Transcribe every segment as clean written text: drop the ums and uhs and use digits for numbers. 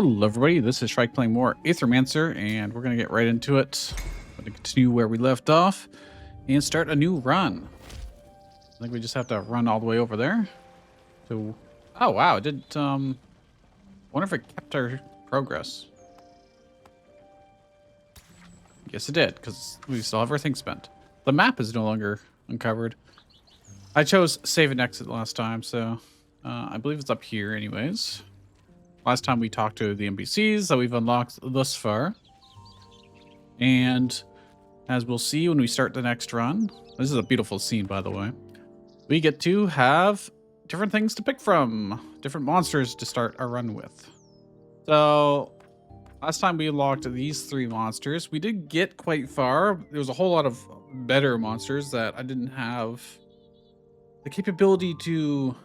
Hello everybody, this is Shrike playing more Aethermancer, and we're going to get right into it. We're going to continue where we left off and start a new run. I think we just have to run all the way over there. So, oh wow, it did, wonder if it kept our progress. Yes it did, because we still have everything spent. The map is no longer uncovered. I chose save and exit last time, so I believe it's up here anyways. Last time we talked to the NPCs that we've unlocked thus far. And as we'll see when we start the next run, this is a beautiful scene, by the way. We get to have different things to pick from, different monsters to start our run with. So last time we unlocked these three monsters, we did get quite far. There was a whole lot of better monsters that I didn't have the capability to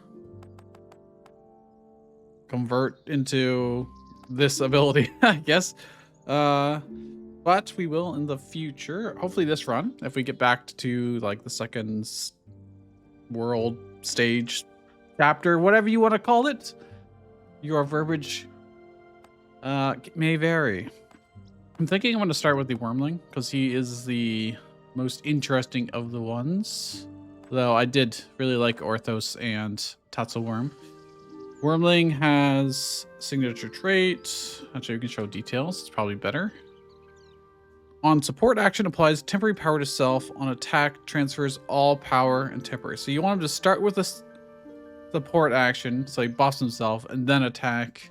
convert into this ability, I guess. But we will in the future. Hopefully this run, if we get back to like the second world stage chapter, whatever you want to call it. Your verbiage may vary. I'm thinking I'm going to start with the Wormling because he is the most interesting of the ones. Though I did really like Orthos and Tatzelworm. Wormling has signature trait. Actually, we can show details. It's probably better. On support action, applies temporary power to self. On attack, transfers all power and temporary. So you want him to start with a support action, so he buffs himself, and then attack,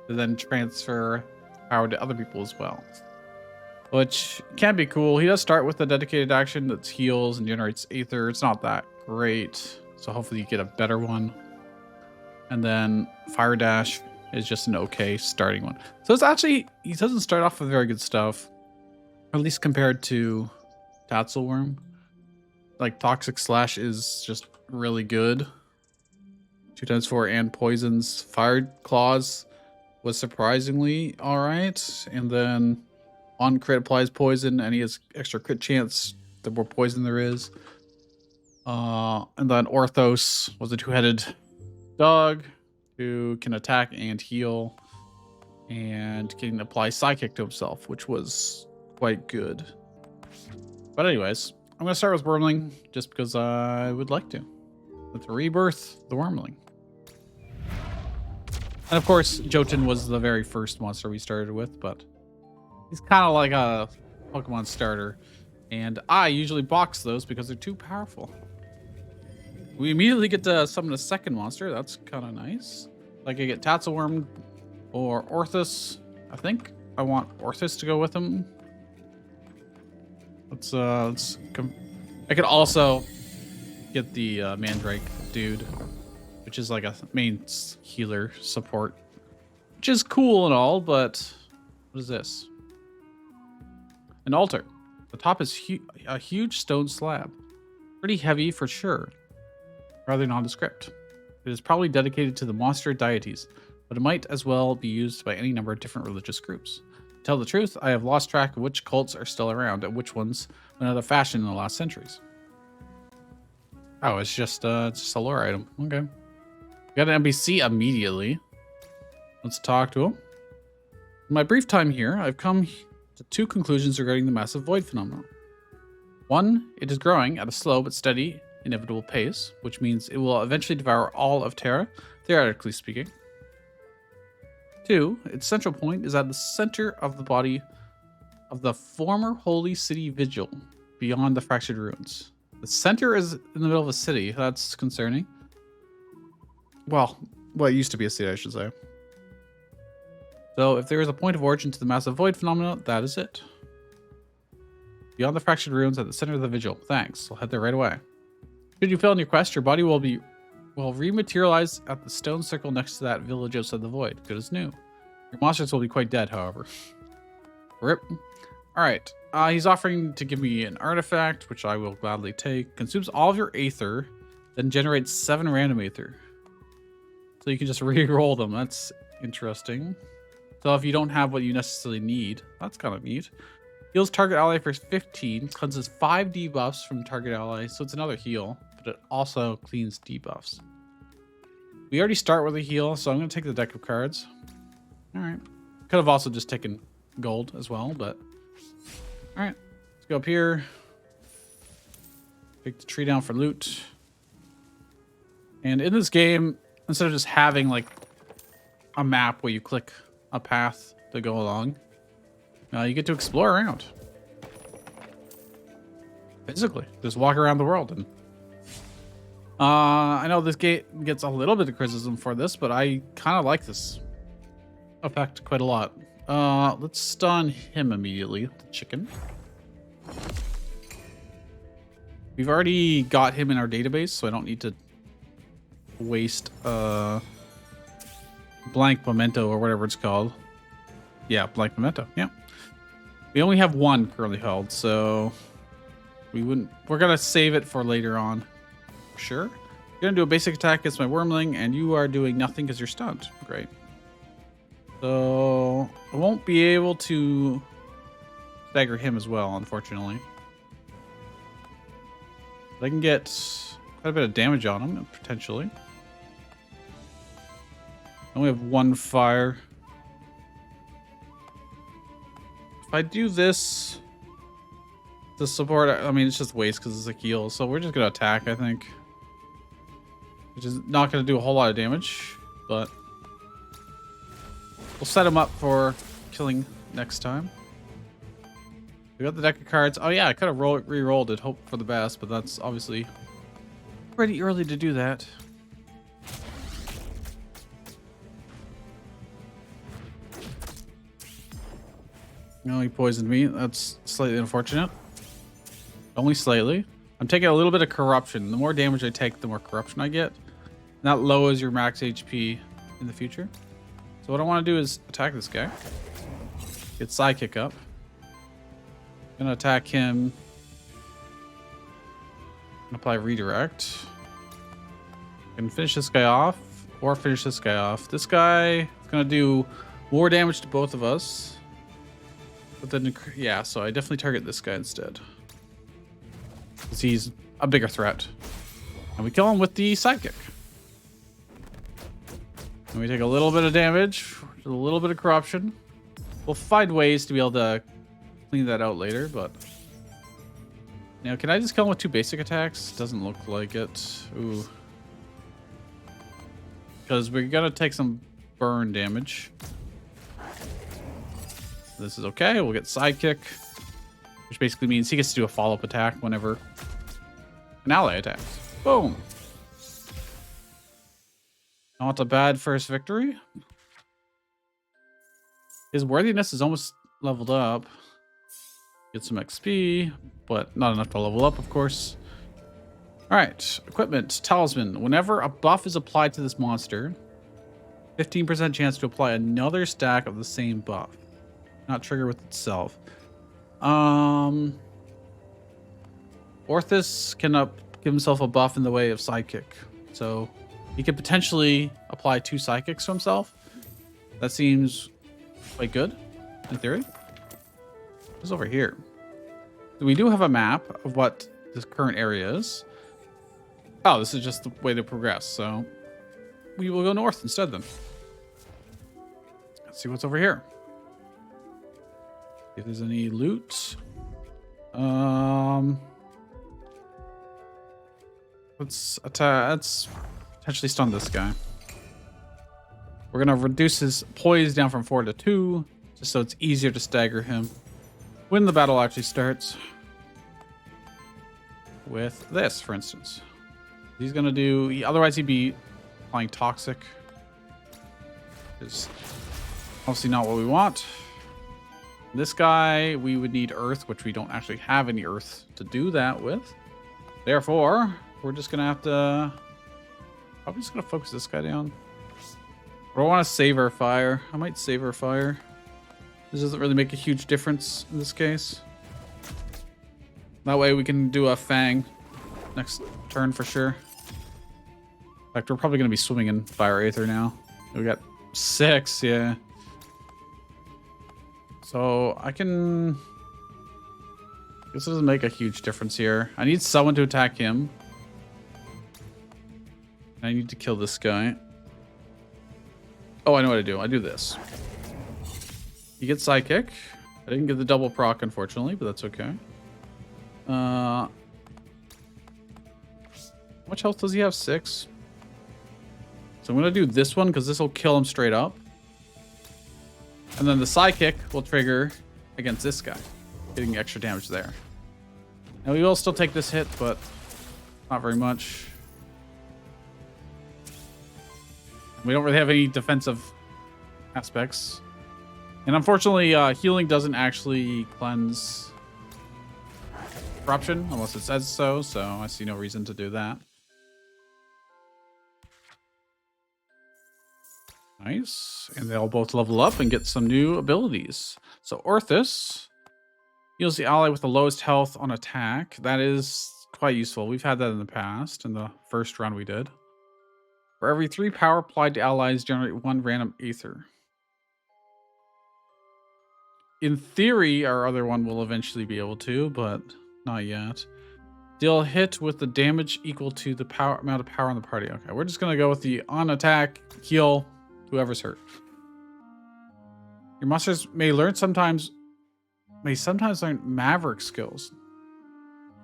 and then transfer power to other people as well. Which can be cool. He does start with a dedicated action that heals and generates Aether. It's not that great, so hopefully you get a better one. And then Fire Dash is just an okay starting one. So it's actually, he doesn't start off with very good stuff. At least compared to Tatzelworm. Like Toxic Slash is just really good. 2x4 and poisons. Fire Claws was surprisingly alright. And then on crit applies poison and he has extra crit chance the more poison there is. And then Orthos was a two-headed dog who can attack and heal and can apply Psychic to himself, which was quite good. But anyways, I'm going to start with Wormling just because I would like to. Let's rebirth the Wormling. And of course, Jotun was the very first monster we started with, but he's kind of like a Pokemon starter. And I usually box those because they're too powerful. We immediately get to summon a second monster. That's kind of nice. Like I get Tatzelworm or Orthos. I think I want Orthos to go with him. I could also get the Mandrake dude, which is like a main healer support, which is cool and all, but what is this? An altar. The top is a huge stone slab. Pretty heavy for sure. Rather nondescript. It is probably dedicated to the monster deities, but it might as well be used by any number of different religious groups. To tell the truth, I have lost track of which cults are still around and which ones went out of fashion in the last centuries. Oh, it's just a lore item. Okay. We got an NPC immediately. Let's talk to him. In my brief time here, I've come to two conclusions regarding the massive void phenomenon. One, it is growing at a slow but steady inevitable pace, which means it will eventually devour all of Terra, theoretically speaking. Two, its central point is at the center of the body of the former holy city Vigil, beyond the fractured ruins. The center is in the middle of a city. That's concerning. Well, it used to be a city, I should say. So if there is a point of origin to the massive void phenomenon, that is it. Beyond the fractured ruins at the center of the Vigil. Thanks. I'll head there right away. Should you fail in your quest, your body will rematerialize at the stone circle next to that village outside the void. Good as new. Your monsters will be quite dead, however. Rip. Alright. He's offering to give me an artifact, which I will gladly take. Consumes all of your Aether, then generates 7 random Aether. So you can just re-roll them. That's interesting. So if you don't have what you necessarily need, that's kind of neat. Heals target ally for 15. Cleanses 5 debuffs from target ally, so it's another heal. But it also cleans debuffs. We already start with a heal, so I'm going to take the deck of cards. All right. Could have also just taken gold as well, but all right. Let's go up here. Take the tree down for loot. And in this game, instead of just having like a map where you click a path to go along, you get to explore around. Physically, just walk around the world. And I know this game gets a little bit of criticism for this, but I kind of like this effect quite a lot. Let's stun him immediately, the chicken. We've already got him in our database, so I don't need to waste blank memento or whatever it's called. Yeah, blank memento. Yeah. We only have one currently held, so we're gonna save it for later on. Sure. You're gonna do a basic attack against my wormling, and you are doing nothing because you're stunned. Great. So I won't be able to stagger him as well, unfortunately. But I can get quite a bit of damage on him, potentially. I only have one fire. If I do this to support, I mean, it's just waste because it's a heal. So we're just going to attack, I think. Which is not going to do a whole lot of damage, but we'll set him up for killing next time. We got the deck of cards. Oh yeah, I could have re-rolled it, hope for the best, but that's obviously pretty early to do that. No, he poisoned me. That's slightly unfortunate. Only slightly. I'm taking a little bit of corruption. The more damage I take, the more corruption I get. And that lowers your max HP in the future. So what I want to do is attack this guy. Get sidekick up. Gonna attack him. Apply redirect. Can finish this guy off or finish this guy off. This guy is gonna do more damage to both of us. But then, yeah, so I definitely target this guy instead. Because he's a bigger threat. And we kill him with the sidekick. And we take a little bit of damage, a little bit of corruption. We'll find ways to be able to clean that out later, but... Now, can I just kill him with 2 basic attacks? Doesn't look like it. Ooh. Because we're gonna take some burn damage. This is okay. We'll get sidekick, which basically means he gets to do a follow-up attack whenever an ally attacks. Boom. Not a bad first victory. His worthiness is almost leveled up. Get some XP, but not enough to level up, of course. All right, equipment, talisman. Whenever a buff is applied to this monster, 15% chance to apply another stack of the same buff. Not trigger with itself. Orthus can give himself a buff in the way of sidekick. So he could potentially apply 2 sidekicks to himself. That seems quite good, in theory. What's over here? We do have a map of what this current area is. Oh, this is just the way to progress. So we will go north instead then. Let's see what's over here. If there's any loot. Let's attack. Let's potentially stun this guy. We're gonna reduce his poise down from 4 to 2, just so it's easier to stagger him when the battle actually starts. With this, for instance, he's gonna do. Otherwise, he'd be applying toxic. Is obviously not what we want. This guy, we would need earth, which we don't actually have any earth to do that with. Therefore, we're just gonna have to. Probably just gonna focus this guy down. Or I want to save our fire. I might save our fire. This doesn't really make a huge difference in this case. That way we can do a fang next turn for sure. In fact, we're probably gonna be swimming in fire aether now. We got 6, yeah. So I can. This doesn't make a huge difference here. I need someone to attack him. I need to kill this guy. Oh, I know what to do. I do this. You get Psychic. I didn't get the double proc, unfortunately, but that's okay. How much health does he have? 6. So I'm going to do this one because this will kill him straight up. And then the Psychic will trigger against this guy, getting extra damage there. Now we will still take this hit, but not very much. We don't really have any defensive aspects. And unfortunately, healing doesn't actually cleanse corruption unless it says so, so I see no reason to do that. Nice. And they'll both level up and get some new abilities. So Orthus heals the ally with the lowest health on attack. That is quite useful. We've had that in the past, in the first run we did. For every 3 power applied to allies, generate 1 random Aether. In theory, our other one will eventually be able to, but not yet. Deal a hit with the damage equal to the amount of power in the party. Okay, we're just going to go with the on attack, heal whoever's hurt. Your monsters may sometimes learn Maverick skills.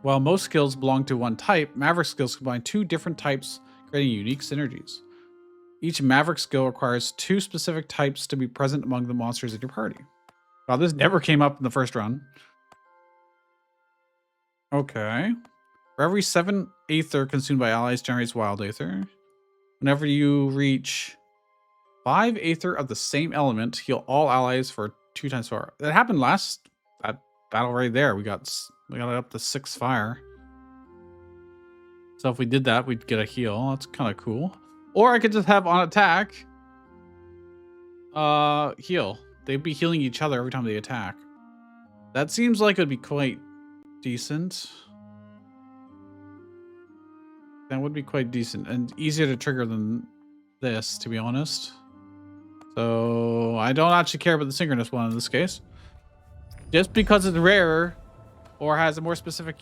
While most skills belong to one type, Maverick skills combine 2 different types, creating unique synergies. Each Maverick skill requires 2 specific types to be present among the monsters in your party. Wow, this never came up in the first run. Okay. For every 7 Aether consumed by allies generates Wild Aether. Whenever you reach 5 Aether of the same element, heal all allies for 2 times fire. That happened last that battle right there. We got it up to 6 fire. So if we did that, we'd get a heal. That's kind of cool. Or I could just have on attack heal. They'd be healing each other every time they attack. That seems like it would be quite decent. That would be quite decent and easier to trigger than this, to be honest. So I don't actually care about the synchronous one in this case. Just because it's rarer or has a more specific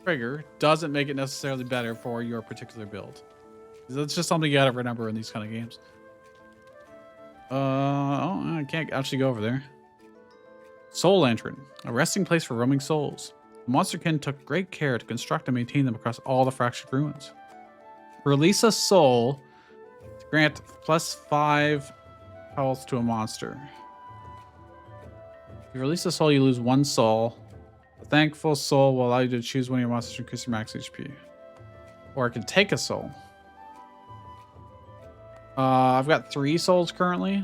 trigger doesn't make it necessarily better for your particular build. That's just something you gotta remember in these kind of games. I can't actually go over there. Soul Lantern, a resting place for roaming souls. The Monsterkin took great care to construct and maintain them across all the fractured ruins. Release a soul to grant +5 health to a monster. If you release a soul, you lose 1 soul. A thankful soul will allow you to choose one of your monsters to increase your max HP. Or I can take a soul. I've got 3 souls currently.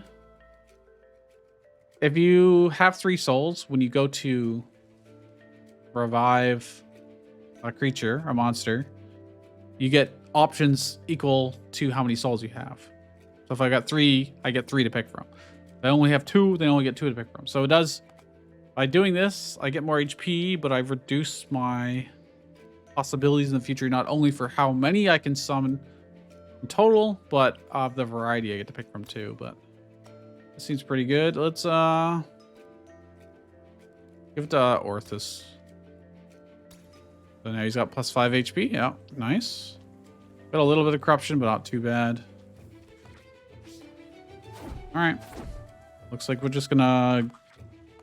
If you have 3 souls, when you go to revive a creature, a monster, you get options equal to how many souls you have. So if I got 3, I get 3 to pick from. If I only have 2, then I only get 2 to pick from. So it does, by doing this, I get more HP, but I've reduced my possibilities in the future, not only for how many I can summon in total, but of the variety I get to pick from too. But it seems pretty good. Let's give it to Orthus. So now he's got +5 HP. Yeah, nice. Got a little bit of corruption, but not too bad. All right. Looks like we're just gonna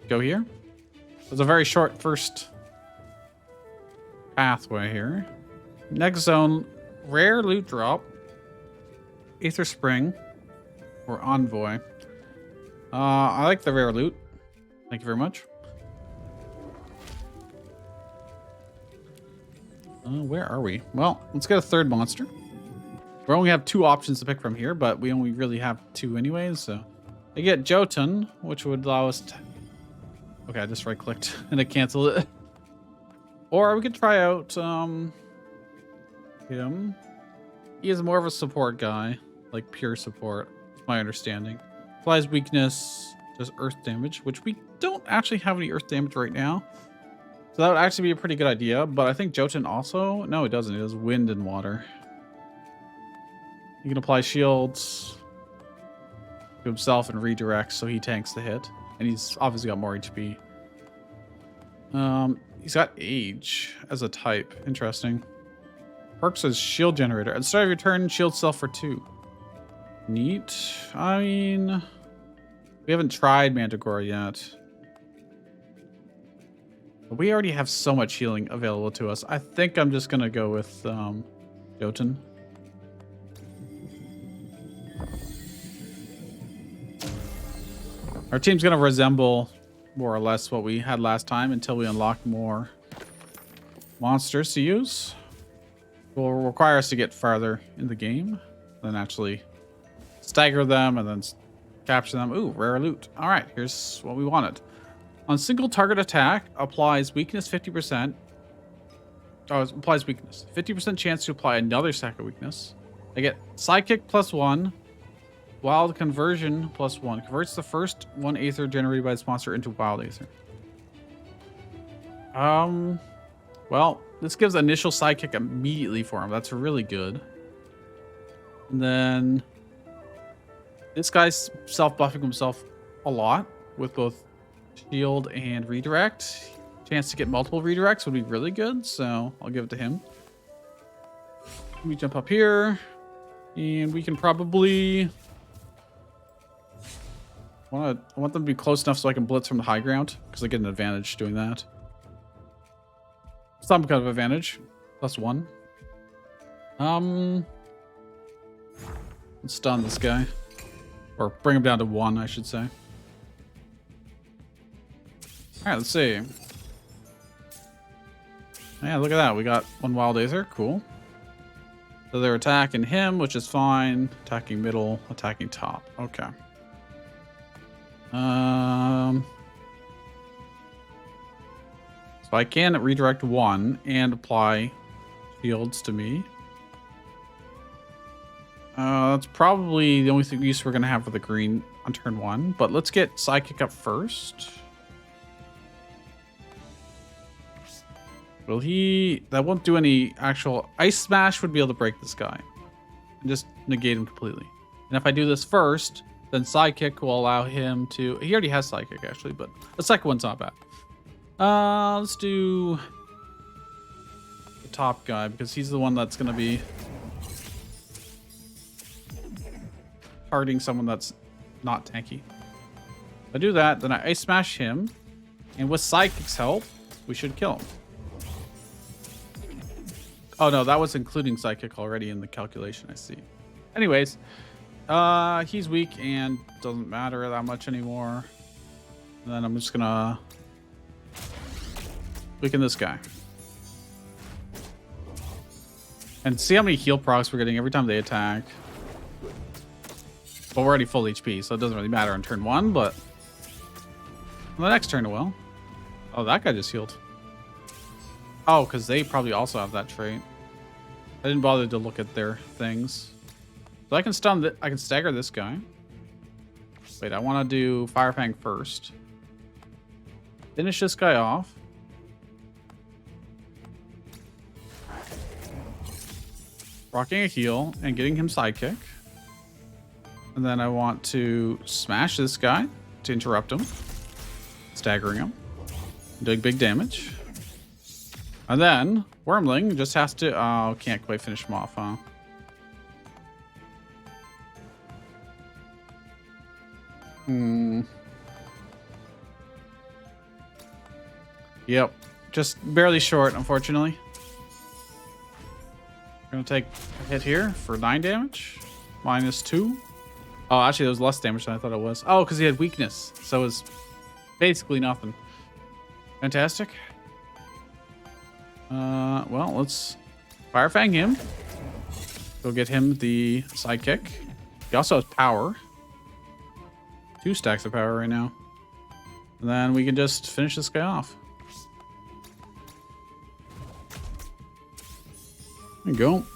go here. There's a very short first pathway here. Next zone, rare loot drop. Aether Spring or Envoy. I like the rare loot. Thank you very much. Where are we? Well, let's get a 3rd monster. We only have 2 options to pick from here, but we only really have 2 anyways, so. I get Jotun, which would allow us to... Okay, I just right-clicked and I canceled it. Or we could try out him. He is more of a support guy, like pure support, is my understanding. Applies weakness, does earth damage, which we don't actually have any earth damage right now. So that would actually be a pretty good idea, but I think Jotun also... No, it doesn't. It does wind and water. He can apply shields to himself and redirect, so he tanks the hit. And he's obviously got more HP. He's got Age as a type. Interesting. Perks as Shield Generator. At the start of your turn, shield self for 2. Neat. I mean... We We haven't tried Mandragora yet. But we already have so much healing available to us. I think I'm just going to go with Jotun. Our team's going to resemble more or less what we had last time until we unlock more monsters to use. It will require us to get farther in the game, then actually stagger them and then capture them. Ooh, rare loot. All right, here's what we wanted. On single target attack, applies weakness 50%. Oh, it applies weakness. 50% chance to apply another stack of weakness. I get Psychic +1. Wild conversion +1. Converts the first one Aether generated by this monster into Wild Aether. Well, this gives initial Psychic immediately for him. That's really good. And then this guy's self-buffing himself a lot with both shield and redirect. Chance to get multiple redirects would be really good, so I'll give it to him. Let me jump up here, and we can probably... I want them to be close enough so I can blitz from the high ground, because I get an advantage doing that. Some kind of advantage. +1. Let's stun this guy. Or bring him down to 1, I should say. Alright, let's see. Yeah, look at that. We got 1 Wild Aether. Cool. So they're attacking him, which is fine. Attacking middle, attacking top. Okay. So I can redirect 1 and apply shields to me. That's probably the only use we're going to have for the green on turn 1. But let's get Psychic up first. Will he... That won't do any actual... Ice Smash would be able to break this guy. And just negate him completely. And if I do this first, then Psychic will allow him to... He already has Psychic, actually, but the second one's not bad. Let's do the top guy, because he's the one that's going to be targeting someone that's not tanky. If I do that, then I Ice Smash him, and with Psychic's help, we should kill him. Oh no, that was including Psychic already in the calculation, I see. Anyways, he's weak and doesn't matter that much anymore. And then I'm just gonna weaken this guy. And see how many heal procs we're getting every time they attack. But we're already full HP, so it doesn't really matter on turn 1, but on the next turn it will. Oh, that guy just healed. Oh, because they probably also have that trait. I didn't bother to look at their things. So I can stun I can stagger this guy. Wait, I want to do Fire Fang first. Finish this guy off. Rocking a heal and getting him Sidekick. And then I want to smash this guy to interrupt him. Staggering him. Doing big damage. And then Wormling just has to... Oh, can't quite finish him off, huh? Yep. Just barely short, unfortunately. We're going to take a hit here for 9 damage. -2. Oh, actually, that was less damage than I thought it was. Oh, because he had weakness. So it was basically nothing. Fantastic. Well, let's Fire Fang him. Go get him the Sidekick. He also has power. 2 stacks of power right now. And then we can just finish this guy off. There you go.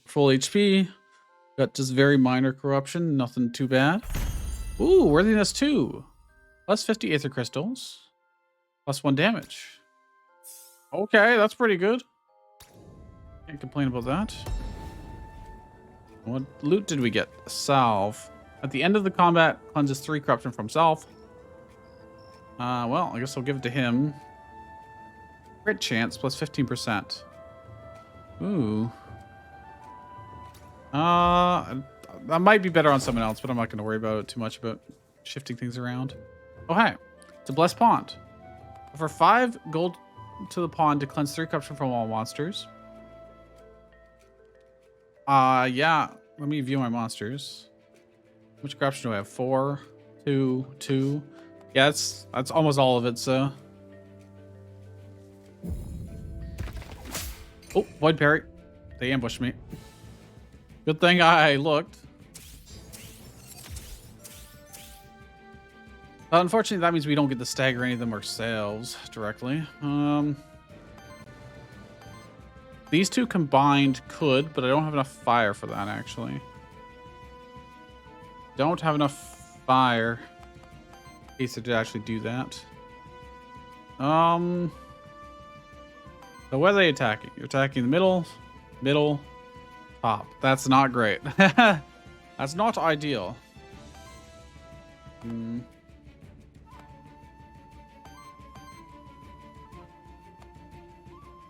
Full HP. Got just very minor corruption. Nothing too bad. Ooh, worthiness 2. Plus 50 Aether Crystals. Plus 1 damage. Okay, that's pretty good. Can't complain about that. What loot did we get? A salve. At the end of the combat, cleanses 3 corruption from self. Well, I guess I'll give it to him. Crit chance plus 15%. Ooh. That might be better on someone else, but I'm not going to worry about it too much about shifting things around. Oh, hey. It's a blessed pond. For 5 gold to the pond to cleanse 3 corruption from all monsters. Yeah. Let me view my monsters. How much corruption do I have? 4, 2, 2. Yeah, that's almost all of it, so. Oh, void parry. They ambushed me. Good thing I looked. Unfortunately, that means we don't get to stagger any of them ourselves directly. These 2 combined could, but I don't have enough fire for that, actually. Don't have enough fire in case I did actually do that. So what are they attacking? You're attacking the middle, top. That's not great. That's not ideal.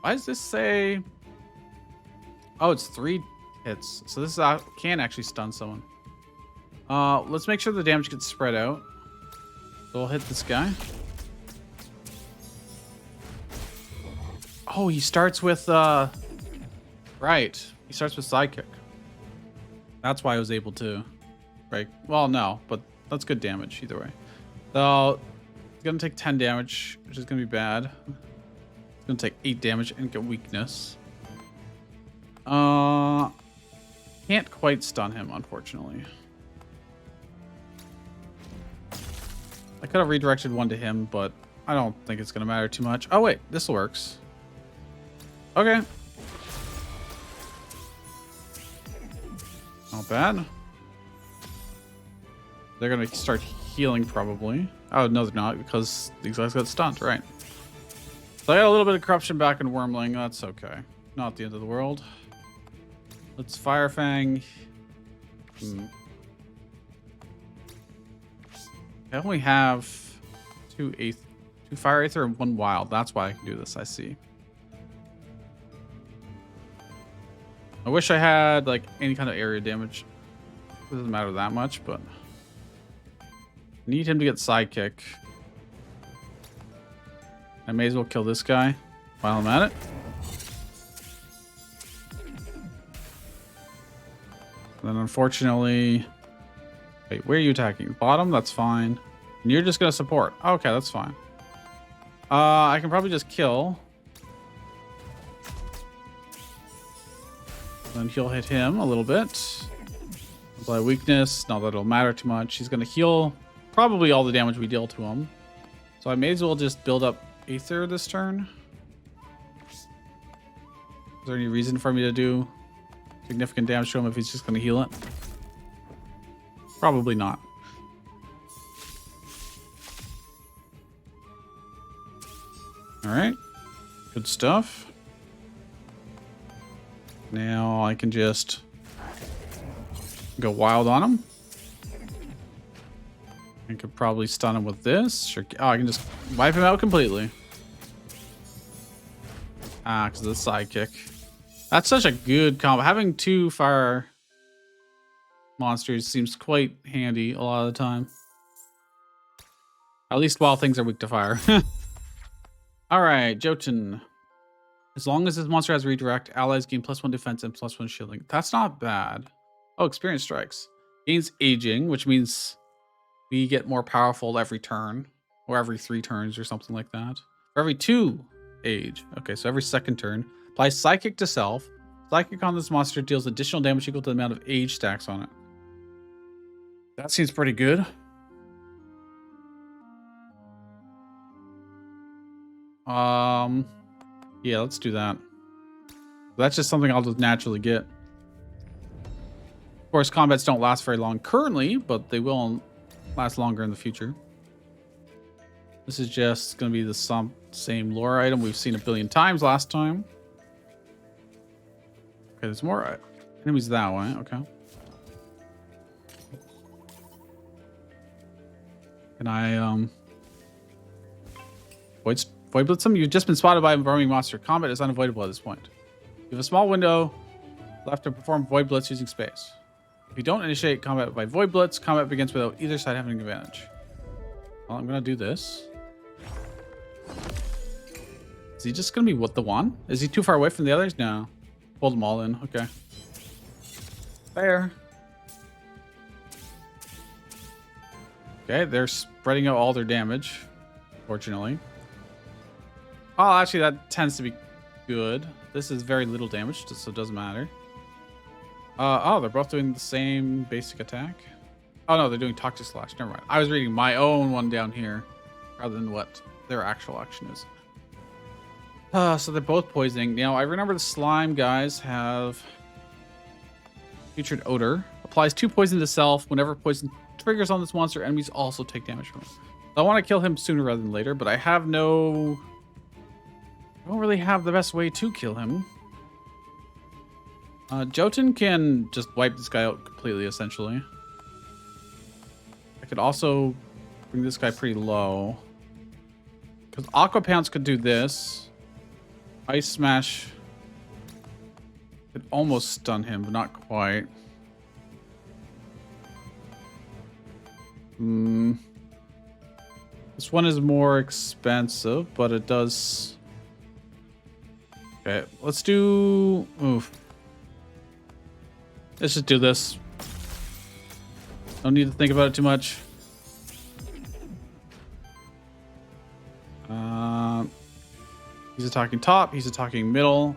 Why does this say... Oh, it's 3 hits. So this can actually stun someone. Let's make sure the damage gets spread out. So we'll hit this guy. Oh, he starts with... Right. He starts with sidekick. That's why I was able to... Right. Well, no, but that's good damage either way. So, it's going to take 10 damage, which is going to be bad. It's going to take 8 damage and get weakness. Can't quite stun him, unfortunately. I could have redirected one to him, but I don't think it's going to matter too much. Oh, wait. This works. Okay. Not bad. They're going to start healing, probably. Oh, no, they're not, because these guys got stunned, right. So I got a little bit of corruption back in Wormling. That's okay. Not the end of the world. Let's Fire Fang. I only have 2 Fire Aether and 1 Wild. That's why I can do this, I see. I wish I had, like, any kind of area damage. It doesn't matter that much, but... Need him to get sidekick. I may as well kill this guy while I'm at it. And then unfortunately... Wait, where are you attacking? Bottom? That's fine. And you're just going to support. Okay, that's fine. I can probably just kill. Then he'll hit him a little bit. Apply weakness. Not that it'll matter too much. He's going to heal probably all the damage we deal to him. So I may as well just build up Aether this turn. Is there any reason for me to do significant damage to him if he's just going to heal it? Probably not. All right. Good stuff. Now I can just go wild on him. I could probably stun him with this. Sure. Oh, I can just wipe him out completely. Ah, because of the sidekick. That's such a good combo. Having 2 fire monsters seems quite handy a lot of the time. At least while things are weak to fire. All right, Jotun. As long as this monster has redirect, allies gain +1 defense and +1 shielding. That's not bad. Oh, experience strikes. Gains aging, which means we get more powerful every turn. Or every 3 turns or something like that. For every 2 age. Okay, so every 2nd turn. Applies Psychic to self. Psychic on this monster deals additional damage equal to the amount of age stacks on it. That seems pretty good. Yeah, let's do that. That's just something I'll just naturally get. Of course, combats don't last very long currently, but they will last longer in the future. This is just going to be the same lore item we've seen a billion times last time. Okay, there's more enemies that way. Okay. Can I Void Blitz them? You've just been spotted by a roaming monster. Combat is unavoidable at this point. You have a small window left to perform Void Blitz using space. If you don't initiate combat by Void Blitz, combat begins without either side having an advantage. Well, I'm gonna do this. Is he just gonna be what the one? Is he too far away from the others? No. Hold them all in. Okay. Fair. Okay, they're spreading out all their damage, fortunately. Oh, actually, that tends to be good. This is very little damage, so it doesn't matter. Oh, they're both doing the same basic attack. Oh, no, they're doing Toxic Slash. Never mind. I was reading my own one down here rather than what their actual action is. So they're both poisoning. Now, I remember the slime guys have featured odor. Applies 2 poison to self. Whenever poison triggers on this monster, enemies also take damage from it. So I want to kill him sooner rather than later, but I have no... I don't really have the best way to kill him. Jotun can just wipe this guy out completely, essentially. I could also bring this guy pretty low. Because Aqua Pounce could do this. Ice Smash could almost stun him, but not quite. This one is more expensive, but it does... Okay, let's do... Oof. Let's just do this. Don't need to think about it too much. He's attacking top. He's attacking middle.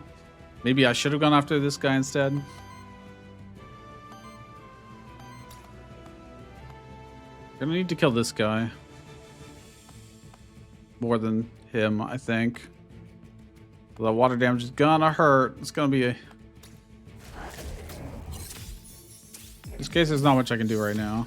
Maybe I should have gone after this guy instead. Gonna need to kill this guy. More than him, I think. The water damage is gonna hurt. It's gonna be a... In this case, there's not much I can do right now.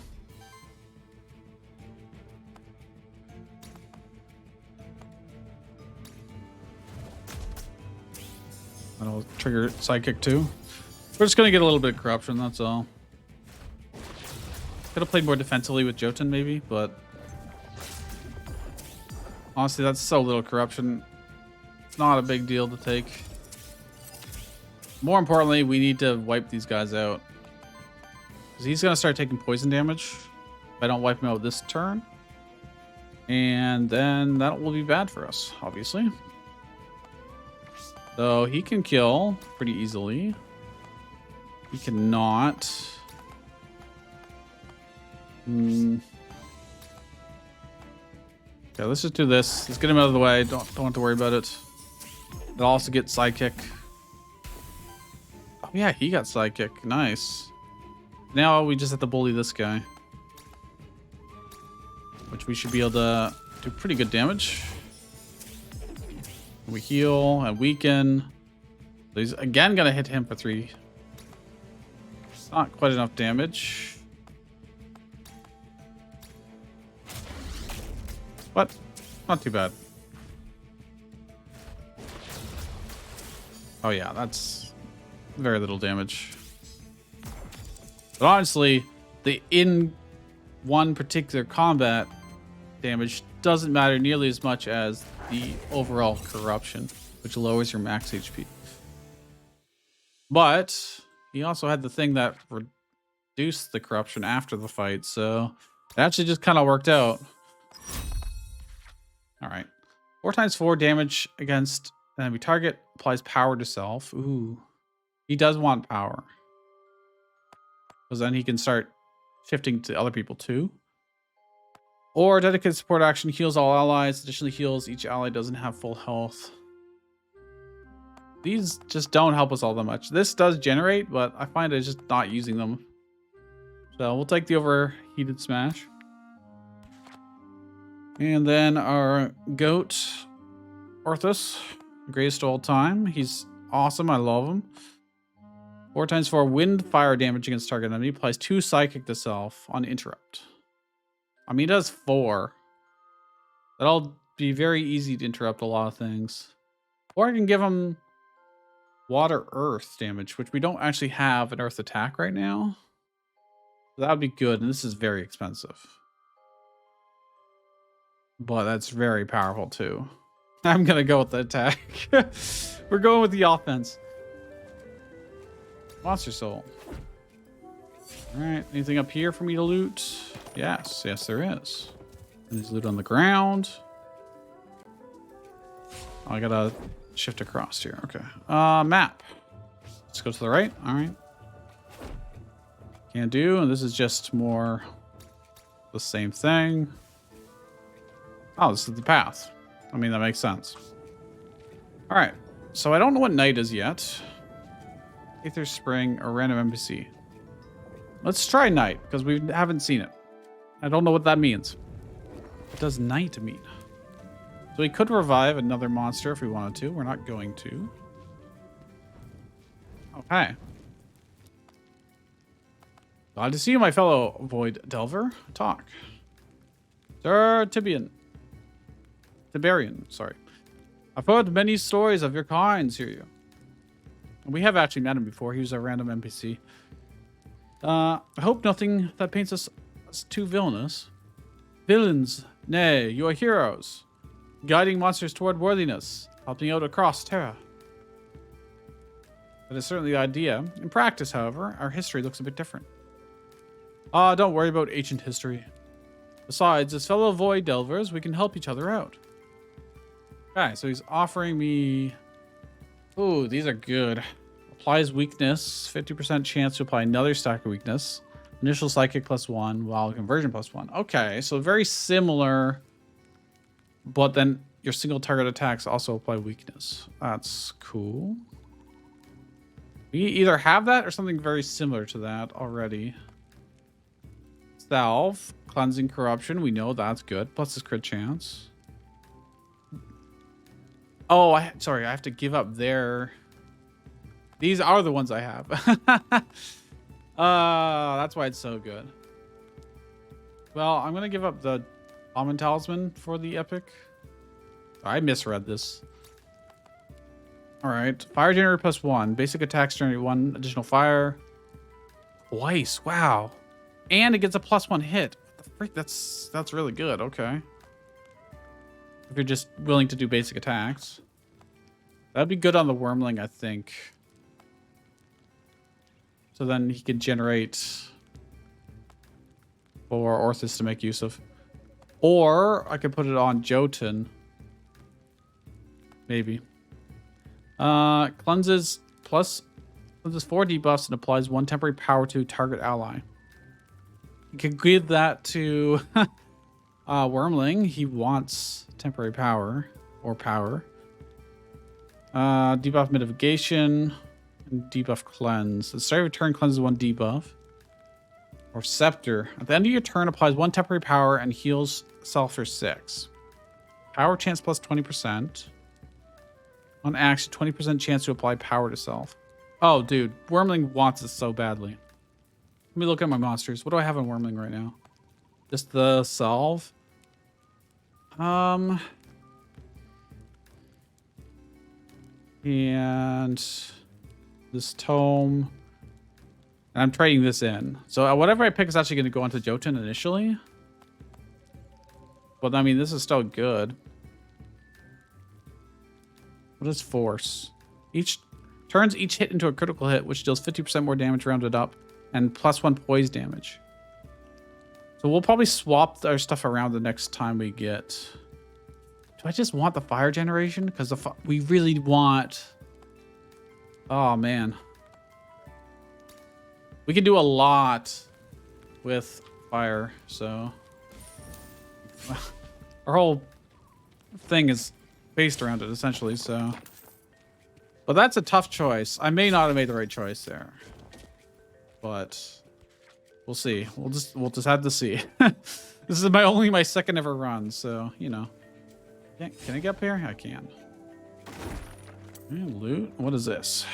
And I'll trigger Sidekick too. We're just gonna get a little bit of corruption, that's all. Could have played more defensively with Jotun maybe, but... Honestly, that's so little corruption. It's not a big deal to take. More importantly, we need to wipe these guys out. Because he's going to start taking poison damage if I don't wipe him out this turn. And then that will be bad for us, obviously. So he can kill pretty easily. He cannot. Okay, let's just do this. Let's get him out of the way. Don't have to worry about it. They'll also get Sidekick. Oh yeah, he got Sidekick. Nice. Now we just have to bully this guy. Which we should be able to do pretty good damage. We heal and weaken. So he's again gonna hit him for 3. It's not quite enough damage. But not too bad. Oh yeah, that's very little damage. But honestly, the in one particular combat damage doesn't matter nearly as much as the overall corruption, which lowers your max HP. But he also had the thing that reduced the corruption after the fight, so it actually just kind of worked out. All right. 4 times 4 damage against an enemy target, applies power to self. Ooh. He does want power. Because then he can start shifting to other people too. Or dedicated support action heals all allies. Additionally heals each ally doesn't have full health. These just don't help us all that much. This does generate, but I find it's just not using them. So we'll take the overheated smash. And then our goat, Orthus, greatest of all time. He's awesome. I love him. 4 times 4 wind fire damage against target enemy. Applies 2 psychic to self on interrupt. I mean, he does 4. That'll be very easy to interrupt a lot of things. Or I can give him water earth damage, which we don't actually have an earth attack right now. That would be good, and this is very expensive. But that's very powerful too. I'm gonna go with the attack. We're going with the offense. Monster Soul. All right, anything up here for me to loot? Yes, yes, there is. And there's loot on the ground. Oh, I gotta shift across here. Okay. Map. Let's go to the right. All right. Can do. And this is just more the same thing. Oh, this is the path. I mean, that makes sense. All right. So I don't know what night is yet. Aether Spring or random NPC. Let's try night because we haven't seen it. I don't know what that means. What does night mean? So we could revive another monster if we wanted to. We're not going to. Okay. Glad to see you, my fellow Void Delver. Talk. Sir Tiberian, sorry. I've heard many stories of your kind, Sirio. We have actually met him before. He was a random NPC. I hope nothing that paints us as too villainous. Villains, nay, you are heroes. Guiding monsters toward worthiness. Helping out across Terra. That is certainly the idea. In practice, however, our history looks a bit different. Don't worry about ancient history. Besides, as fellow Void Delvers, we can help each other out. Okay, so he's offering me... Ooh, these are good. Applies weakness. 50% chance to apply another stack of weakness. Initial psychic +1, while conversion +1. Okay, so very similar. But then your single target attacks also apply weakness. That's cool. We either have that or something very similar to that already. Salve. Cleansing corruption. We know that's good. Plus this crit chance. Oh, sorry. I have to give up their... These are the ones I have. That's why it's so good. Well, I'm going to give up the Common Talisman for the epic. I misread this. All right. Fire generator +1. Basic attacks generate 1 additional fire. Twice. Wow. And it gets a +1 hit. What the freak? That's really good. Okay. If you're just willing to do basic attacks. That'd be good on the Wormling, I think. So then he could generate 4 Orthus to make use of. Or I could put it on Jotun. Maybe. Cleanses 4 debuffs and applies 1 temporary power to target ally. You could give that to Wormling. He wants temporary power or power. Debuff mitigation and debuff cleanse. The start of your turn cleanses 1 debuff. Or Scepter. At the end of your turn, applies 1 temporary power and heals self for 6. Power chance plus 20%. On action, 20% chance to apply power to self. Oh, dude. Wormling wants this so badly. Let me look at my monsters. What do I have in Wormling right now? Just the Salve. And this Tome. And I'm trading this in. So whatever I pick is actually going to go onto Jotun initially. But I mean, this is still good. What is Force? Turns each hit into a critical hit, which deals 50% more damage rounded up, and +1 poise damage. So we'll probably swap our stuff around the next time we get. Do I just want the fire generation? Because we really want... Oh, man. We can do a lot with fire, so... Our whole thing is based around it, essentially, so... But that's a tough choice. I may not have made the right choice there. But... We'll see. We'll just have to see. This is only my second ever run, so, you know. Can I get up here? I can. And loot. What is this?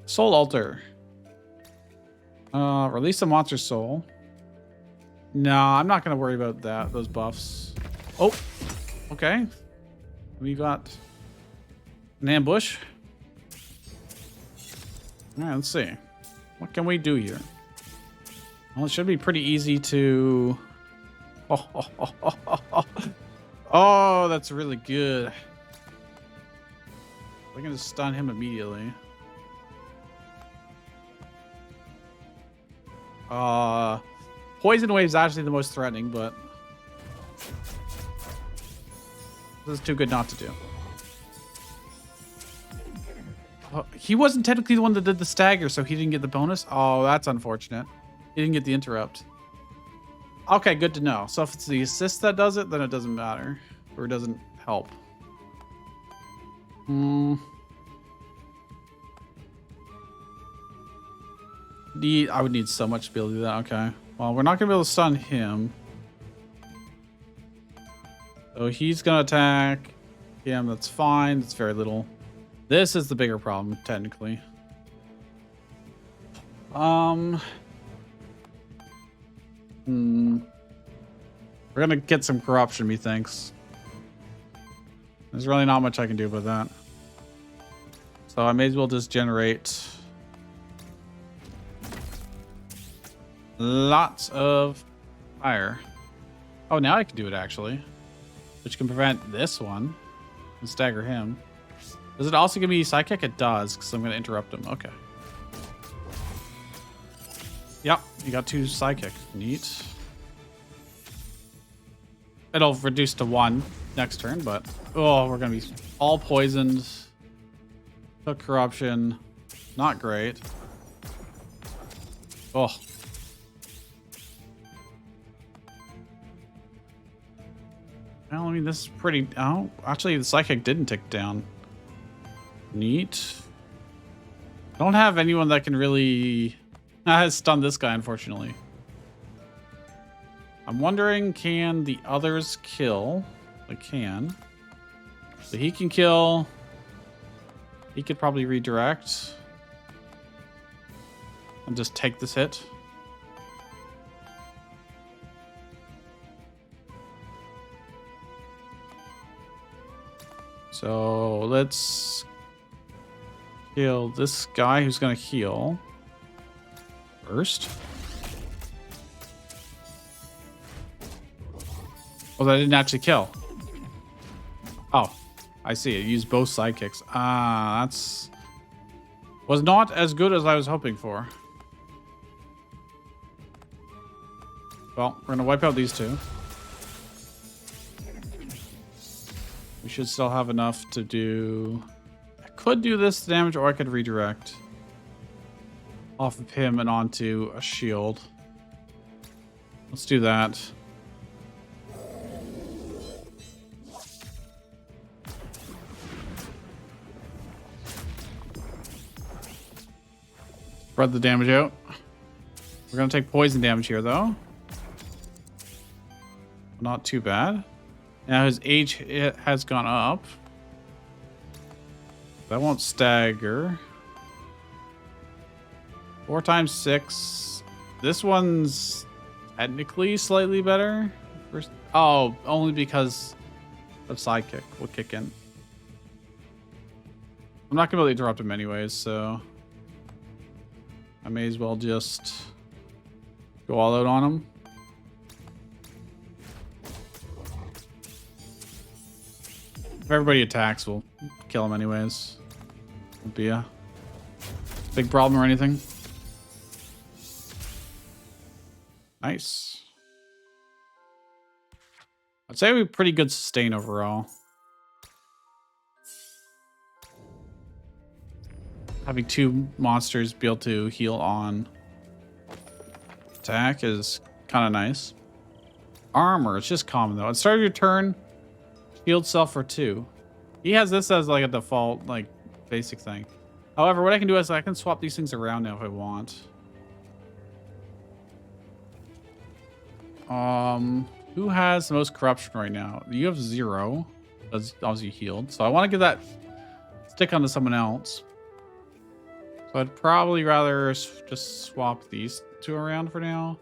Soul Altar. Release a monster soul. No, I'm not going to worry about that. Those buffs. Oh, okay. We got an ambush. All right, let's see. What can we do here? Well, it should be pretty easy to... Oh, that's really good. We're going to stun him immediately. Poison Wave's actually the most threatening, but this is too good not to do. He wasn't technically the one that did the stagger, so he didn't get the bonus. Oh, that's unfortunate. He didn't get the interrupt. Okay, good to know. So if it's the assist that does it, then it doesn't matter. Or it doesn't help. I would need so much to be able to do that. Okay. Well, we're not going to be able to stun him. So he's going to attack him. That's fine. It's very little. This is the bigger problem, technically. We're gonna get some corruption, methinks. There's really not much I can do about that. So I may as well just generate lots of fire. Oh, now I can do it actually, which can prevent this one and stagger him. Does it also give me Psychic? It does, because I'm going to interrupt him. Okay. Yep, you got 2 Psychic. Neat. It'll reduce to 1 next turn, but... Oh, we're going to be all poisoned. Took corruption. Not great. Oh. Well, I mean, this is pretty... Oh, actually, the Psychic didn't tick down. Neat. Don't have anyone that can really... stun this guy, unfortunately. I'm wondering, can the others kill? They can. So he can kill. He could probably redirect. And just take this hit. So let's kill this guy who's going to heal first. Oh, that didn't actually kill. Oh, I see. It used both sidekicks. Ah, that's... was not as good as I was hoping for. Well, we're going to wipe out these 2. We should still have enough to do... I could do this damage, or I could redirect off of him and onto a shield. Let's do that. Spread the damage out. We're going to take poison damage here, though. Not too bad. Now his age has gone up. That won't stagger. 4 times 6. This one's technically slightly better. Oh, only because of sidekick will kick in. I'm not gonna be able to interrupt him anyways, so I may as well just go all out on him. If everybody attacks, we'll kill him anyways. Won't be a big problem or anything. Nice. I'd say we have pretty good sustain overall. Having 2 monsters be able to heal on attack is kind of nice. Armor, it's just common though. At the start of your turn, healed self for 2. He has this as like a default, like basic thing. However, what I can do is I can swap these things around now if I want. Who has the most corruption right now? You have 0. That's obviously healed. So I want to give that stick onto someone else. So I'd probably rather just swap these 2 around for now.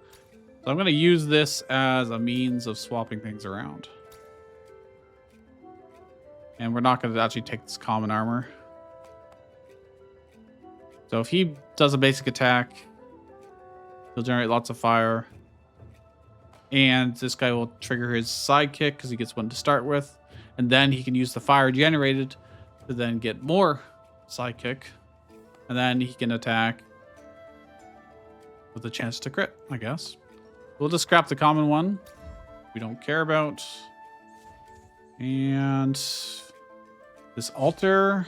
So I'm going to use this as a means of swapping things around. And we're not going to actually take this common armor. So if he does a basic attack, he'll generate lots of fire. And this guy will trigger his sidekick because he gets 1 to start with. And then he can use the fire generated to then get more sidekick. And then he can attack. with a chance to crit, I guess. We'll just scrap the common one. We don't care about. And this altar.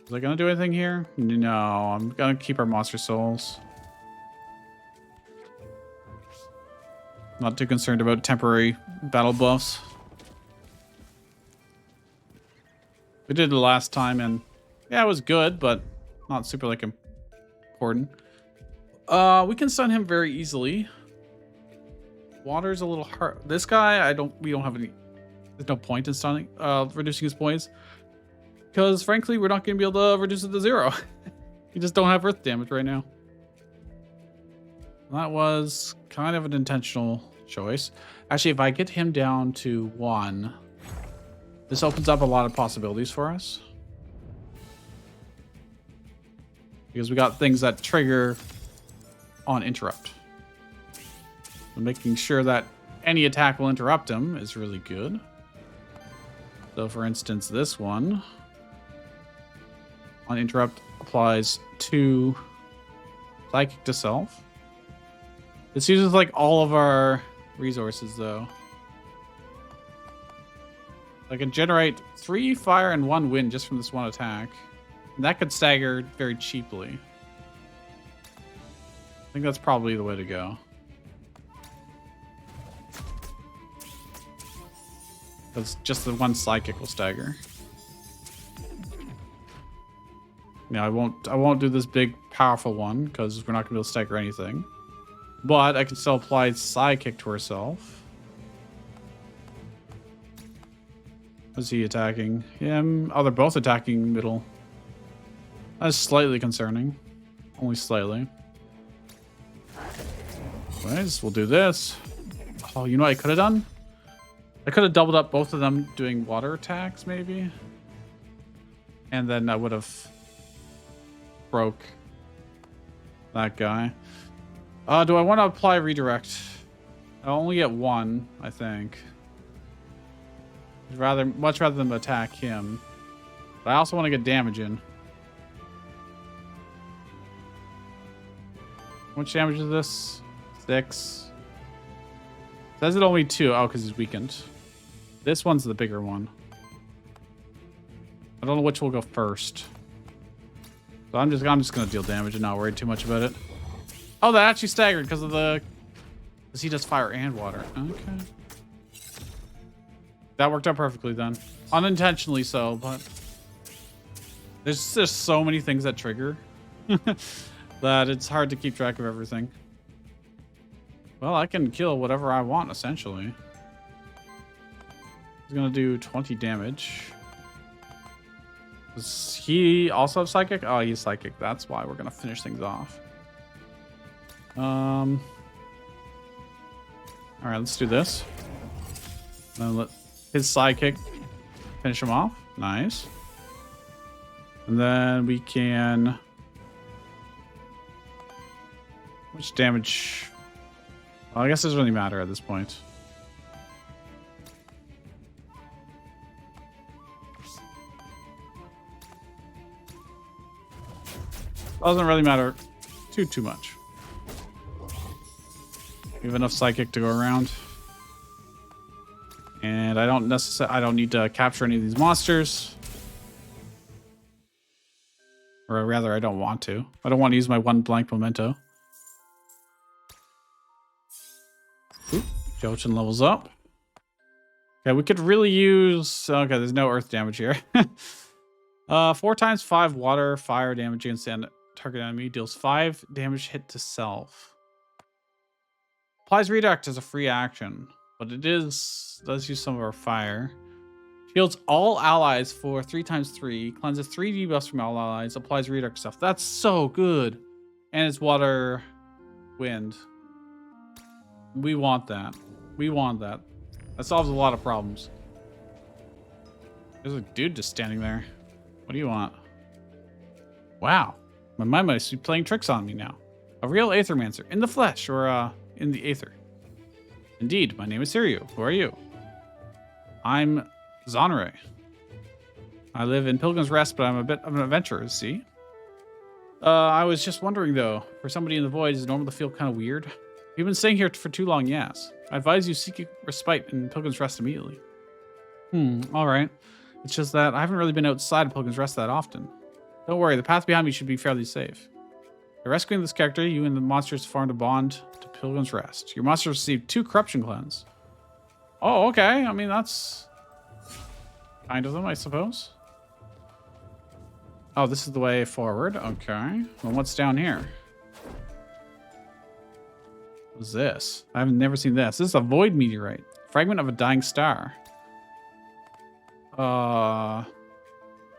Is I gonna do anything here? No, I'm gonna keep our monster souls. Not too concerned about temporary battle buffs. We did it the last time, and yeah, it was good, but not super like important. We can stun him very easily. Water's a little hard. This guy, we don't have any. There's no point in stunning, reducing his poise, because frankly, we're not going to be able to reduce it to 0. We just don't have earth damage right now. That was kind of an intentional choice. Actually, if I get him down to 1, this opens up a lot of possibilities for us. Because we got things that trigger on interrupt. So making sure that any attack will interrupt him is really good. So for instance, this one on interrupt applies to psychic to self. This uses like all of our resources though. I can generate 3 fire and 1 wind just from this one attack. And that could stagger very cheaply. I think that's probably the way to go. Because just the one psychic will stagger. Yeah, I won't do this big powerful one because we're not gonna be able to stagger anything. But I can still apply psychic to herself. Is he attacking him? Oh, they're both attacking middle. That's slightly concerning. Only slightly. Anyways, we'll do this. Oh, you know what I could have done? I could have doubled up both of them doing water attacks, maybe. And then I would have broke that guy. Do I want to apply redirect? I'll only get 1, I think. Much rather than attack him. But I also want to get damage in. How much damage is this? 6. Says it only 2. Oh, because he's weakened. This one's the bigger one. I don't know which will go first. So I'm just gonna deal damage and not worry too much about it. Oh, that actually staggered because of the. Because he does fire and water. Okay. That worked out perfectly then. Unintentionally so, but there's just so many things that trigger that it's hard to keep track of everything. Well, I can kill whatever I want, essentially. He's gonna do 20 damage. Does he also have psychic? Oh, he's psychic. That's why we're gonna finish things off. All right, let's do this. Then let his sidekick finish him off. Nice. And then we can. Which damage? Well, I guess it doesn't really matter at this point. Doesn't really matter too much. We have enough psychic to go around. And I don't need to capture any of these monsters. Or rather, I don't want to. I don't want to use my 1 blank memento. Oop, Jotun levels up. Okay, we could really use... Okay, there's no earth damage here. 4 times 5 water, fire damage against the target enemy. Deals 5 damage hit to self. Applies redirect as a free action. But it does use some of our fire. Shields all allies for 3 times 3. Cleanses 3 debuffs from all allies. Applies redirect stuff. That's so good. And it's water, wind. We want that. We want that. That solves a lot of problems. There's a dude just standing there. What do you want? Wow. My mind must be playing tricks on me now. A real Aethermancer. In the flesh or in the aether. Indeed, my name is Siryu. Who are you? I'm Zanre. I live in Pilgrim's Rest, but I'm a bit of an adventurer, see? I was just wondering though, for somebody in the void, is it normal to feel kind of weird? You've been staying here for too long, yes. I advise you seek respite in Pilgrim's Rest immediately. Alright. It's just that I haven't really been outside of Pilgrim's Rest that often. Don't worry, the path behind me should be fairly safe. By rescuing this character, you and the monsters formed a bond to Pilgrim's Rest. Your monsters received 2 corruption cleanse. Oh, okay. I mean, that's kind of them, I suppose. Oh, this is the way forward. Okay. Well, what's down here? What's this? I've never seen this. This is a void meteorite. Fragment of a dying star. You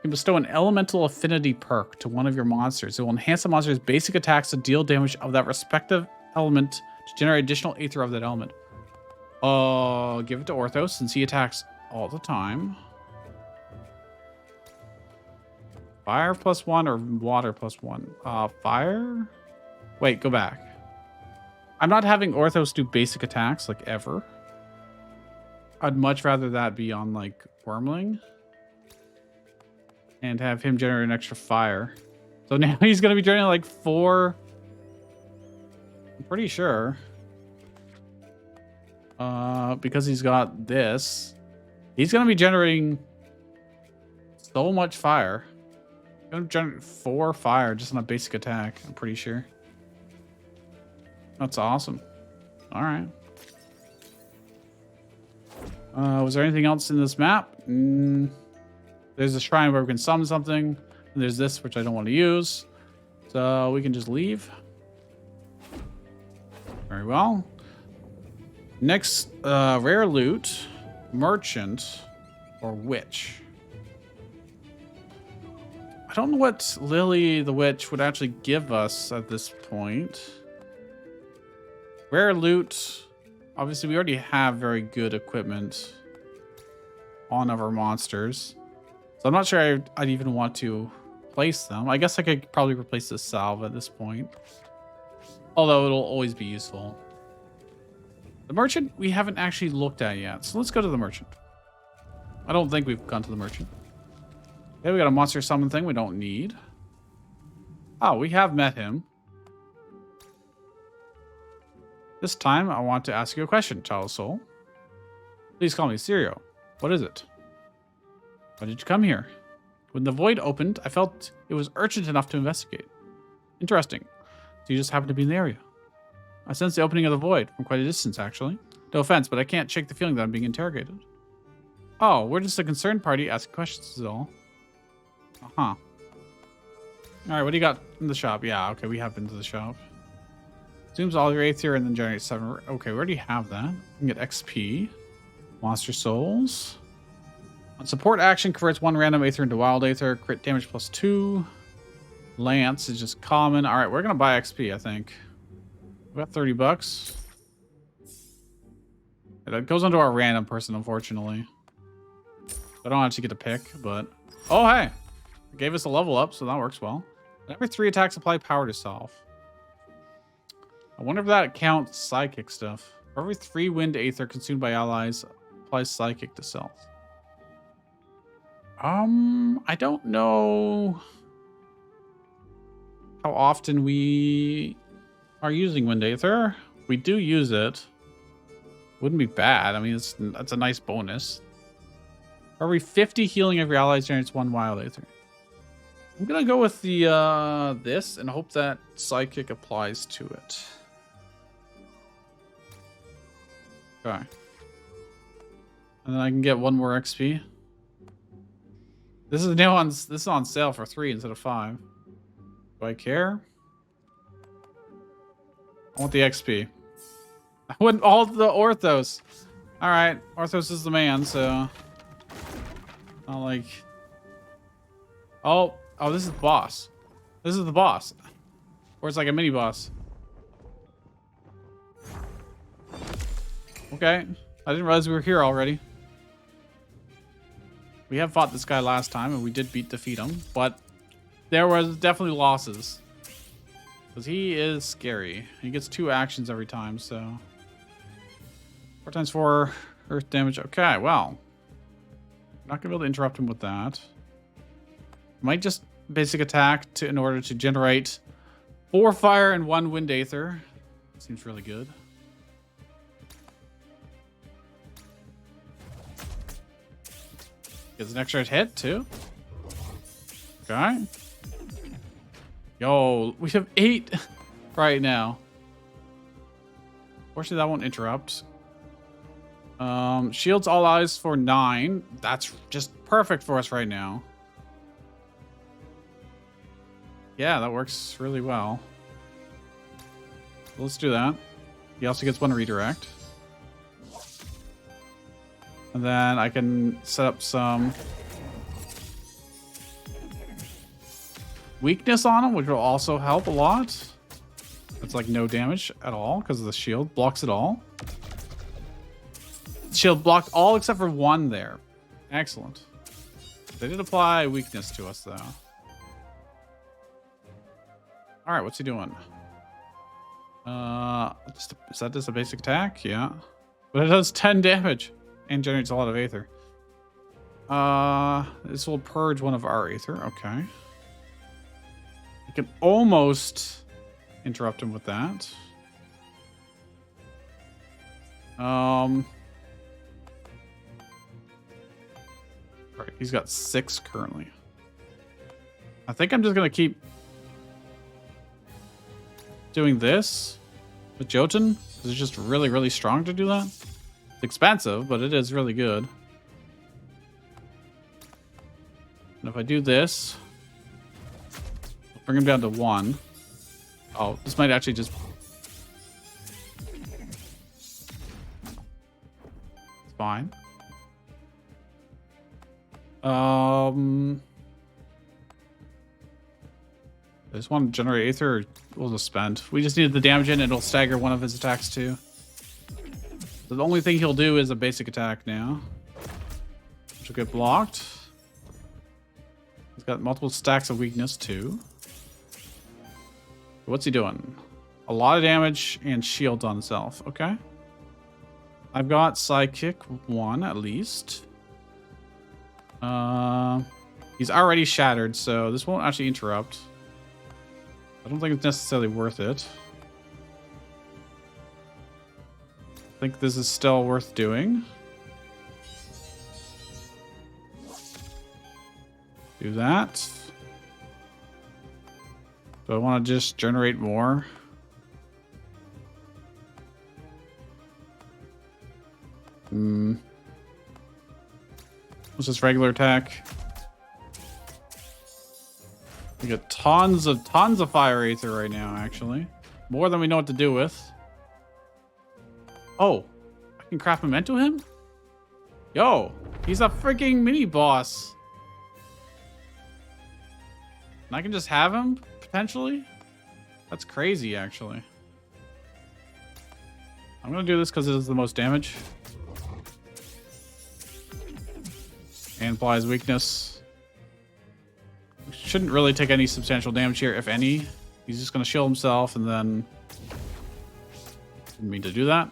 can bestow an elemental affinity perk to one of your monsters. It will enhance the monster's basic attacks to deal damage of that respective element to generate additional aether of that element. Give it to Orthos since he attacks all the time. Fire +1 or water +1? Fire? Wait, go back. I'm not having Orthos do basic attacks, like, ever. I'd much rather that be on, like, Wormling. And have him generate an extra fire. So now he's going to be generating, like, 4... I'm pretty sure. Because he's got this. He's going to be generating so much fire. He's going to generate 4 fire just on a basic attack, I'm pretty sure. That's awesome. All right. Was there anything else in this map? There's a shrine where we can summon something. And there's this, which I don't want to use. So we can just leave. Very well. Next, rare loot, merchant, or witch. I don't know what Lily the Witch would actually give us at this point. Rare loot. Obviously, we already have very good equipment on our monsters. So I'm not sure I'd even want to place them. I guess I could probably replace this salve at this point. Although it'll always be useful. The merchant we haven't actually looked at yet. So let's go to the merchant. I don't think we've gone to the merchant. Okay, we got a monster summon thing we don't need. Oh, we have met him. This time, I want to ask you a question, child of soul. Please call me Sirio. What is it? Why did you come here? When the void opened, I felt it was urgent enough to investigate. Interesting. So you just happened to be in the area. I sensed the opening of the void from quite a distance, actually. No offense, but I can't shake the feeling that I'm being interrogated. Oh, we're just a concerned party asking questions is all. Uh-huh. Alright, what do you got in the shop? Yeah, okay, we have been to the shop. Zooms all your aether and then generates 7. Okay, we already have that. We can get XP. Monster souls. On support action, converts 1 random aether into wild aether. Crit damage +2. Lance is just common. Alright, we're gonna buy XP, I think. We got 30 bucks. It goes onto our random person, unfortunately. I don't actually get to pick, but... Oh, hey! It gave us a level up, so that works well. Every 3 attacks apply power to self. I wonder if that counts psychic stuff. For every 3 wind aether consumed by allies applies psychic to self. I don't know how often we are using wind aether. We do use it. Wouldn't be bad. I mean, that's a nice bonus. For every 50 healing of your allies generates 1 wild aether. I'm gonna go with the this and hope that psychic applies to it. Okay. And then I can get 1 more XP. This is now on sale for 3 instead of 5. Do I care? I want the XP. I want all the Orthos. Alright, Orthos is the man, so not like Oh, this is the boss. This is the boss. Or it's like a mini boss. Okay. I didn't realize we were here already. We have fought this guy last time, and we did defeat him, but there was definitely losses. Because he is scary. He gets 2 actions every time, so... 4 times 4 earth damage. Okay, well. Not going to be able to interrupt him with that. Might just basic attack in order to generate 4 fire and 1 wind aether. Seems really good. Gets an extra hit too. Okay. Yo, we have 8 right now. Fortunately, that won't interrupt. Shields all eyes for 9. That's just perfect for us right now. Yeah, that works really well. Let's do that. He also gets 1 redirect. And then I can set up some weakness on him, which will also help a lot. It's like no damage at all because of the shield. Blocks it all. Shield blocked all except for 1 there. Excellent. They did apply weakness to us, though. All right, what's he doing? Is that just a basic attack? Yeah. But it does 10 damage and generates a lot of aether. This will purge 1 of our aether. Okay. You can almost interrupt him with that. Right, he's got 6 currently. I think I'm just gonna keep doing this with Jotun, because it's just really, really strong to do that. It's expensive, but it is really good. And if I do this, I'll bring him down to 1. Oh, this might actually just... It's fine. I just want to generate aether. We'll just spend. We just needed the damage in, and it'll stagger 1 of his attacks too. So the only thing he'll do is a basic attack now, which will get blocked. He's got multiple stacks of weakness too. What's he doing? A lot of damage and shield on himself. Okay. I've got Psychic 1 at least. He's already shattered, so this won't actually interrupt. I don't think it's necessarily worth it. I think this is still worth doing. Do that. Do I want to just generate more? What's this regular attack? We got tons of fire aether right now, actually. More than we know what to do with. Oh, I can craft memento him? Yo, he's a freaking mini boss. And I can just have him, potentially? That's crazy, actually. I'm gonna do this because it does the most damage. And applies weakness. Shouldn't really take any substantial damage here, if any. He's just going to shield himself and then... Didn't mean to do that.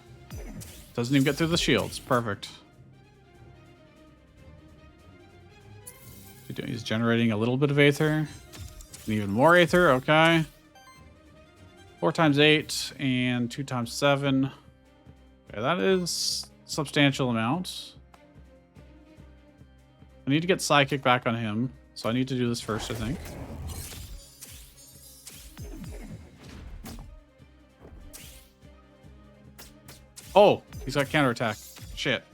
Doesn't even get through the shields. Perfect. He's generating a little bit of aether. And even more aether. Okay. 4 times 8 and 2 times 7. Okay, that is a substantial amount. I need to get Psychic back on him, so I need to do this first, I think. Oh, he's got counterattack. Shit.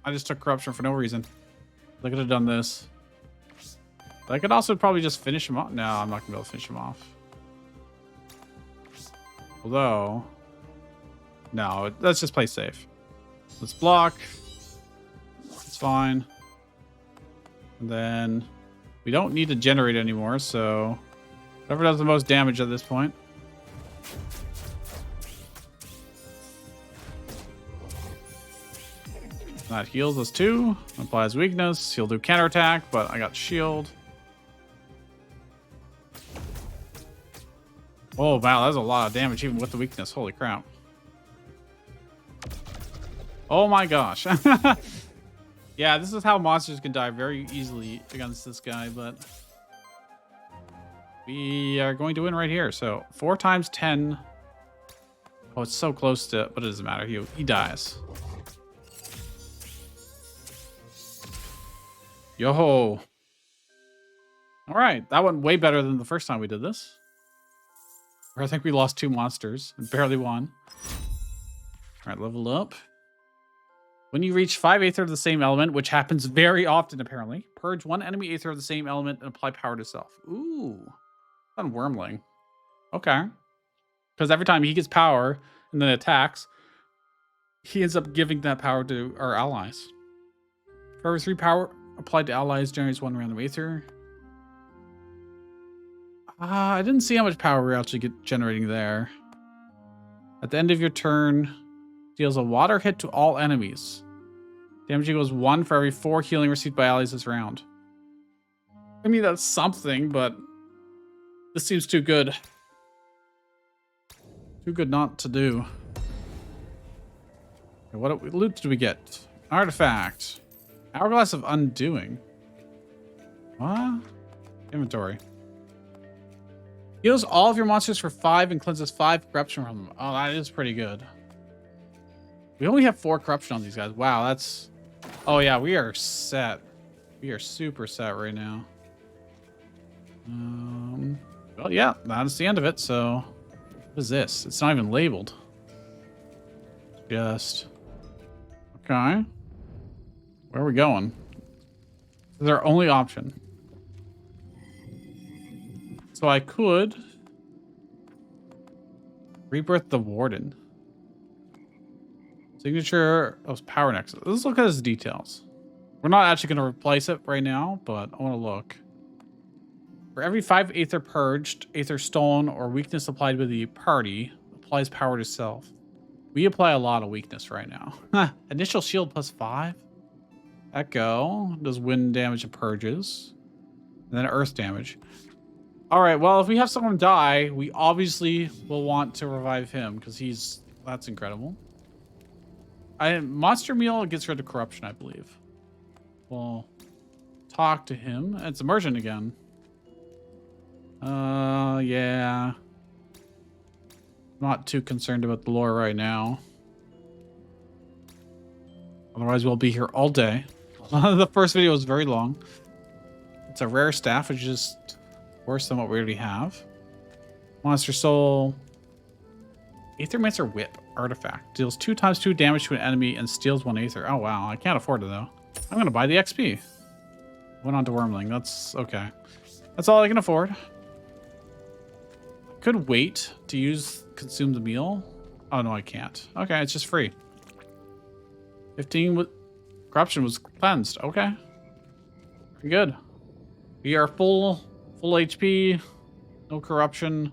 I just took Corruption for no reason. I could have done this. But I could also probably just finish him off. No, I'm not going to be able to finish him off. Although... No, let's just play safe. Let's block. It's fine. And then we don't need to generate anymore, so whatever does the most damage at this point. That heals us too. Applies weakness. He'll do counterattack, but I got shield. Oh wow, that's a lot of damage even with the weakness. Holy crap. Oh my gosh. Yeah, this is how monsters can die very easily against this guy, but we are going to win right here. So 4 times 10. Oh, it's so close to, but it doesn't matter. He dies. Yo-ho. All right, that went way better than the first time we did this. Or I think we lost 2 monsters and barely won. All right, level up. When you reach 5 Aether of the same element, which happens very often apparently, purge 1 enemy Aether of the same element and apply power to self. Ooh, on Wormling. Okay. Because every time he gets power and then attacks, he ends up giving that power to our allies. For every 3 power applied to allies, generates 1 random Aether. I didn't see how much power we're actually generating there. At the end of your turn, deals a water hit to all enemies. Damage equals 1 for every 4 healing received by allies this round. I mean, that's something, but this seems too good. Too good not to do. Okay, what loot did we get? Artifact. Hourglass of Undoing. What? Inventory. Heals all of your monsters for 5 and cleanses 5 corruption from them. Oh, that is pretty good. We only have 4 corruption on these guys. Wow, that's... Oh, yeah, we are set. We are super set right now. Well, yeah, that's the end of it, so... What is this? It's not even labeled. Just... Okay. Where are we going? This is our only option. So I could... Rebirth the Warden. Signature of Power Nexus. Let's look at his details. We're not actually going to replace it right now, but I want to look. For every 5 Aether purged, Aether stolen, or weakness applied with the party, applies power to self. We apply a lot of weakness right now. Initial shield plus 5. Echo does wind damage and purges. And then earth damage. All right, well, if we have someone die, we obviously will want to revive him because that's incredible. Monster Meal gets rid of corruption, I believe. We'll talk to him. It's immersion again. Yeah. Not too concerned about the lore right now. Otherwise, we'll be here all day. The first video was very long. It's a rare staff, which is worse than what we already have. Monster Soul. Aethermancer Whip. Artifact. Deals 2 times 2 damage to an enemy and steals 1 Aether. Oh, wow. I can't afford it, though. I'm going to buy the XP. Went on to Wormling. That's okay. That's all I can afford. Could wait to consume the meal. Oh, no, I can't. Okay, it's just free. 15 with corruption was cleansed. Okay. Pretty good. We are full HP. No corruption.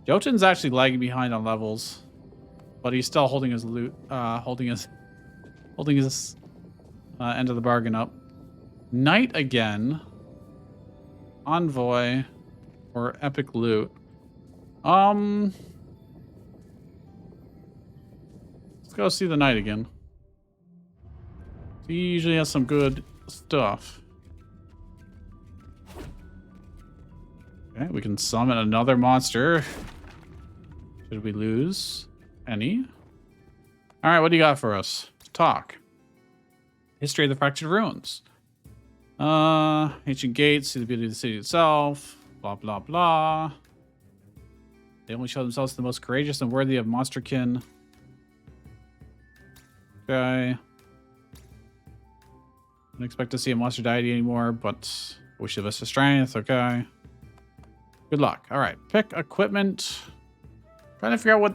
Jotun's actually lagging behind on levels. But he's still holding his loot, holding his end of the bargain up. Knight again. Envoy. Or epic loot. Let's go see the knight again. He usually has some good stuff. Okay, we can summon another monster. Should we lose any? All right, what do you got for us? Talk. History of the Fractured Ruins. Ancient gates, see the beauty of the city itself. Blah, blah, blah. They only show themselves the most courageous and worthy of monsterkin. Okay. Don't expect to see a monster deity anymore, but wish of us a strength. Okay. Good luck. All right. Pick equipment. Trying to figure out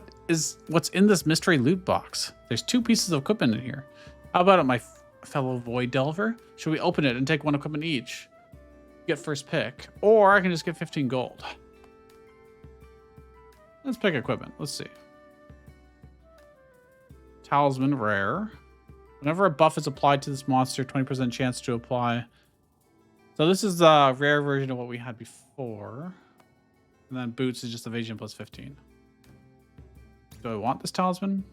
what's in this mystery loot box. There's 2 pieces of equipment in here. How about it, my fellow void delver? Should we open it and take 1 equipment each? Get first pick. Or I can just get 15 gold. Let's pick equipment. Let's see. Talisman rare. Whenever a buff is applied to this monster, 20% chance to apply. So this is the rare version of what we had before. And then boots is just evasion plus 15. Do I want this talisman?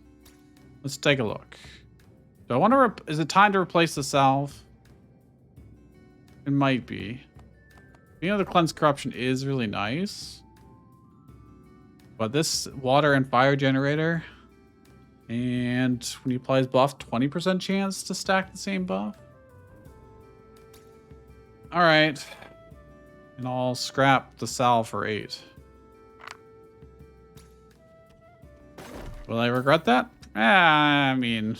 Let's take a look. Do I want to... Is it time to replace the salve? It might be. You know, the cleanse corruption is really nice. But this water and fire generator, and when he applies buff, 20% chance to stack the same buff. All right. And I'll scrap the salve for 8. Will I regret that? I mean,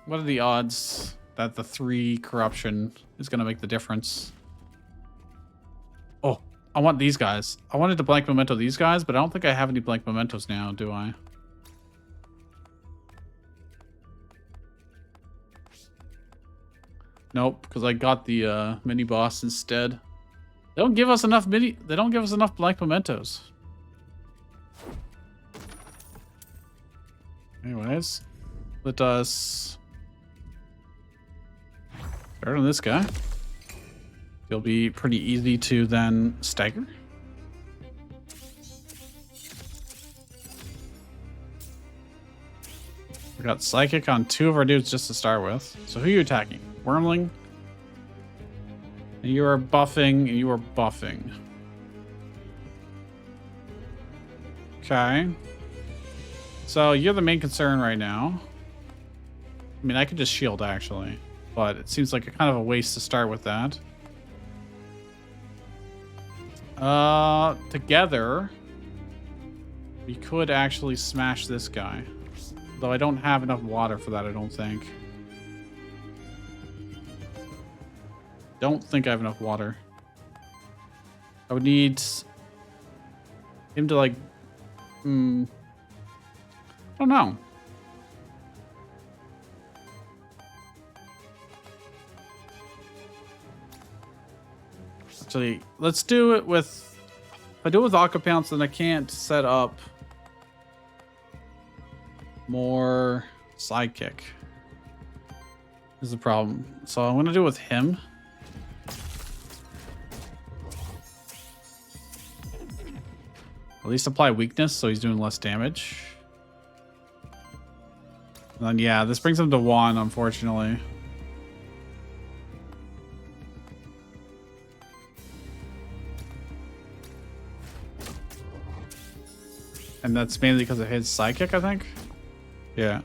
what are the odds that the 3 corruption is going to make the difference? Oh, I want these guys. I wanted to blank memento these guys, but I don't think I have any blank mementos now, do I? Nope, because I got the mini boss instead. They don't give us enough blank mementos. Anyways, let us start on this guy. He'll be pretty easy to then stagger. We got psychic on 2 of our dudes just to start with. So who are you attacking? Wormling. And you are buffing, and you are buffing. Okay. So you're the main concern right now. I mean, I could just shield actually, but it seems like a kind of a waste to start with that. Together, we could actually smash this guy. Though I don't have enough water for that, I don't think. Don't think I have enough water. I would need him to like... I don't know. Actually, let's do it with... If I do it with Aquapounce, then I can't set up more sidekick. Is the problem. So I'm going to do it with him. At least apply weakness so he's doing less damage. And then, yeah, this brings him to 1, unfortunately. And that's mainly because of his psychic, I think. Yeah.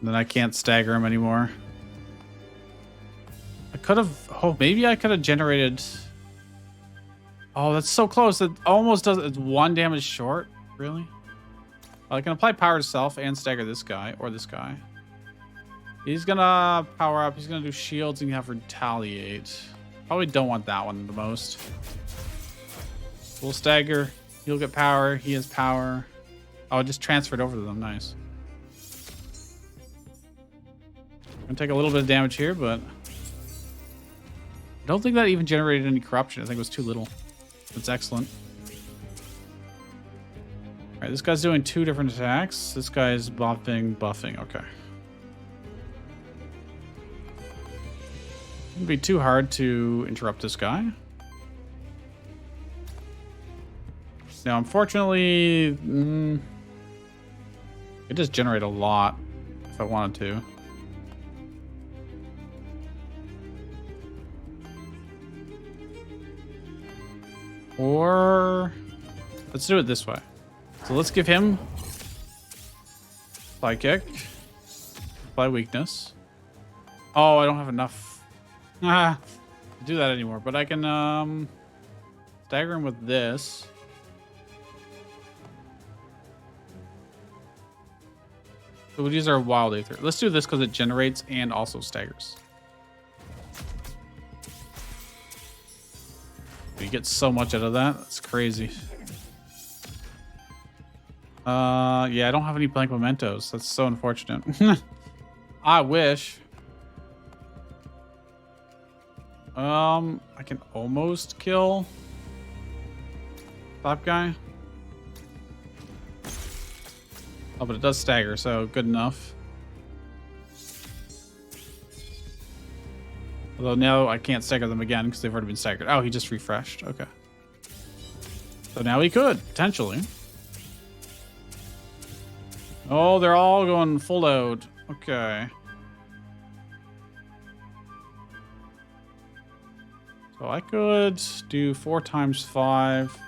And then I can't stagger him anymore. I could have... Oh, maybe I could have generated... Oh, that's so close. It almost does... It's 1 damage short. Really? I can apply power to self and stagger this guy or this guy. He's gonna power up. He's gonna do shields and have retaliate. Probably don't want that one the most. We'll stagger. He'll get power. He has power. Oh, it just transferred over to them. Nice. Gonna take a little bit of damage here, but I don't think that even generated any corruption. I think it was too little. That's excellent. All right, this guy's doing 2 different attacks. This guy's buffing. Okay. Wouldn't be too hard to interrupt this guy. Now, unfortunately, it does generate a lot if I wanted to. Or let's do it this way. So let's give him psychic, apply weakness. Oh, I don't have enough to do that anymore, but I can stagger him with this. So we'll use our wild aether. Let's do this because it generates and also staggers. You get so much out of that. That's crazy. Yeah, I don't have any blank mementos. That's so unfortunate. I wish. I can almost kill top guy. Oh, but it does stagger, so good enough. Although now I can't stagger them again because they've already been staggered. Oh, he just refreshed. Okay. So now he could, potentially. Oh, they're all going full load. Okay. So I could do 4 times 5.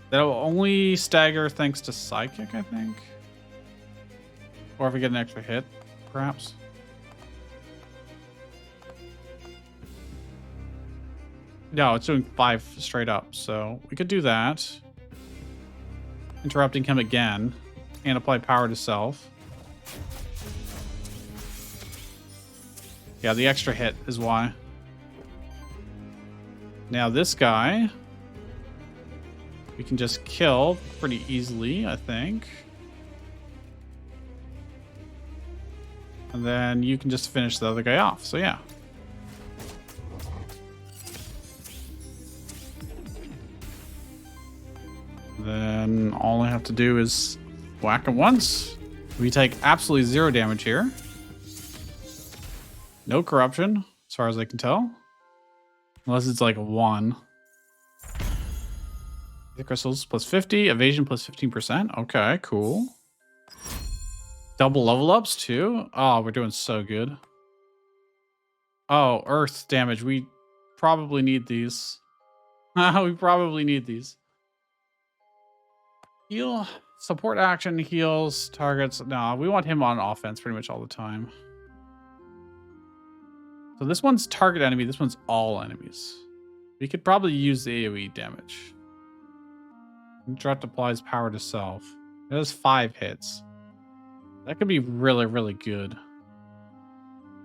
That'll only stagger thanks to Psychic, I think. Or if we get an extra hit, perhaps. No, it's doing 5 straight up, so we could do that. Interrupting him again. And apply power to self. Yeah, the extra hit is why. Now this guy, we can just kill pretty easily, I think. And then you can just finish the other guy off, so yeah. Then all I have to do is whack him once. We take absolutely 0 damage here. No corruption, as far as I can tell. Unless it's like a 1. The crystals plus 50, evasion plus 15%. Okay, cool. Double level ups too. Oh, we're doing so good. Oh, earth damage. We probably need these. We probably need these. Heal. Support action heals targets. No, we want him on offense pretty much all the time. So this one's target enemy. This one's all enemies. We could probably use the AoE damage. Interrupt applies power to self. It has 5 hits. That could be really, really good.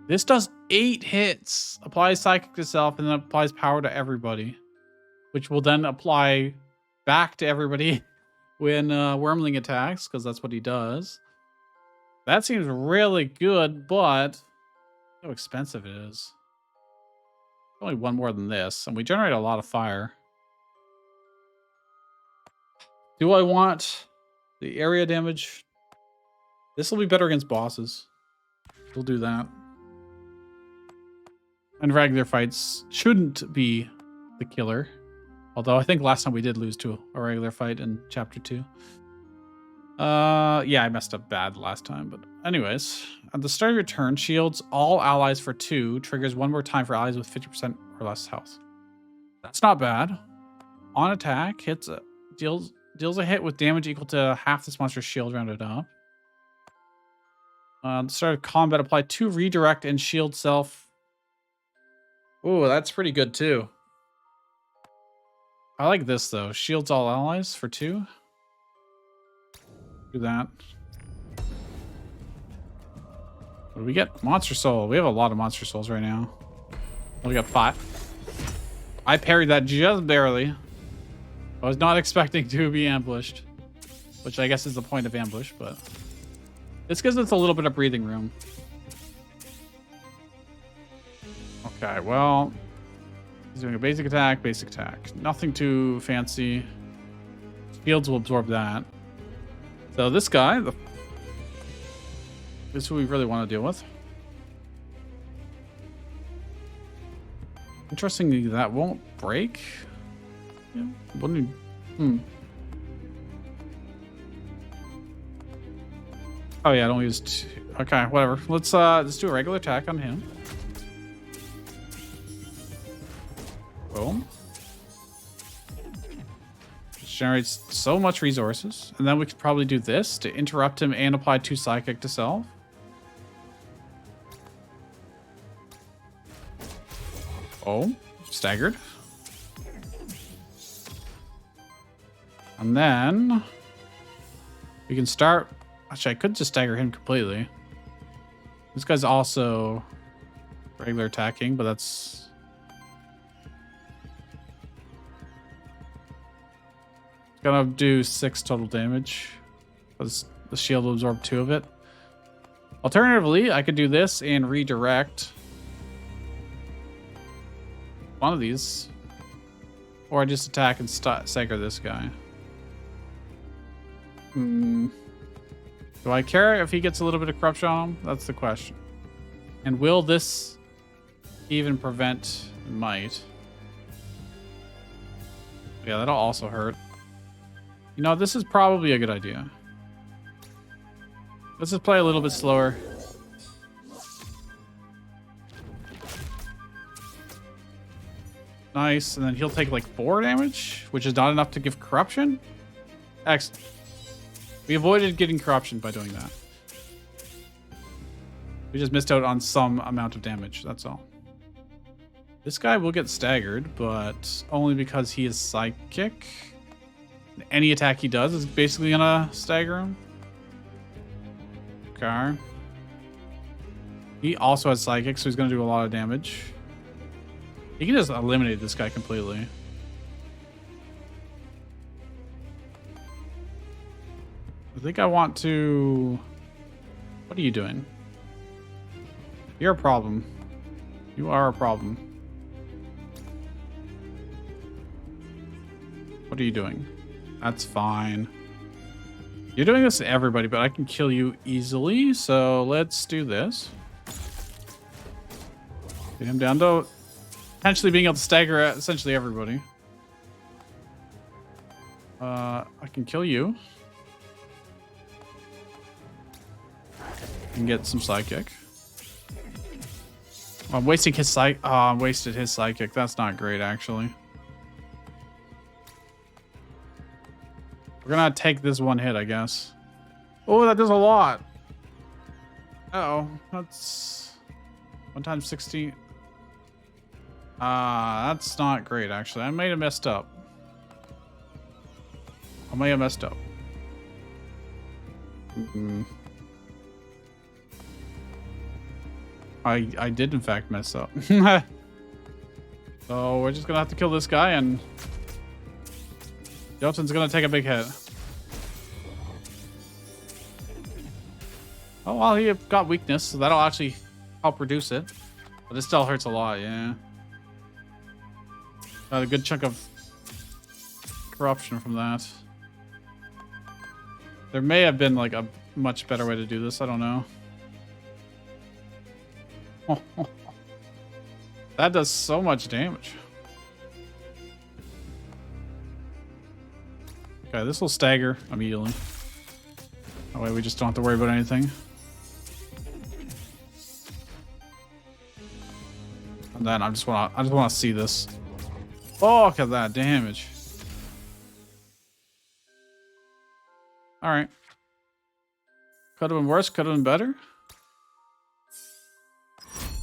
This does 8 hits. Applies psychic to self and then applies power to everybody. Which will then apply back to everybody when Wormling attacks, because that's what he does. That seems really good, but how expensive it is. Only 1 more than this, and we generate a lot of fire. Do I want the area damage? This will be better against bosses. We'll do that. And regular fights shouldn't be the killer. Although I think last time we did lose to a regular fight in chapter 2. Yeah, I messed up bad last time, but anyways. At the start of your turn, shields all allies for 2, triggers 1 more time for allies with 50% or less health. That's not bad. On attack, hits deals a hit with damage equal to half this monster's shield rounded up. At the start of combat, apply 2 redirect and shield self. Ooh, that's pretty good too. I like this though. Shields all allies for 2. Do that. What do we get? Monster Soul. We have a lot of Monster Souls right now. We got 5. I parried that just barely. I was not expecting to be ambushed. Which I guess is the point of ambush, but... this gives us a little bit of breathing room. Okay, well... he's doing a basic attack, basic attack. Nothing too fancy. Shields will absorb that. So this guy... this is who we really want to deal with. Interestingly, that won't break. Yeah, wouldn't. Oh yeah, I don't use 2. Okay, whatever. Let's do a regular attack on him. Boom. This generates so much resources, and then we could probably do this to interrupt him and apply 2 psychic to self. Oh, staggered. And then we can start. Actually, I could just stagger him completely. This guy's also regular attacking, but that's... it's gonna do 6 total damage. Because the shield will absorb 2 of it. Alternatively, I could do this and redirect one of these. Or I just attack and stagger this guy. Do I care if he gets a little bit of corruption on him? That's the question. And will this even prevent might? Yeah, that'll also hurt. You know, this is probably a good idea. Let's just play a little bit slower. Nice. And then he'll take like 4 damage, which is not enough to give corruption. Excellent. We avoided getting corruption by doing that. We just missed out on some amount of damage. That's all. This guy will get staggered, but only because he is psychic. Any attack he does is basically gonna stagger him. Okay. He also has psychic, so he's gonna do a lot of damage. He can just eliminate this guy completely. I think I want to... What are you doing? You're a problem. You are a problem. What are you doing? That's fine. You're doing this to everybody, but I can kill you easily. So let's do this. Get him down to potentially being able to stagger at essentially everybody. I can kill you. And get some psychic. I'm wasting his psych. Oh, I wasted his psychic. That's not great, actually. We're gonna take this one hit, I guess. Oh, that does a lot. Uh-oh. That's 1 times 60. That's not great, actually. I may have messed up. I did, in fact, mess up. So we're just gonna have to kill this guy, and Jotun's gonna take a big hit. Oh, well, he got weakness, so that'll actually help reduce it. But it still hurts a lot, yeah. Got a good chunk of corruption from that. There may have been like a much better way to do this, I don't know. That does so much damage. Okay, this will stagger immediately. That way we just don't have to worry about anything. And then I just wanna see this. Oh, look at that damage. Alright. Could have been worse, could have been better.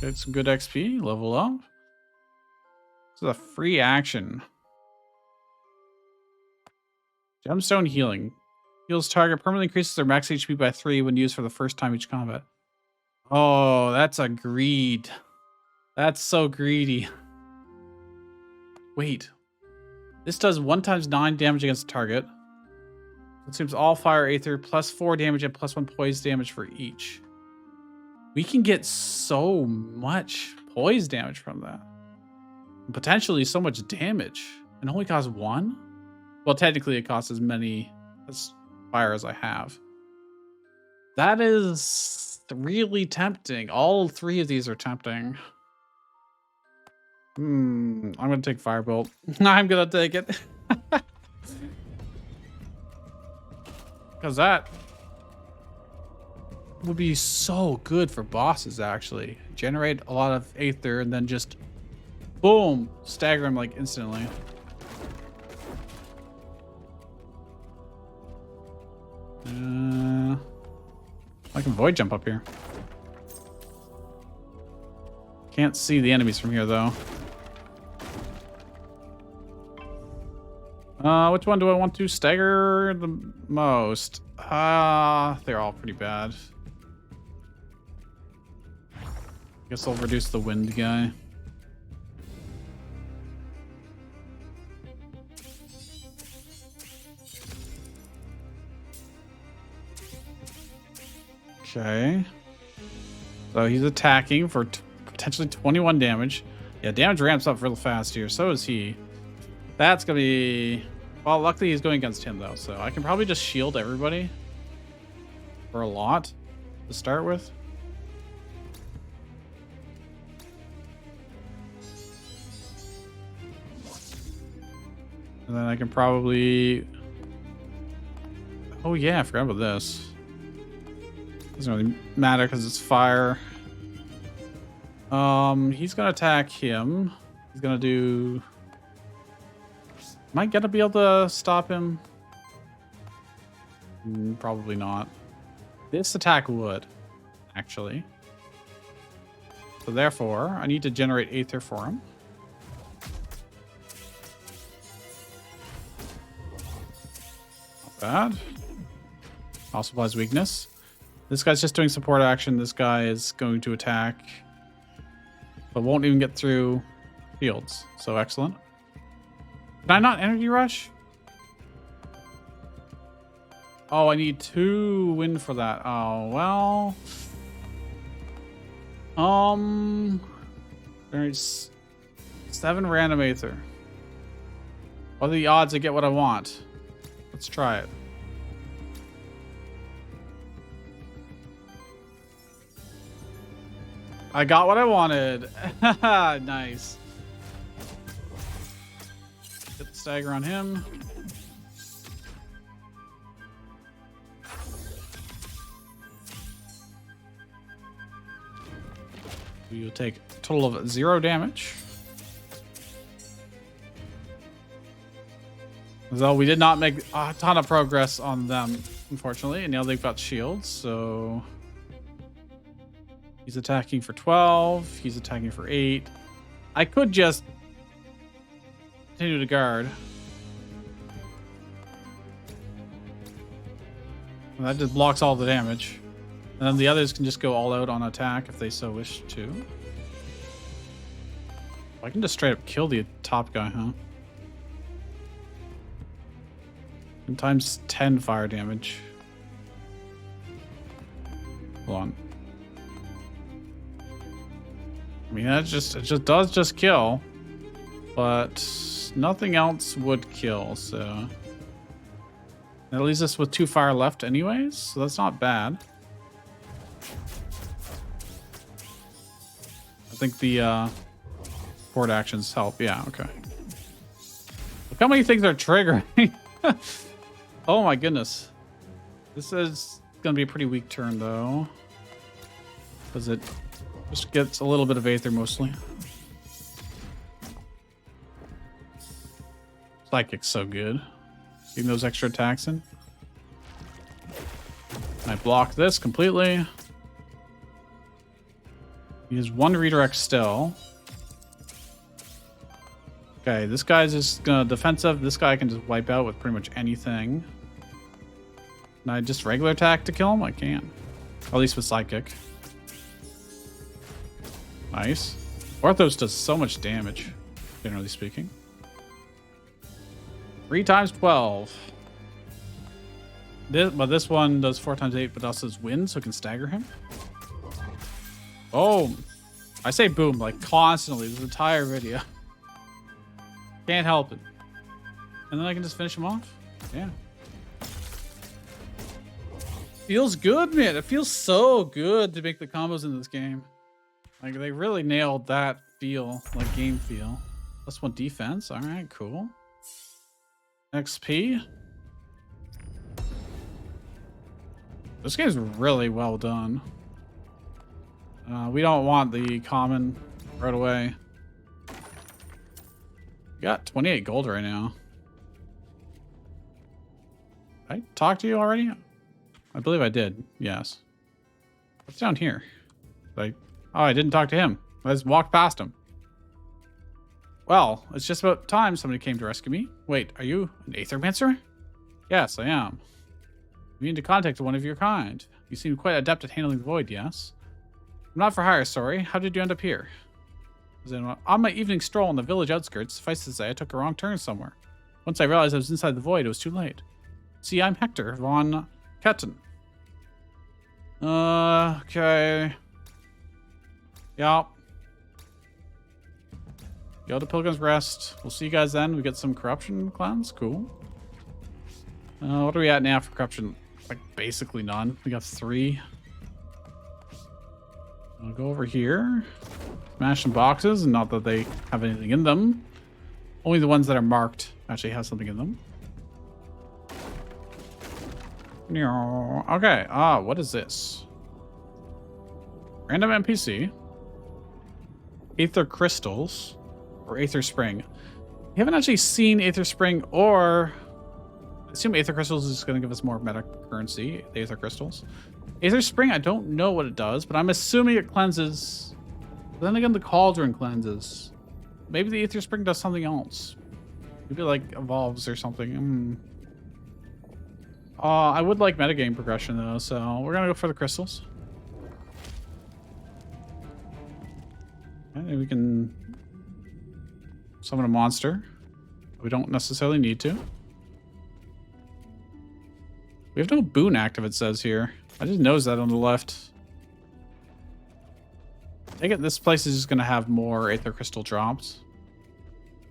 Get some good XP, level up. This is a free action. Gemstone healing. Heals target, permanently increases their max HP by 3 when used for the first time each combat. Oh, that's a greed. That's so greedy. Wait. This does 1 times 9 damage against the target. It seems all fire aether, plus 4 damage and plus 1 poise damage for each. We can get so much poise damage from that. And potentially so much damage. And only costs 1? Well, technically it costs as many as fire as I have. That is really tempting. All 3 of these are tempting. I'm gonna take Firebolt. I'm gonna take it. Because that would be so good for bosses, actually. Generate a lot of Aether and then just boom, stagger him like instantly. I can void jump up here. Can't see the enemies from here though. Which one do I want to stagger the most? They're all pretty bad. Guess I'll reduce the wind guy. Okay. So he's attacking for potentially 21 damage. Yeah, damage ramps up real fast here. So is he. That's gonna be... Well, luckily he's going against him though, so I can probably just shield everybody for a lot to start with. And then I can probably... Oh yeah, I forgot about this. Doesn't really matter because it's fire. He's gonna attack him. He's gonna do Am I gonna be able to stop him? Probably not. This attack would, actually. So therefore, I need to generate Aether for him. Not bad. Also applies weakness. This guy's just doing support action. This guy is going to attack, but won't even get through shields. So excellent. Can I not energy rush? Oh, I need 2 wind for that. Oh, well. There's 7 random Aether. What are the odds I get what I want? Let's try it. I got what I wanted. Nice. Get the stagger on him. You'll take a total of 0 damage. Though we did not make a ton of progress on them, unfortunately. And now they've got shields, so... He's attacking for 12. He's attacking for 8. I could just continue to guard. And that just blocks all the damage. And then the others can just go all out on attack if they so wish to. I can just straight up kill the top guy, huh? And times 10 fire damage. Hold on. I mean, it just does kill, but nothing else would kill, so that leaves us with 2 fire left anyways, so that's not bad. I think the support actions help. Yeah, okay. Look how many things are triggering. Oh my goodness. This is gonna be a pretty weak turn though, because it just gets a little bit of Aether mostly. Psychic's so good. Getting those extra attacks in. I block this completely. He has 1 redirect still. Okay, this guy's just gonna defensive. This guy can just wipe out with pretty much anything. Can I just regular attack to kill him? I can. At least with Psychic. Nice. Orthos does so much damage, generally speaking. 3 times 12. But this one does 4 times 8, but also has wind, so it can stagger him. Boom. I say boom like constantly this entire video. Can't help it. And then I can just finish him off. Yeah. Feels good, man. It feels so good to make the combos in this game. Like, they really nailed that feel, like game feel. +1 defense. All right, cool. XP. This game's really well done. We don't want the common right away. We got 28 gold right now. Did I talk to you already? I believe I did. Yes. What's down here? Like, oh, I didn't talk to him. I just walked past him. Well, it's just about time somebody came to rescue me. Wait, are you an Aethermancer? Yes, I am. I mean to contact one of your kind. You seem quite adept at handling the void, yes? I'm not for hire, sorry. How did you end up here? On my evening stroll in the village outskirts, suffice to say, I took a wrong turn somewhere. Once I realized I was inside the void, it was too late. See, I'm Hector von Ketten. Okay. Yup. Go to Pilgrim's Rest. We'll see you guys then. We get some corruption cleanse. Cool. What are we at now for corruption? Like, basically none. We got 3. I'll go over here. Smash some boxes, and not that they have anything in them. Only the ones that are marked actually have something in them. Okay. What is this? Random NPC. Aether crystals. Or Aether spring. We haven't actually seen Aether Spring, or I assume Aether Crystals is going to give us more meta currency. The Aether Crystals. Aether Spring, I don't know what it does, but I'm assuming it cleanses. Then again, the Cauldron cleanses. Maybe the Aether Spring does something else. Maybe like evolves or something. I would like metagame progression though, so we're gonna go for the crystals. Okay, we can summon a monster. We don't necessarily need to. We have no boon active, it says here. I just noticed that on the left. I think this place is just gonna have more Aether Crystal drops.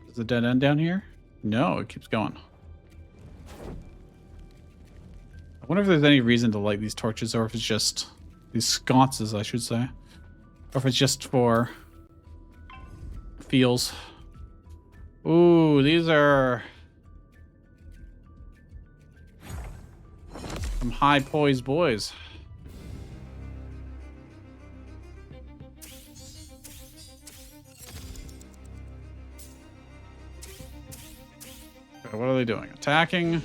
Is the dead end down here? No, it keeps going. I wonder if there's any reason to light these torches, or if it's just these sconces, I should say, or if it's just for feels. Ooh, these are some high poised boys. Okay, what are they doing? Attacking.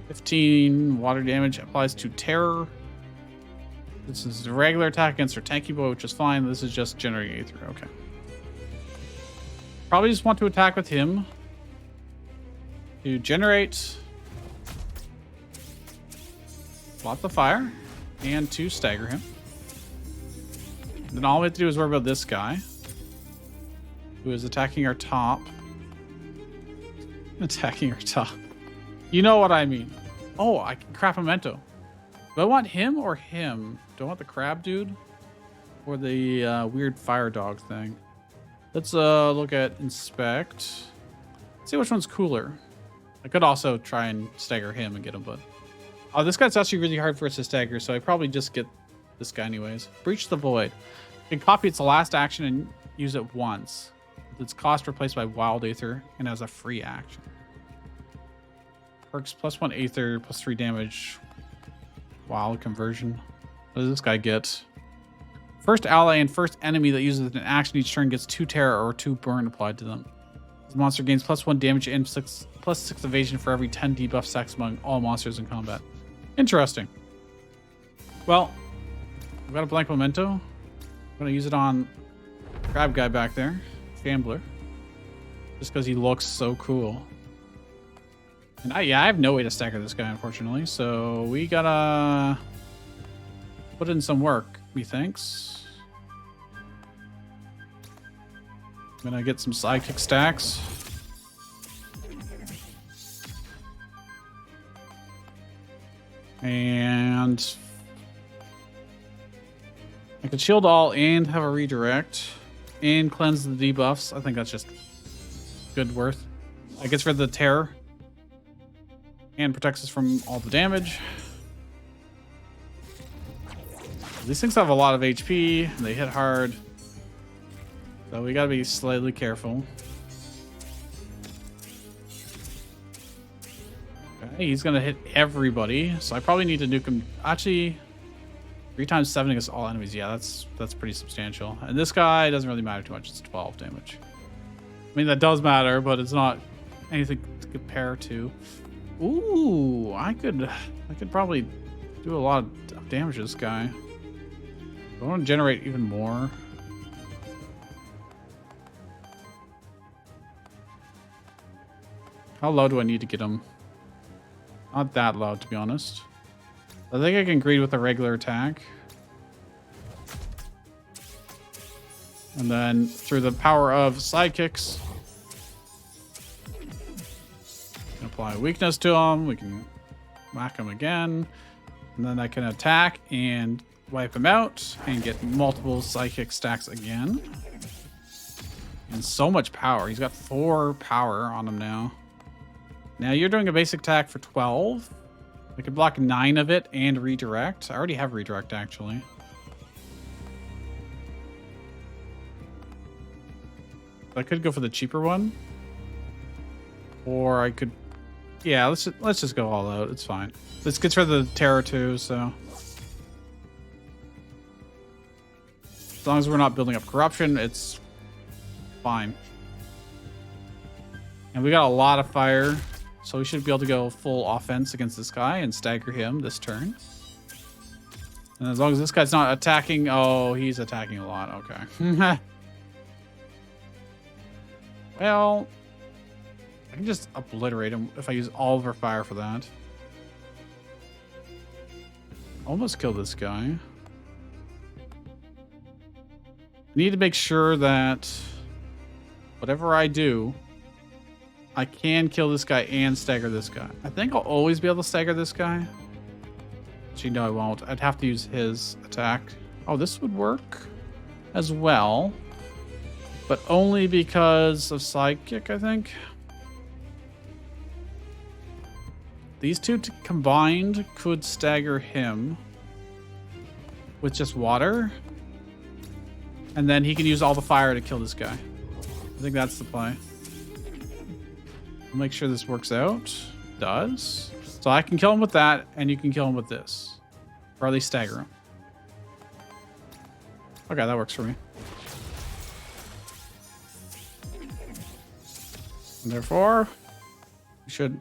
15 water damage applies to terror. This is a regular attack against her tanky boy, which is fine. This is just generating Aether. Okay. Probably just want to attack with him to generate lots of fire and to stagger him. Then all we have to do is worry about this guy who is attacking our top. Attacking our top. You know what I mean. Oh, I can crap memento. Do I want him or him? Do I want the crab dude or the weird fire dog thing? Let's look at inspect. See which one's cooler. I could also try and stagger him and get him, but oh, this guy's actually really hard for us to stagger, so I probably just get this guy anyways. Breach the Void. You can copy its last action and use it once. With its cost replaced by Wild Aether and as a free action. Perks +1 Aether, +3 damage. Wild conversion. What does this guy get? First ally and first enemy that uses an action each turn gets 2 terror or 2 burn applied to them. This monster gains +1 damage and +6 evasion for every 10 debuff stacks among all monsters in combat. Interesting. Well, I've got a blank memento. I'm gonna use it on crab guy back there, Gambler, just because he looks so cool. And I have no way to stagger this guy, unfortunately. So we gotta put in some work, methinks. I'm gonna get some sidekick stacks. And I could shield all and have a redirect and cleanse the debuffs. I think that's just good worth. I guess for the terror. And protects us from all the damage. These things have a lot of HP. They hit hard. So we gotta be slightly careful. Okay, he's gonna hit everybody. So I probably need to nuke him. Actually, 3 times 7 against all enemies. Yeah, that's pretty substantial. And this guy doesn't really matter too much. It's 12 damage. I mean, that does matter, but it's not anything to compare to. Ooh, I could probably do a lot of damage to this guy. I want to generate even more. How low do I need to get him? Not that low, to be honest. I think I can greed with a regular attack. And then through the power of sidekicks, apply weakness to him. We can whack him again. And then I can attack and wipe him out and get multiple psychic stacks again. And so much power. He's got 4 power on him now. Now you're doing a basic attack for 12. I could block 9 of it and redirect. I already have redirect, actually. I could go for the cheaper one. Or I could... Yeah, let's just go all out. It's fine. This gets rid of the terror too, so... As long as we're not building up corruption, it's fine. And we got a lot of fire, so we should be able to go full offense against this guy and stagger him this turn. And as long as this guy's not attacking... Oh, he's attacking a lot. Okay. Well, I can just obliterate him if I use all of our fire for that. Almost killed this guy. I need to make sure that whatever I do, I can kill this guy and stagger this guy. I think I'll always be able to stagger this guy. Actually, no, I won't. I'd have to use his attack. Oh, this would work as well. But only because of Psychic, I think. These two combined could stagger him with just water. And then he can use all the fire to kill this guy. I think that's the play. I'll make sure this works out. It does. So I can kill him with that, and you can kill him with this. Or at least stagger him. Okay, that works for me. And therefore, we should...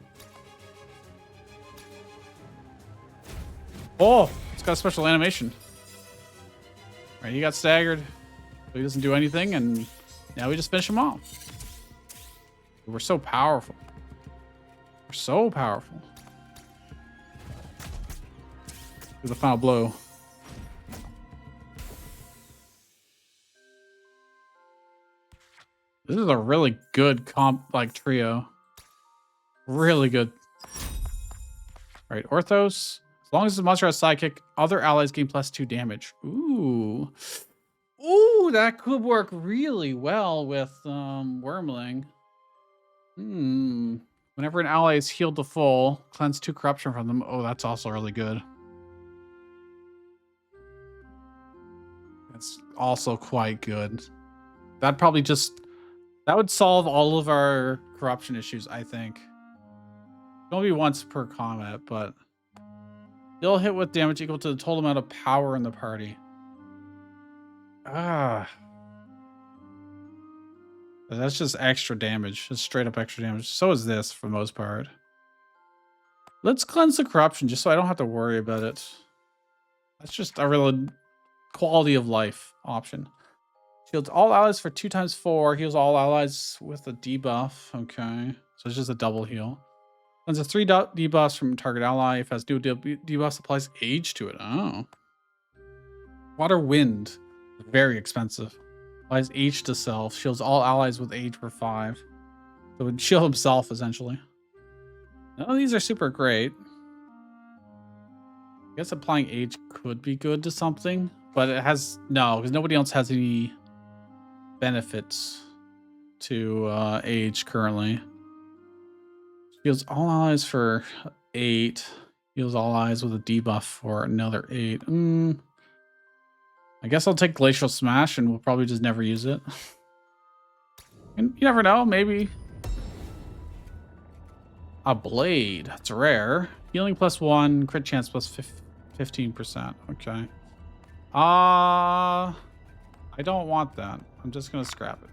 Oh! It's got a special animation. Alright, he got staggered. So he doesn't do anything, and now we just finish him off. We're so powerful. We're so powerful. Do the final blow. This is a really good trio. Really good. All right, Orthos. As long as the monster has Sidekick, other allies gain +2 damage. Ooh. Ooh, that could work really well with Wormling. Whenever an ally is healed to full, cleanse 2 corruption from them. Oh, that's also really good. That's also quite good. That'd probably just... That would solve all of our corruption issues, I think. Only once per combat, but... You'll hit with damage equal to the total amount of power in the party. Ah. That's just extra damage. Just straight up extra damage. So is this, for the most part. Let's cleanse the corruption, just so I don't have to worry about it. That's just a real quality of life option. Shields all allies for 2 times 4. Heals all allies with a debuff. Okay. So it's just a double heal. Cleanses 3 debuffs from target ally. If it has new debuffs, applies age to it. Oh. Water Wind. Very expensive. Applies age to self. Shields all allies with age for 5. So it would shield himself, essentially. None of these are super great. I guess applying age could be good to something. But it has... No, because nobody else has any benefits to age currently. Heals all allies for 8. Heals all allies with a debuff for another 8. I guess I'll take Glacial Smash and we'll probably just never use it. And you never know, maybe. A Blade. That's rare. Healing +1, crit chance +15%. Okay. I don't want that. I'm just going to scrap it.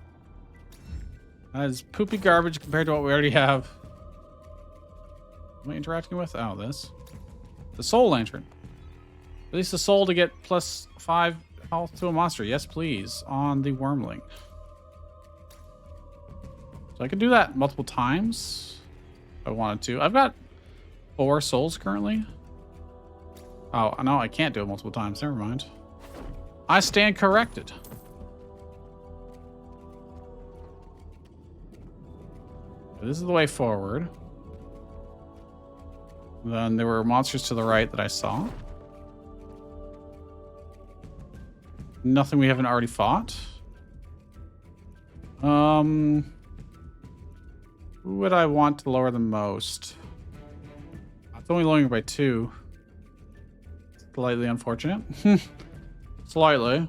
That is poopy garbage compared to what we already have. What am I interacting with? Oh, this. The Soul Lantern. Release the soul to get +5 health to a monster. Yes, please. On the Wormling. So I can do that multiple times if I wanted to. I've got 4 souls currently. Oh, no, I can't do it multiple times. Never mind. I stand corrected. This is the way forward. Then there were monsters to the right that I saw. Nothing we haven't already fought. Who would I want to lower the most? It's only lowering by 2. Slightly unfortunate. Slightly.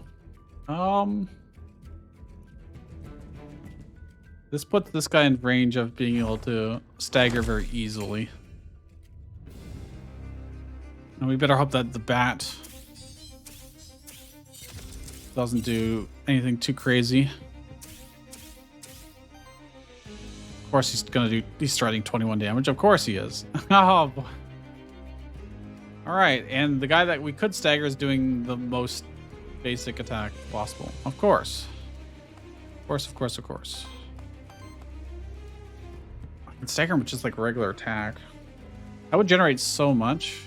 This puts this guy in range of being able to stagger very easily. And we better hope that the bat doesn't do anything too crazy. Of course he's threatening 21 damage. Of course he is. Oh boy. All right, and the guy that we could stagger is doing the most basic attack possible. Of course. Of course, of course, of course. I can stagger him with just like regular attack. That would generate so much.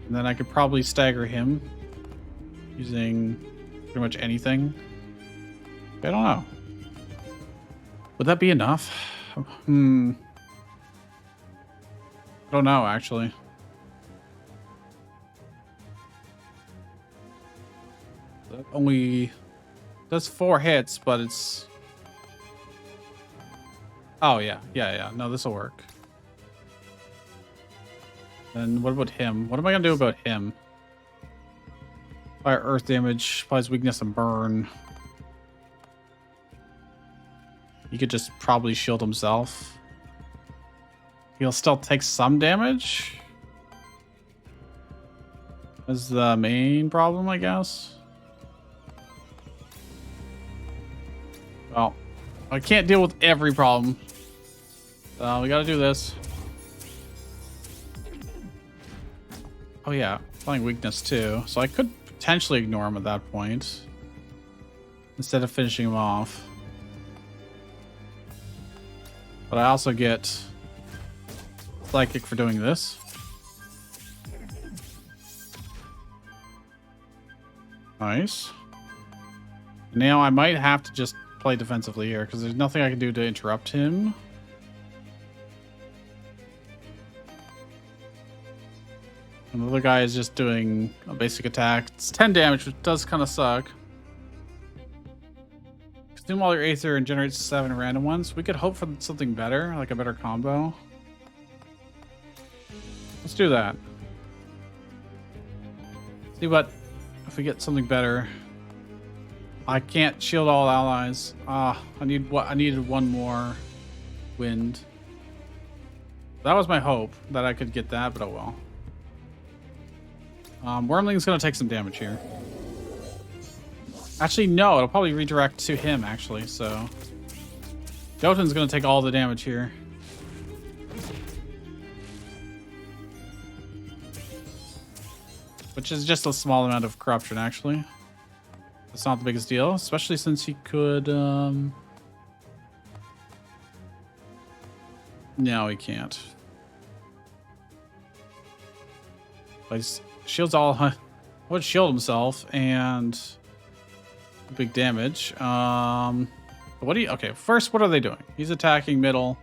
And then I could probably stagger him using pretty much anything. I don't know. Would that be enough? I don't know, actually. That only does 4 hits, but it's... Oh, yeah. Yeah. No, this will work. Then what about him? What am I going to do about him? Fire earth damage, applies weakness and burn. He could just probably shield himself. He'll still take some damage. That's the main problem, I guess. Well, I can't deal with every problem. We gotta do this. Oh yeah, applying weakness too. So I could potentially ignore him at that point. Instead of finishing him off. But I also get Psychic for doing this. Nice. Now I might have to just play defensively here because there's nothing I can do to interrupt him. And the other guy is just doing a basic attack. It's 10 damage, which does kind of suck. Consume all your Aether and generate 7 random ones. We could hope for something better, like a better combo. Let's do that. See what if we get something better. I can't shield all allies. I needed one more wind. That was my hope that I could get that, but oh well. Wormling's gonna take some damage here. Actually, no, it'll probably redirect to him, actually, so... Jotun's gonna take all the damage here. Which is just a small amount of corruption, actually. It's not the biggest deal, especially since he could, No, he can't. But he's shields all... would shield himself, and... big damage. What do you... Okay, first, what are they doing? He's attacking middle.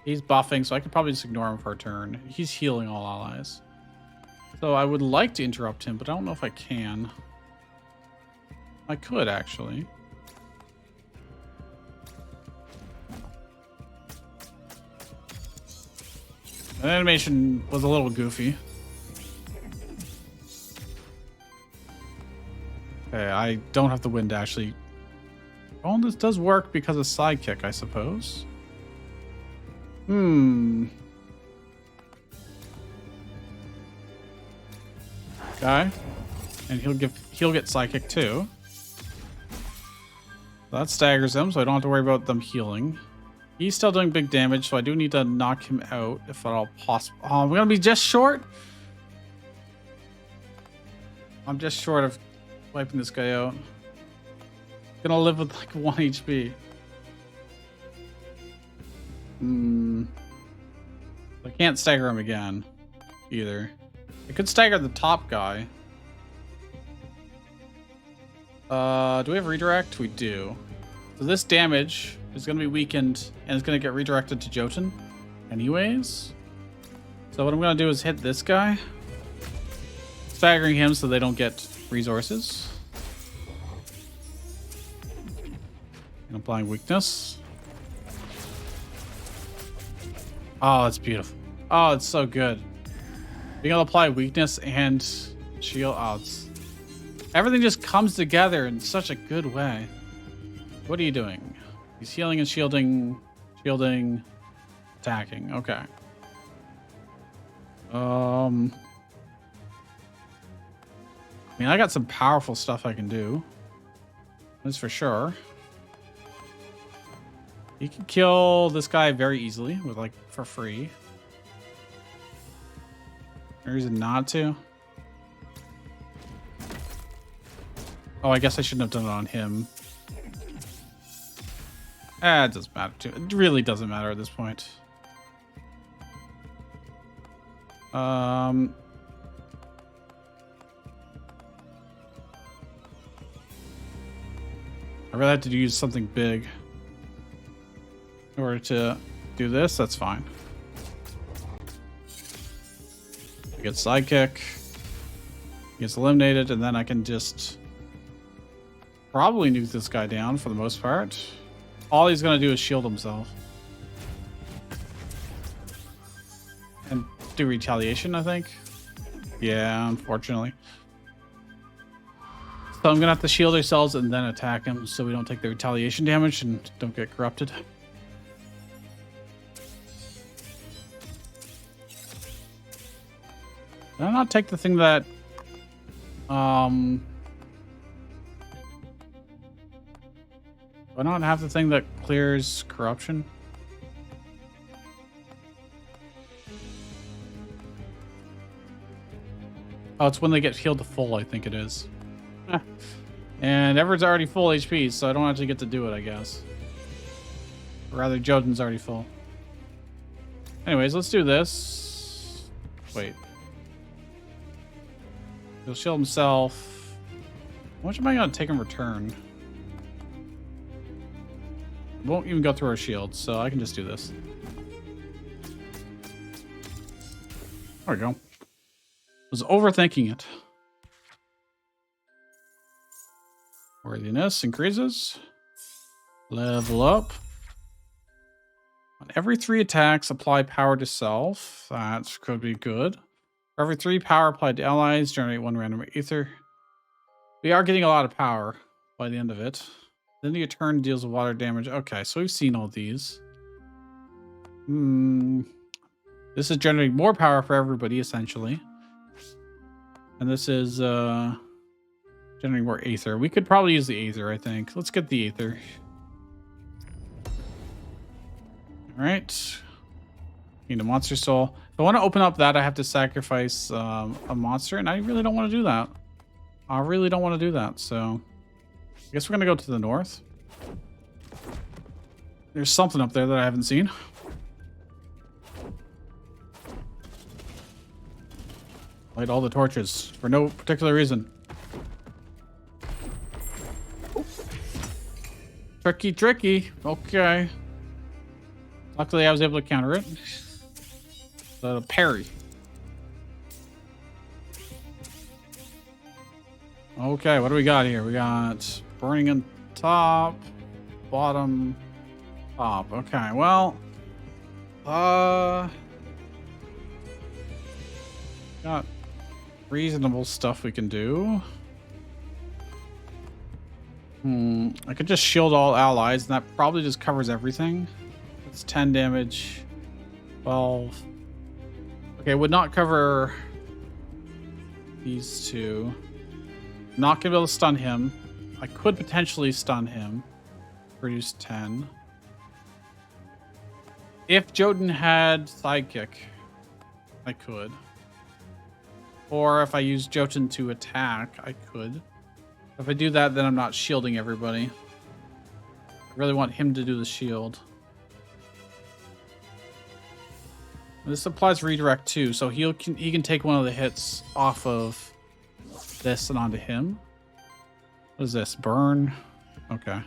He's buffing, so I could probably just ignore him for a turn. He's healing all allies. So I would like to interrupt him, but I don't know if I can. I could, actually. That animation was a little goofy. Okay, I don't have the wind to actually... Oh, this does work because of sidekick, I suppose. Okay. And he'll get psychic too. That staggers them, so I don't have to worry about them healing. He's still doing big damage, so I do need to knock him out if at all possible. Oh, we're gonna be just short. I'm just short of wiping this guy out. Gonna live with like 1 HP. I can't stagger him again either. I could stagger the top guy. Do we have redirect? We do. So this damage is going to be weakened and it's going to get redirected to Jotun anyways. So what I'm going to do is hit this guy. Staggering him so they don't get resources. And applying weakness. Oh, that's beautiful. Oh, it's so good. Being able to apply weakness and shield. Oh, everything just comes together in such a good way. What are you doing? He's healing and shielding, attacking. Okay. I mean, I got some powerful stuff I can do. That's for sure. You can kill this guy very easily with like for free. No reason not to. Oh, I guess I shouldn't have done it on him. It doesn't matter too. It really doesn't matter at this point. I really had to use something big in order to do this. That's fine. I get sidekick. He gets eliminated, and then I can just probably nuke this guy down for the most part. All he's gonna do is shield himself and do retaliation, I think. Yeah, unfortunately. So I'm gonna have to shield ourselves and then attack him so we don't take the retaliation damage and don't get corrupted. Did I not take the thing that do I not have the thing that clears corruption? Oh, it's when they get healed to full, I think it is. And Everett's already full HP, so I don't actually get to do it, I guess. Or rather, Jotun's already full. Anyways, let's do this. Wait. He'll shield himself. How much am I going to take in return? Won't even go through our shield, so I can just do this. There we go. Was overthinking it. Worthiness increases. Level up. On every 3 attacks, apply power to self. That could be good. For every 3 power applied to allies, generate 1 random ether. We are getting a lot of power by the end of it. Then your turn deals with water damage. Okay, so we've seen all these. This is generating more power for everybody, essentially. And this is generating more Aether. We could probably use the Aether, I think. Let's get the Aether. Alright. Need a monster soul. If I want to open up that, I have to sacrifice a monster, and I really don't want to do that. I really don't want to do that, so I guess we're going to go to the north. There's something up there that I haven't seen. Light all the torches for no particular reason. Tricky, tricky. Okay. Luckily, I was able to counter it. The parry. Okay, what do we got here? We got burning on top, bottom, top. Okay, well, got reasonable stuff we can do. I could just shield all allies, and that probably just covers everything. It's 10 damage, 12. Okay, would not cover these two. Not gonna be able to stun him. I could potentially stun him. Produce 10. If Jotun had sidekick, I could. Or if I use Jotun to attack, I could. If I do that, then I'm not shielding everybody. I really want him to do the shield. This applies redirect too, so he can take one of the hits off of this and onto him. What is this? Burn? Okay.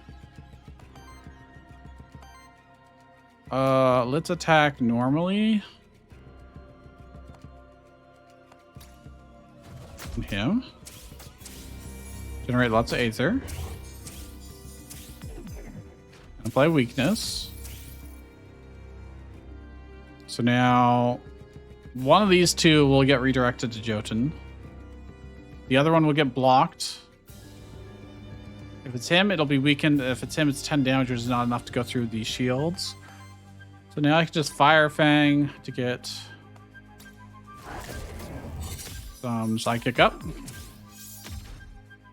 Let's attack normally. And him. Generate lots of Aether. Apply weakness. So now one of these two will get redirected to Jotun. The other one will get blocked. If it's him, it'll be weakened. If it's him, it's 10 damage, which is not enough to go through the shields. So now I can just Fire Fang to get some Sidekick up.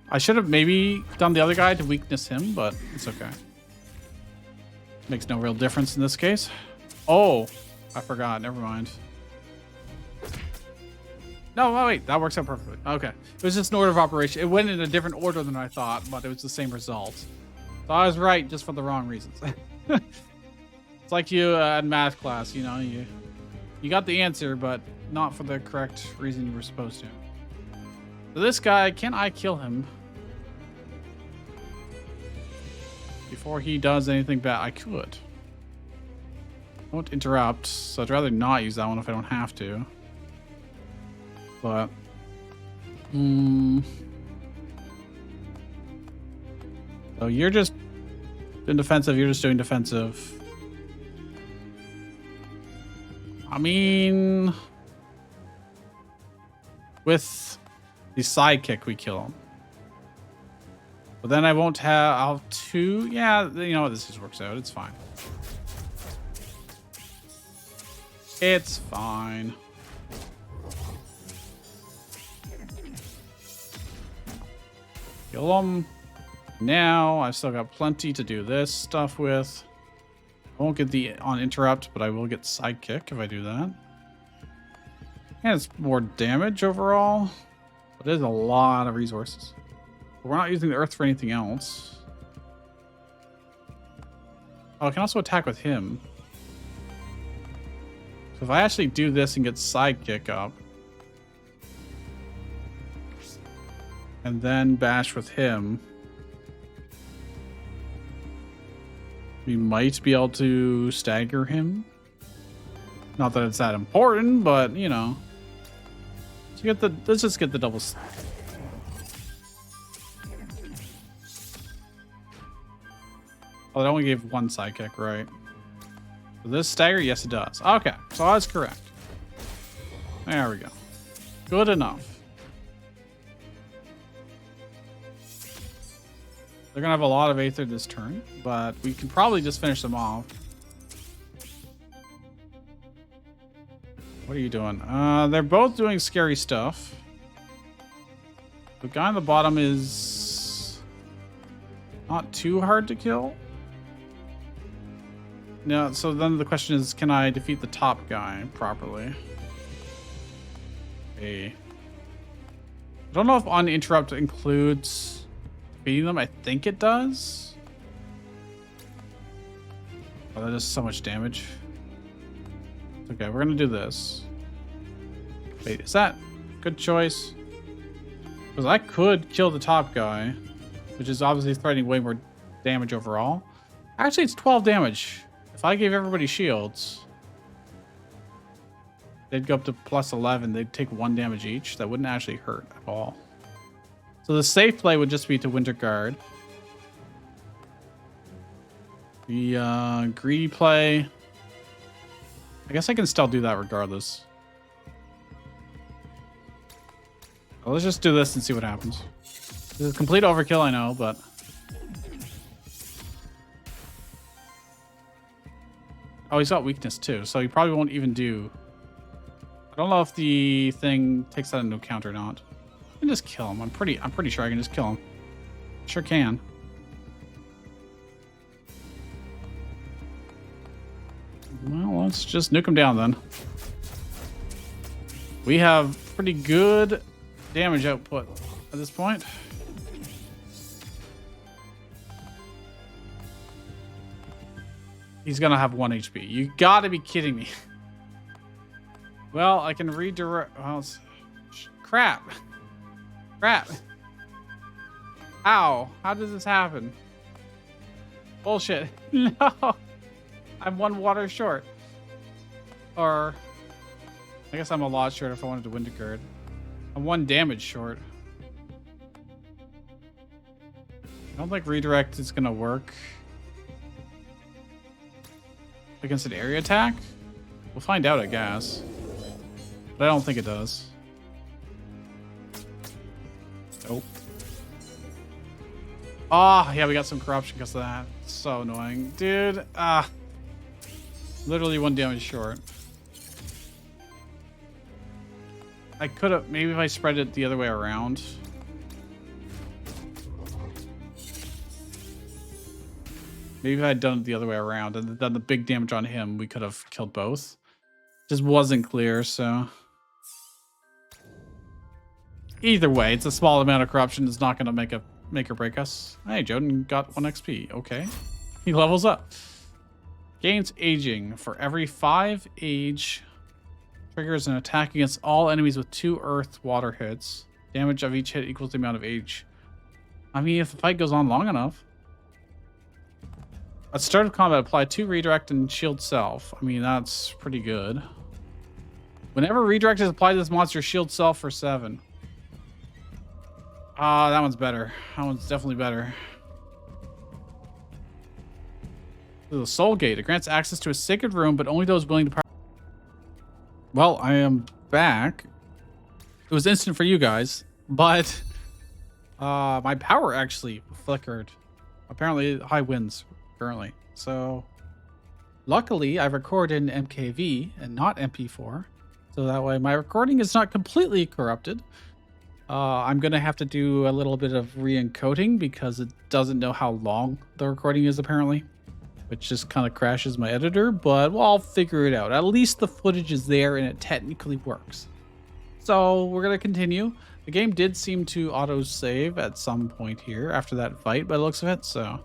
I should have maybe done the other guy to weakness him, but it's okay. Makes no real difference in this case. Oh, I forgot. Never mind. No, oh, wait. That works out perfectly. Okay. It was just an order of operation. It went in a different order than I thought, but it was the same result. So I was right, just for the wrong reasons. It's like you in math class, you know, you got the answer, but not for the correct reason you were supposed to. So this guy, can I kill him before he does anything bad? I could. I won't interrupt, so I'd rather not use that one if I don't have to. But, so you're just doing defensive. You're just doing defensive. I mean, with the sidekick, we kill him. But then I won't have. I'll have two. Yeah, you know what? This just works out. It's fine. It's fine. Kill him. Now I've still got plenty to do this stuff with. I won't get the on interrupt, but I will get sidekick if I do that. And it's more damage overall. But it is a lot of resources. But we're not using the earth for anything else. Oh, I can also attack with him. So if I actually do this and get sidekick up, and then bash with him, we might be able to stagger him. Not that it's that important, but you know. Let's just get the double. Oh, it only gave one sidekick, right? So this stagger, yes, it does. Okay, so I was correct. There we go. Good enough. They're gonna have a lot of Aether this turn, but we can probably just finish them off. What are you doing? They're both doing scary stuff. The guy on the bottom is not too hard to kill. No, so then the question is, can I defeat the top guy properly? Okay. I don't know if uninterrupt includes beating them. I think it does. Oh, that does so much damage. Okay, we're gonna do this. Wait, is that a good choice? Because I could kill the top guy, which is obviously threatening way more damage overall. Actually, it's 12 damage. If I gave everybody shields, they'd go up to plus 11. They'd take 1 damage each. That wouldn't actually hurt at all. So the safe play would just be to Winter Guard. The greedy play, I guess I can still do that regardless. Well, let's just do this and see what happens. This is complete overkill, I know, but oh, he's got weakness too, so he probably won't even do. I don't know if the thing takes that into account or not. I can just kill him. I'm pretty sure I can just kill him. Sure can. Well, let's just nuke him down then. We have pretty good damage output at this point. He's gonna have 1 HP. You gotta be kidding me. Well, I can redirect. Well, crap. Crap. Ow. How does this happen? Bullshit. No. I'm 1 water short. Or I guess I'm a lot short if I wanted to Winter Guard. I'm 1 damage short. I don't think redirect is gonna work against an area attack. We'll find out, I guess. But I don't think it does. Nope. Oh, yeah, we got some corruption because of that. So annoying. Dude, literally 1 damage short. I could have, maybe if I spread it the other way around. Maybe if I had done it the other way around and done the big damage on him, we could have killed both. Just wasn't clear, so. Either way, it's a small amount of corruption. It's not going to make or break us. Hey, Joden got 1 XP. Okay. He levels up. Gains aging. For every 5 age, triggers an attack against all enemies with 2 earth water hits. Damage of each hit equals the amount of age. I mean, if the fight goes on long enough. At start of combat, apply 2 redirect and shield self. I mean, that's pretty good. Whenever redirect is applied to this monster, shield self for 7. Ah, that one's better. That one's definitely better. The Soul Gate. It grants access to a sacred room, but only those willing to... Well, I am back. It was instant for you guys, but my power actually flickered. Apparently, high winds currently. So, luckily, I recorded in MKV and not MP4. So that way my recording is not completely corrupted. I'm going to have to do a little bit of re-encoding because it doesn't know how long the recording is apparently, which just kind of crashes my editor, but well, I'll figure it out. At least the footage is there and it technically works. So we're going to continue. The game did seem to auto-save at some point here after that fight by the looks of it, so...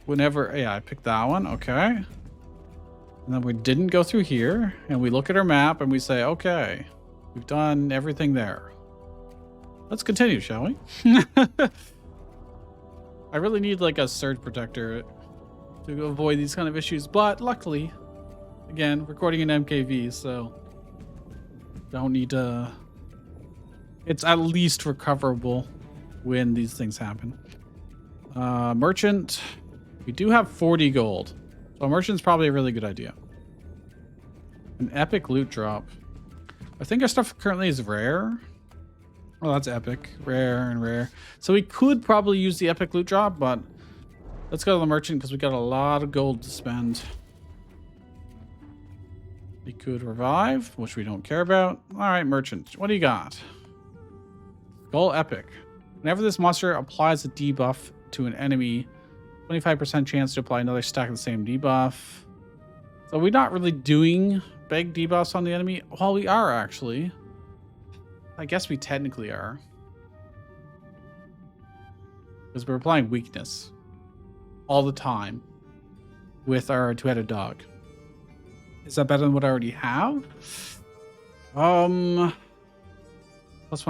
Whenever... Yeah, I picked that one. Okay. And then we didn't go through here, and we look at our map and we say, okay, we've done everything there. Let's continue, shall we? I really need like a surge protector to avoid these kind of issues, but luckily, again, recording in MKV, so don't need to... It's at least recoverable when these things happen. Merchant, we do have 40 gold. So a merchant's probably a really good idea. An epic loot drop. I think our stuff currently is rare. Oh, that's epic. Rare and rare. So we could probably use the epic loot drop, but let's go to the merchant because we got a lot of gold to spend. We could revive, which we don't care about. All right, merchant. What do you got? Skull epic. Whenever this monster applies a debuff to an enemy, 25% chance to apply another stack of the same debuff. So we're not really doing big debuffs on the enemy. Well, we are actually. I guess we technically are. Because we're applying weakness all the time with our two-headed dog. Is that better than what I already have? +1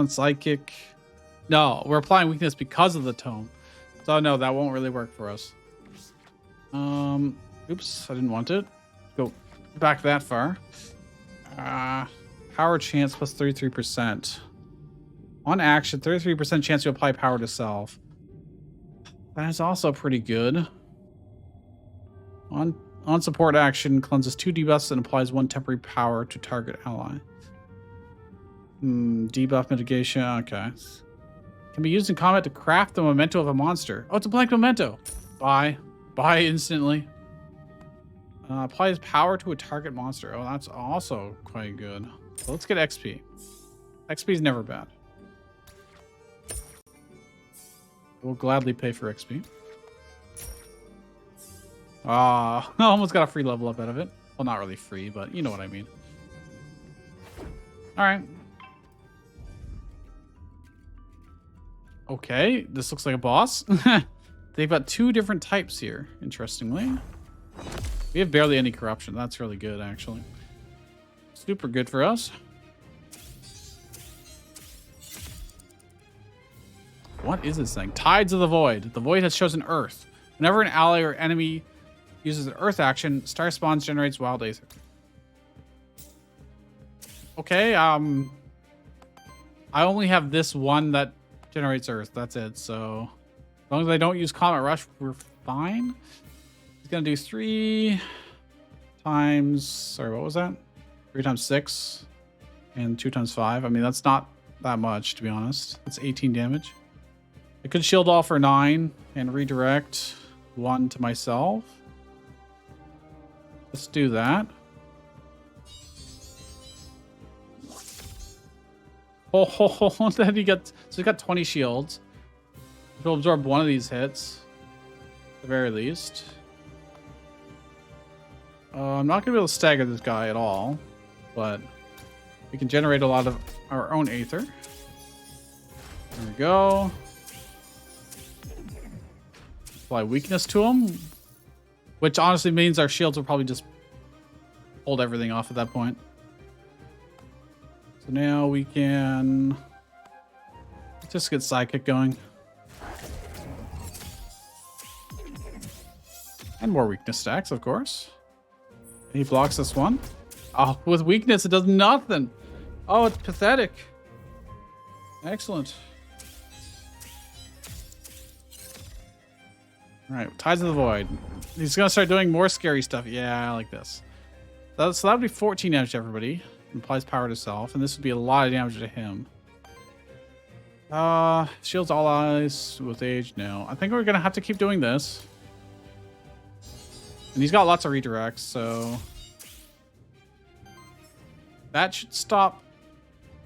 psychic. No, we're applying weakness because of the tome. So no, that won't really work for us. Oops, I didn't want it. Go back that far. Power chance plus 33%. On action, 33% chance to apply power to self. That is also pretty good. On support action, cleanses 2 debuffs and applies 1 temporary power to target ally. Debuff mitigation, okay. Can be used in combat to craft the memento of a monster. Oh, it's a blank memento. Buy instantly. Applies power to a target monster. Oh, that's also quite good. So let's get XP. XP is never bad. We'll gladly pay for XP. Ah, I almost got a free level up out of it. Well, not really free, but you know what I mean. All right. Okay, this looks like a boss. They've got 2 different types here, interestingly. We have barely any corruption. That's really good, actually. Super good for us. What is this thing? Tides of the Void. The Void has chosen Earth. Whenever an ally or enemy uses an Earth action, Star Spawns generates Wild Aether. Okay, I only have this one that generates Earth. That's it. So as long as I don't use Comet Rush, we're fine. He's gonna do 3 times... Sorry, what was that? 3 times 6 and 2 times 5. I mean, that's not that much, to be honest. That's 18 damage. I could shield all for 9 and redirect 1 to myself. Let's do that. Oh, then he got 20 shields. We'll absorb one of these hits, at the very least. I'm not going to be able to stagger this guy at all, but we can generate a lot of our own Aether. There we go. Apply weakness to him, which honestly means our shields will probably just hold everything off at that point. So now we can just get sidekick going. And more weakness stacks, of course. He blocks this one. Oh, with weakness, it does nothing. Oh, it's pathetic. Excellent. All right, Tides of the Void. He's going to start doing more scary stuff. Yeah, I like this. So that would be 14 damage to everybody. Implies power to self, and this would be a lot of damage to him. Shields all allies with age. No, I think we're going to have to keep doing this. And he's got lots of redirects, so that should stop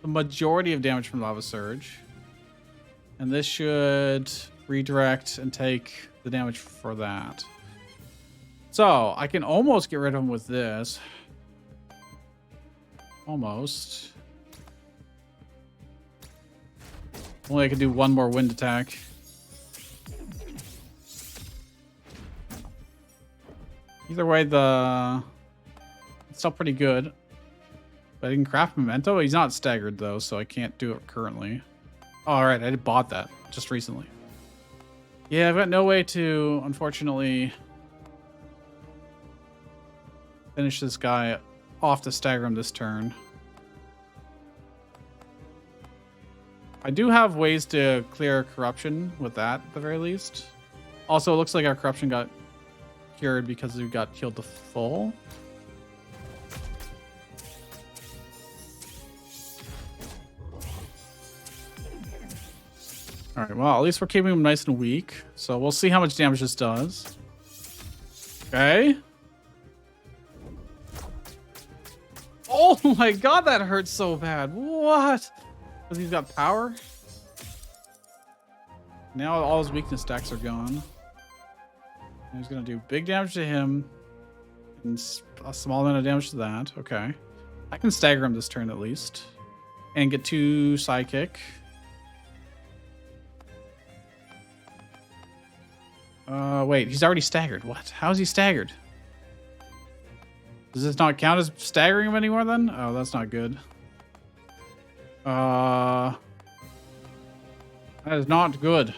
the majority of damage from Lava Surge. And this should redirect and take the damage for that. So I can almost get rid of him with this. Almost. Only I could do one more wind attack. Either way, it's still pretty good. But I can craft Memento. He's not staggered though, so I can't do it currently. Oh, all right, I bought that just recently. Yeah, I've got no way to, unfortunately, finish this guy off to stagger him this turn. I do have ways to clear corruption with that, at the very least. Also, it looks like our corruption got cured because we got healed to full. All right, well, at least we're keeping him nice and weak. So we'll see how much damage this does. Okay. Oh my god, that hurts so bad. What? Because he's got power? Now all his weakness stacks are gone. And he's going to do big damage to him. And a small amount of damage to that. Okay. I can stagger him this turn at least. And get 2 Psychic. Wait, he's already staggered. What? How is he staggered? Does this not count as staggering him anymore then? Oh, that's not good. That is not good.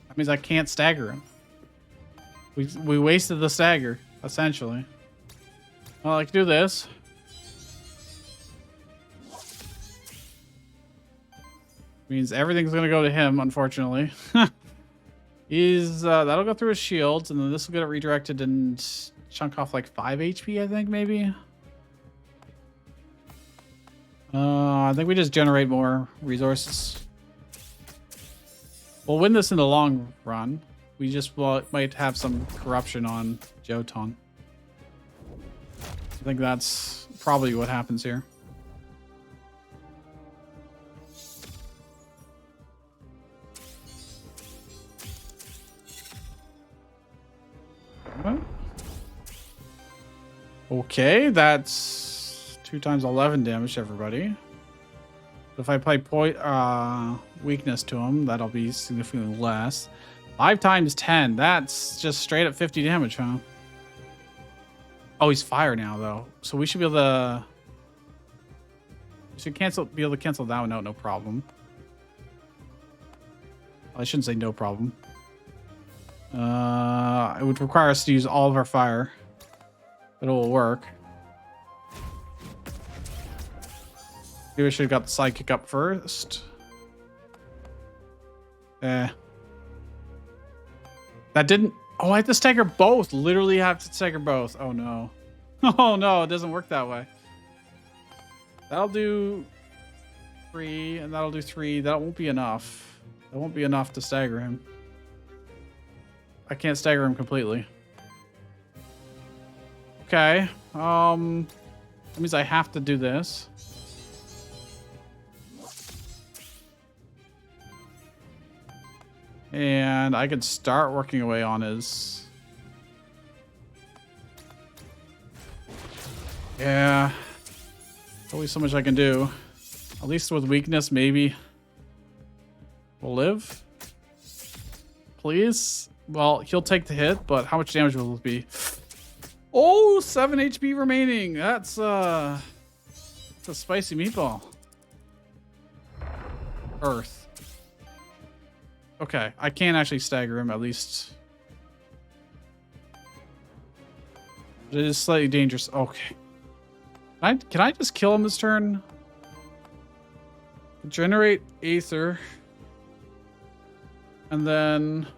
That means I can't stagger him. We wasted the stagger, essentially. Well, I can do this. Means everything's gonna go to him, unfortunately. That'll go through his shields, and then this will get it redirected and chunk off like 5 HP, I think, maybe. I think we just generate more resources. We'll win this in the long run. We just might have some corruption on Jotun. I think that's probably what happens here. Okay, that's 2 times 11 damage to everybody. If I play weakness to him, that'll be significantly less. 5 times 10, that's just straight up 50 damage, huh? Oh, he's fire now, though. So we should be able to... We should be able to cancel that one out, no problem. I shouldn't say no problem. It would require us to use all of our fire. But it will work. Maybe I should have got the Psychic up first. That didn't... Oh, I have to stagger both. Literally have to stagger both. Oh, no. Oh, no. It doesn't work that way. That'll do 3, and that'll do 3. That won't be enough. That won't be enough to stagger him. I can't stagger him completely. Okay. Let That means I have to do this. And I could start working away on his... Yeah. Only so much I can do. At least with weakness, maybe we'll live. Please. Well, he'll take the hit, but how much damage will it be? Oh, 7 HP remaining. That's a spicy meatball. Earth. Okay, I can actually stagger him at least. It is slightly dangerous. Okay. Can I just kill him this turn? Generate Aether. And then...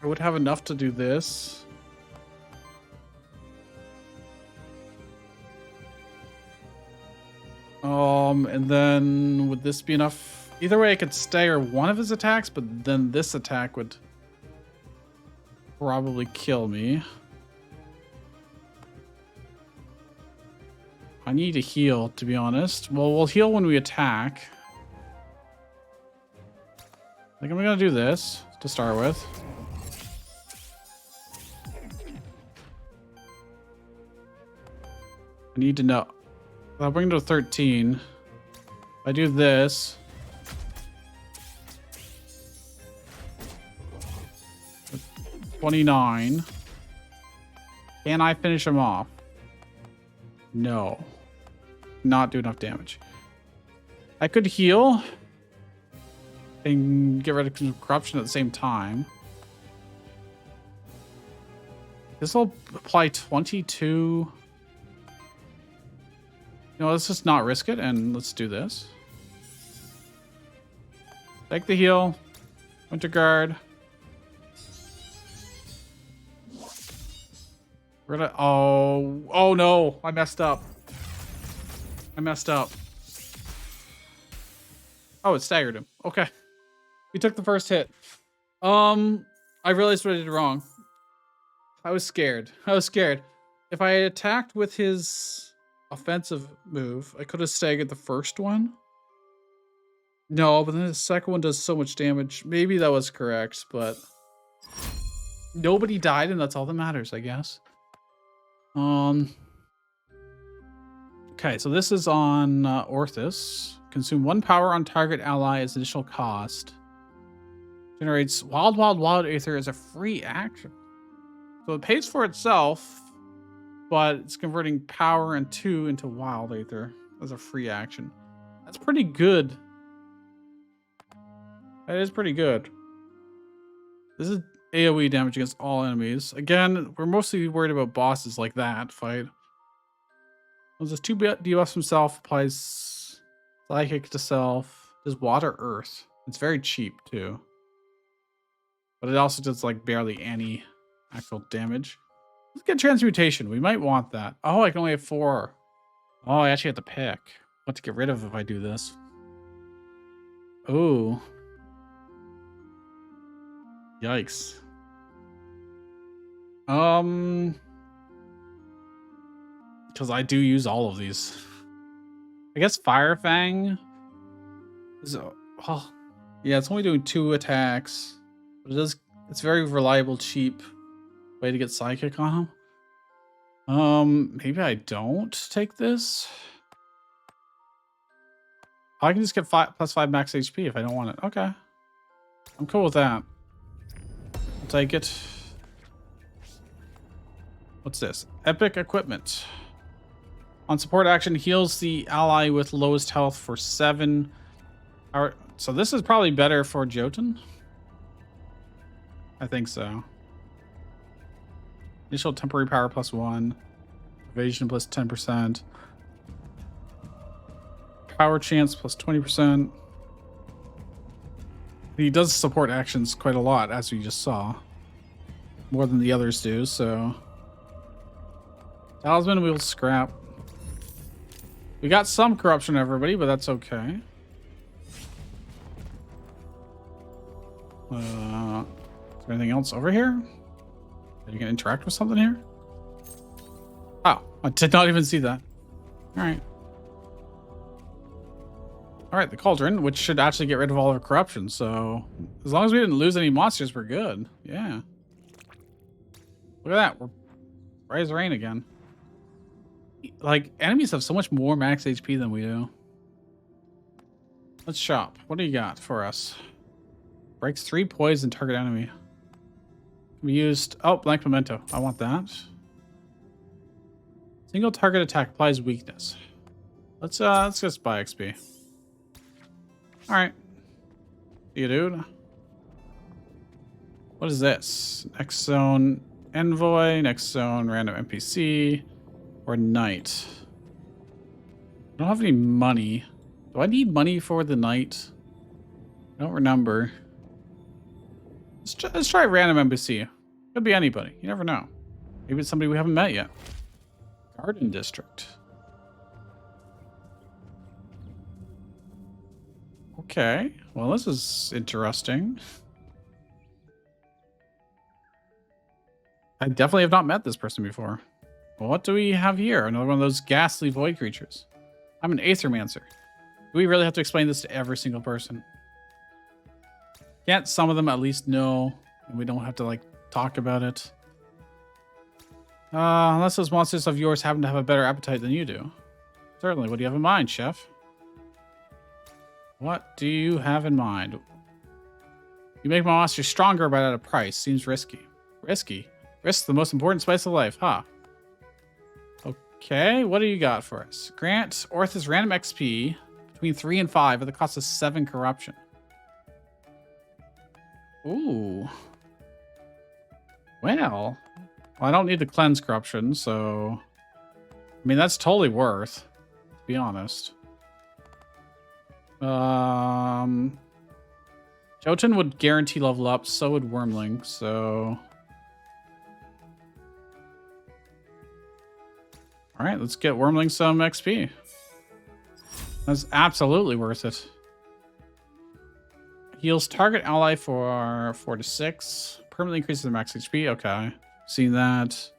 I would have enough to do this. And then would this be enough? Either way, I could stagger one of his attacks, but then this attack would probably kill me. I need to heal, to be honest. Well, we'll heal when we attack. I think I'm gonna do this to start with. I need to know. I'll bring it to 13. If I do this. 29. Can I finish him off? No. Not do enough damage. I could heal and get rid of corruption at the same time. This will apply 22. No, let's just not risk it and let's do this. Take the heal. Winter Guard. We're gonna... Oh no, I messed up. Oh, it staggered him. Okay. We took the first hit. I realized what I did wrong. I was scared. If I had attacked with his offensive move, I could have staggered the first one. No, but then the second one does so much damage. Maybe that was correct, but nobody died, and that's all that matters, I guess. Okay, so this is on Orthus. Consume 1 power on target ally as initial cost. Generates wild Aether as a free action. So it pays for itself, but it's converting power and 2 into wild Aether as a free action. That's pretty good. That is pretty good. This is AoE damage against all enemies. Again, we're mostly worried about bosses like that fight. This 2 debuffs himself, applies psychic to self, does water earth. It's very cheap too. But it also does like barely any actual damage. Let's get transmutation. We might want that. Oh, I can only have 4. Oh, I actually have to pick what to get rid of if I do this. Oh. Yikes. Because I do use all of these. I guess Fire Fang is... Oh, yeah, it's only doing 2 attacks. But it's very reliable, cheap way to get Psychic on him. Maybe I don't take this. I can just get +5 max HP if I don't want it. Okay. I'm cool with that. I'll take it. What's this? Epic equipment. On support action, heals the ally with lowest health for 7 hours. So this is probably better for Jotun. I think so. Initial temporary power +1. Evasion plus 10%. Power chance plus 20%. He does support actions quite a lot, as we just saw. More than the others do, so... Talisman we'll scrap. We got some corruption, everybody, but that's okay. Is there anything else over here? Are you gonna interact with something here? Oh, I did not even see that. All right. All right, the cauldron, which should actually get rid of all of our corruption. So as long as we didn't lose any monsters, we're good. Yeah. Look at that. We're right as rain again. Like, enemies have so much more max HP than we do. Let's shop. What do you got for us? Breaks 3 poison target enemy. We used... Oh, blank memento. I want that. Single target attack applies weakness. Let's just buy XP. Alright. See you, dude. What is this? Next zone envoy. Next zone random NPC. Or knight. I don't have any money. Do I need money for the knight? I don't remember. Let's try random NPC. Could be anybody. You never know. Maybe it's somebody we haven't met yet. Garden District. Okay. Well, this is interesting. I definitely have not met this person before. Well, what do we have here? Another one of those ghastly void creatures. I'm an Aethermancer. Do we really have to explain this to every single person? Can't some of them at least know and we don't have to, like, talk about it? Unless those monsters of yours happen to have a better appetite than you do. Certainly. What do you have in mind, chef? What do you have in mind? You make my monster stronger but at a price. Seems risky. Risky? Risk's the most important spice of life, huh? Okay, what do you got for us? Grant Orthus random XP between 3 and 5 at the cost of 7 corruption. Ooh. Well, I don't need to cleanse corruption, so... I mean, that's totally worth, to be honest. Jotun would guarantee level up, so would Wormling, so... Alright, let's get Wormling some XP. That's absolutely worth it. Heals target ally for 4 to 6. Permanently increases their max HP. Okay. Seen that.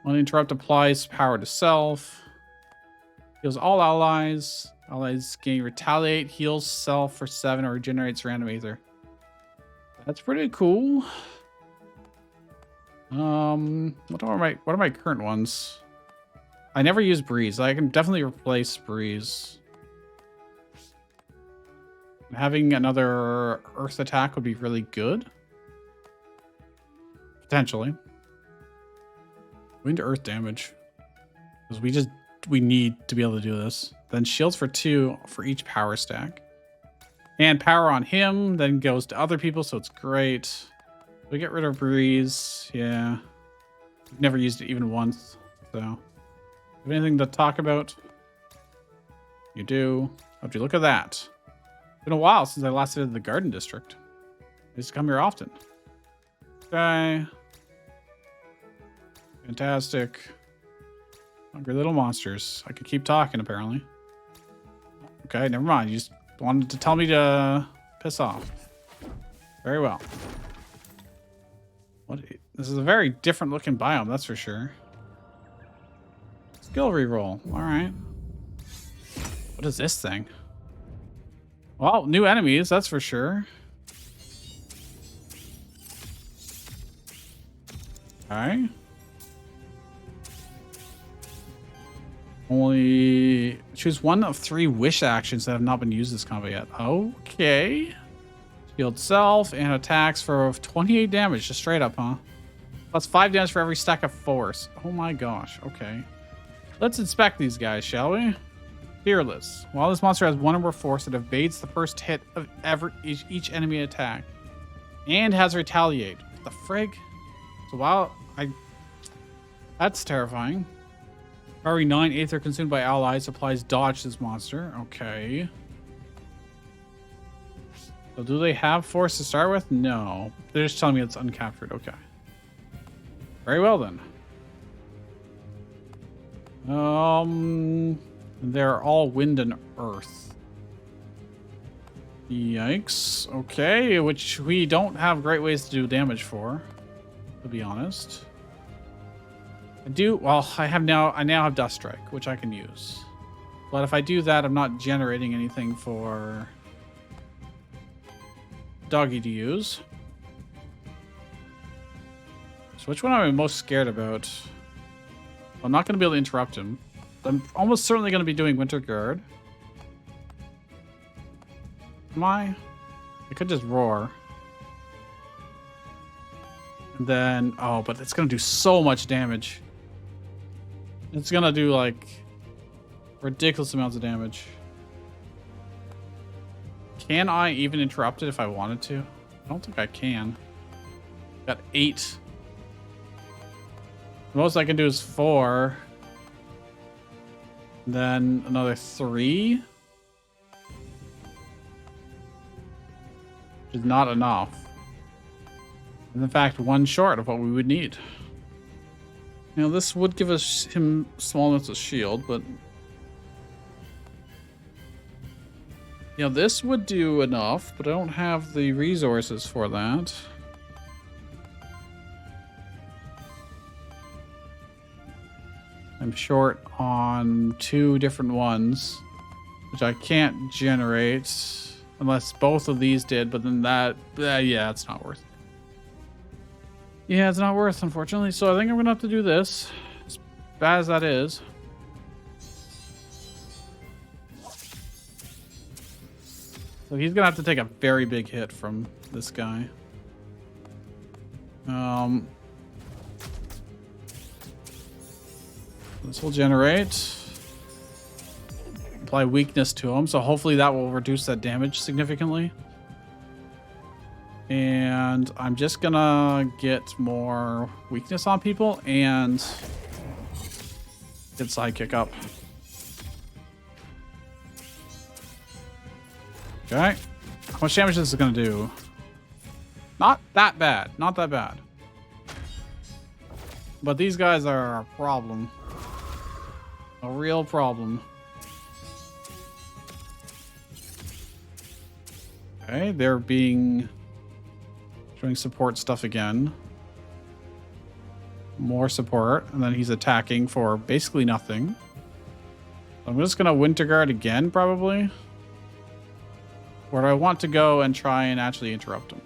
Uninterrupt applies power to self. Heals all allies. Allies gain retaliate. Heals self for 7 or regenerates random ether. That's pretty cool. What are my current ones? I never use Breeze. I can definitely replace Breeze. Having another Earth attack would be really good. Potentially. Wind to Earth damage. Because we need to be able to do this. Then shields for 2 for each power stack. And power on him then goes to other people, so it's great. We get rid of Breeze. Yeah. Never used it even once, so... Have anything to talk about? You do. How'd you look at that? It's been a while since I last visited the Garden District. I used to come here often. Okay. Fantastic. Hungry little monsters. I could keep talking, apparently. Okay, never mind. You just wanted to tell me to piss off. Very well. What? This is a very different looking biome, that's for sure. Skill reroll. All right. What is this thing? Well, new enemies, that's for sure. Okay. Only choose 1 of 3 wish actions that have not been used this combat yet. Okay. Shield self and attacks for 28 damage, just straight up, huh? Plus 5 damage for every stack of force. Oh my gosh. Okay. Let's inspect these guys, shall we? Fearless. While this monster has 1 or more force, it evades the first hit of each enemy attack. And has retaliate. What the frig? So while that's terrifying. Priority 9, Aether consumed by allies applies dodge to this monster. Okay. So do they have force to start with? No. They're just telling me it's uncaptured. Okay. Very well then. They're all wind and earth. Yikes. Okay, which we don't have great ways to do damage for. to be honest. I now have Dust Strike, which I can use. But if I do that, I'm not generating anything for Doggy to use. So which one am I most scared about? I'm not going to be able to interrupt him. I'm almost certainly going to be doing Winter Guard. Am I? I could just roar. And then, oh, but it's going to do so much damage. It's going to do like ridiculous amounts of damage. Can I even interrupt it if I wanted to? I don't think I can. Got 8. The most I can do is 4. Then another 3. Which is not enough. And in fact, 1 short of what we would need. You know, this would give him small amounts of shield, but you know, this would do enough, but I don't have the resources for that. I'm short on 2 different ones, which I can't generate unless both of these did, but then yeah, it's not worth it. Yeah, it's not worth, unfortunately. So I think I'm going to have to do this, as bad as that is. So he's going to have to take a very big hit from this guy. This will generate. Apply weakness to him, so hopefully that will reduce that damage significantly. And I'm just gonna get more weakness on people and get Sidekick up. Okay. How much damage is this gonna do? Not that bad. Not that bad. But these guys are a problem. A real problem. Okay, they're showing support stuff again. More support, and then he's attacking for basically nothing. I'm just gonna Winter Guard again, probably. Or do I want to go and try and actually interrupt him?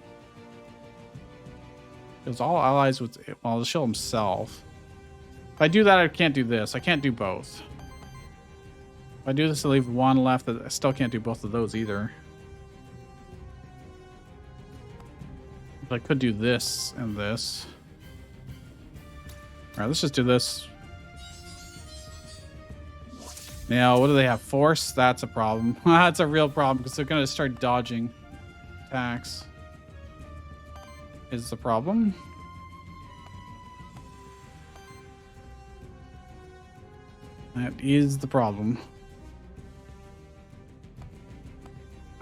Because all allies with, well, the shield himself. If I do that, I can't do this. I can't do both. If I do this, I leave 1 left. I still can't do both of those either. But I could do this and this. All right, let's just do this. Now, what do they have? Force? That's a problem. That's a real problem because they're going to start dodging attacks. Is the problem. That is the problem.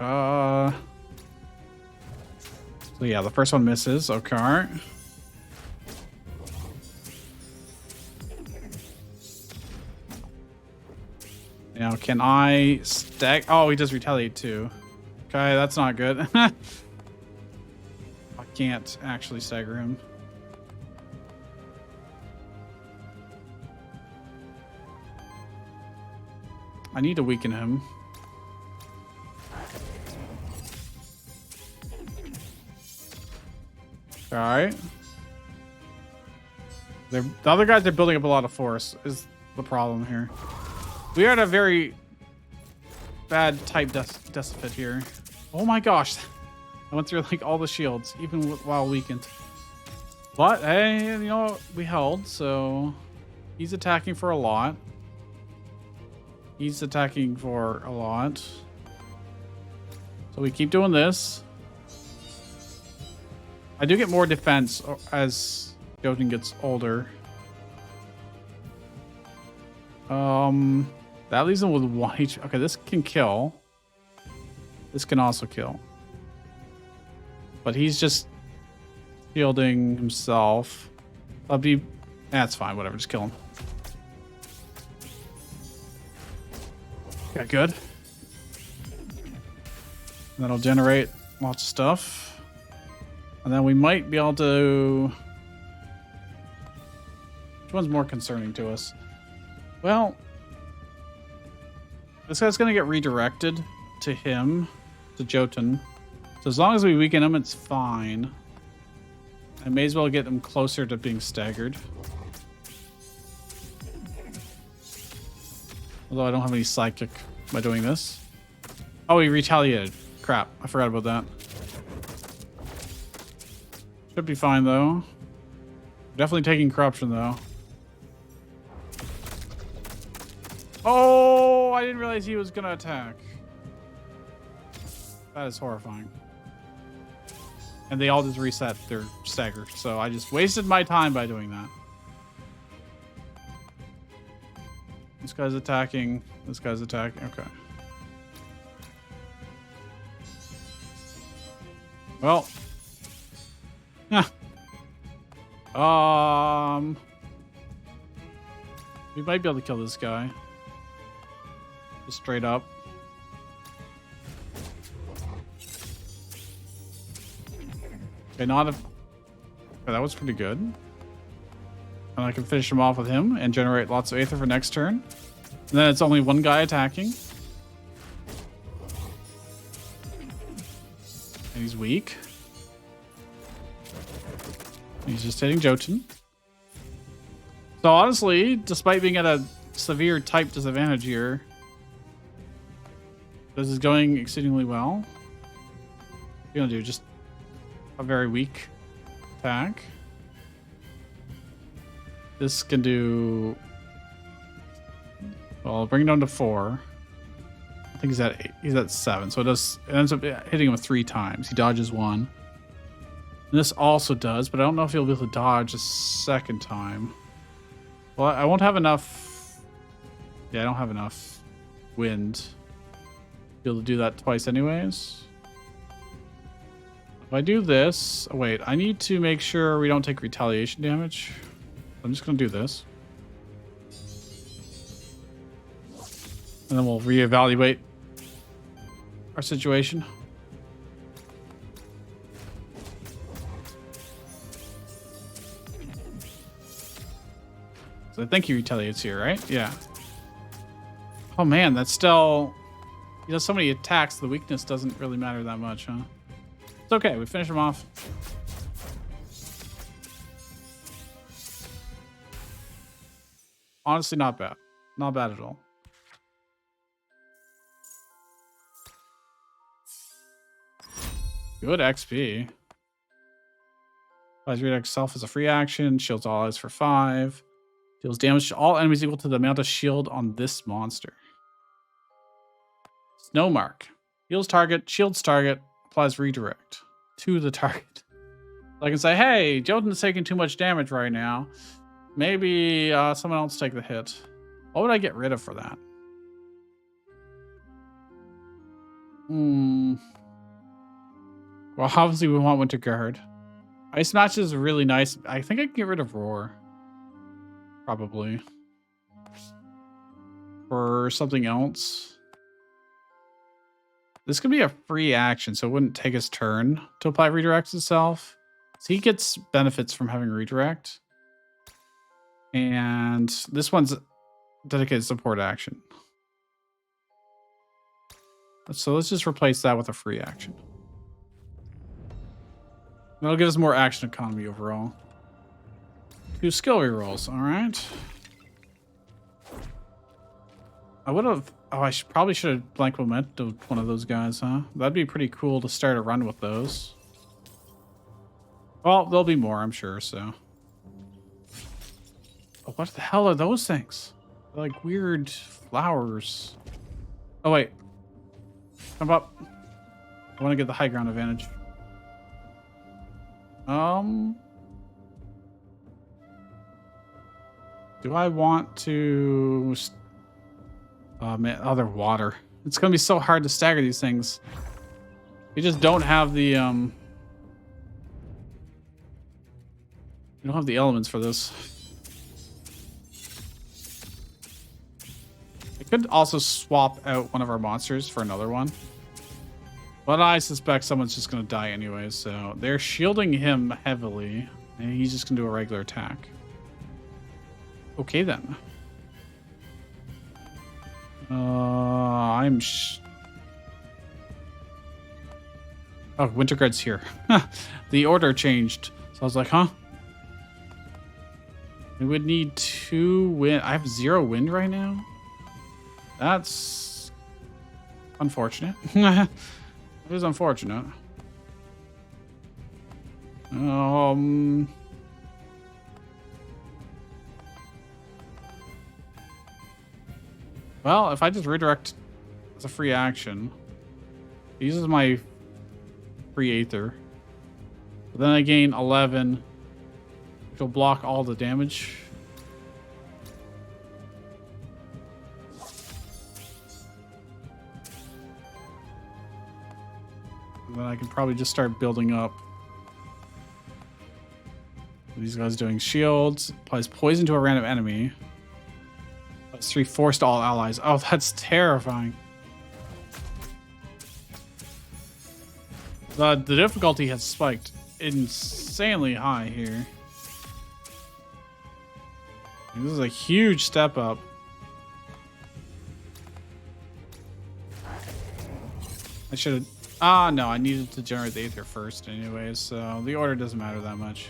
So yeah, the first one misses. Okay. Now, can I stack? Oh, he does retaliate too. Okay, that's not good. I can't actually stagger him. I need to weaken him. All right. The other guys are building up a lot of force is the problem here. We are at a very bad type deficit here. Oh my gosh. I went through like all the shields, even while weakened. But hey, you know, we held, so he's attacking for a lot. He's attacking for a lot. So we keep doing this. I do get more defense as Jotun gets older. That leaves him with 1 HP. Okay, this can kill. This can also kill. But he's just shielding himself. That's fine, whatever, just kill him. Okay, good. That'll generate lots of stuff. And then we might be able to one's more concerning to us? Well, this guy's going to get redirected to him, to Jotun. So as long as we weaken him, it's fine. I may as well get him closer to being staggered. Although I don't have any psychic by doing this. Oh, he retaliated. Crap, I forgot about that. Should be fine, though. Definitely taking corruption, though. Oh, I didn't realize he was going to attack. That is horrifying. And they all just reset their stagger. So I just wasted my time by doing that. This guy's attacking. This guy's attacking. Okay. Well. Yeah. We might be able to kill this guy. Just straight up. Okay, not if... Okay, that was pretty good. And I can finish him off with him and generate lots of Aether for next turn. And then it's only one guy attacking. And he's weak. He's just hitting Jotun. So honestly, despite being at a severe type disadvantage here, this is going exceedingly well. What are you gonna do? Just a very weak attack. This can do... Well, I'll bring it down to 4. I think he's at 8. He's at 7. So it ends up hitting him 3 times. He dodges 1. And this also does, but I don't know if he'll be able to dodge a second time. Well, I won't have enough... Yeah, I don't have enough wind to be able to do that twice anyways. If I do this... Oh, wait, I need to make sure we don't take retaliation damage. I'm just going to do this. And then we'll reevaluate our situation. So I think he retaliates here, right? Yeah. Oh man, that's still... He does so many attacks, the weakness doesn't really matter that much, huh? It's okay, we finish him off. Honestly, not bad. Not bad at all. Good XP. Applies redirect self as a free action. Shields all allies for 5. Deals damage to all enemies equal to the amount of shield on this monster. Snow Mark. Heals target, shields target, applies redirect to the target. So I can say, hey, Jotun's taking too much damage right now. Maybe someone else take the hit. What would I get rid of for that? Well, obviously we want Winter Guard. Ice Match is really nice. I think I can get rid of Roar. Probably. For something else. This could be a free action, so it wouldn't take his turn to apply redirects itself. So he gets benefits from having redirect. And this one's dedicated support action. So let's just replace that with a free action. That'll give us more action economy overall. 2 skill rerolls, alright. I would have... Oh, I probably should have blank momentum one of those guys, huh? That'd be pretty cool to start a run with those. Well, there'll be more, I'm sure, so... Oh, what the hell are those things? They're like weird flowers. Oh, wait. Come up. I want to get the high ground advantage. Do I want to... Oh, man. Oh, they're water. It's going to be so hard to stagger these things. You just don't have the... You don't have the elements for this. I could also swap out one of our monsters for another one. But I suspect someone's just going to die anyway, so they're shielding him heavily, and he's just going to do a regular attack. Okay then. Oh, Winterguard's here. The order changed. So I was like, huh? We would need 2 wind. I have 0 wind right now. That's unfortunate. It is unfortunate. Well, if I just redirect as a free action, it uses my free Aether. But then I gain 11, which will block all the damage. And then I can probably just start building up. These guys doing shields. Applies poison to a random enemy. +3 forced all allies. Oh, that's terrifying. The difficulty has spiked insanely high here. This is a huge step up. I should have... Ah, no, I needed to generate the Aether first anyways, so the order doesn't matter that much.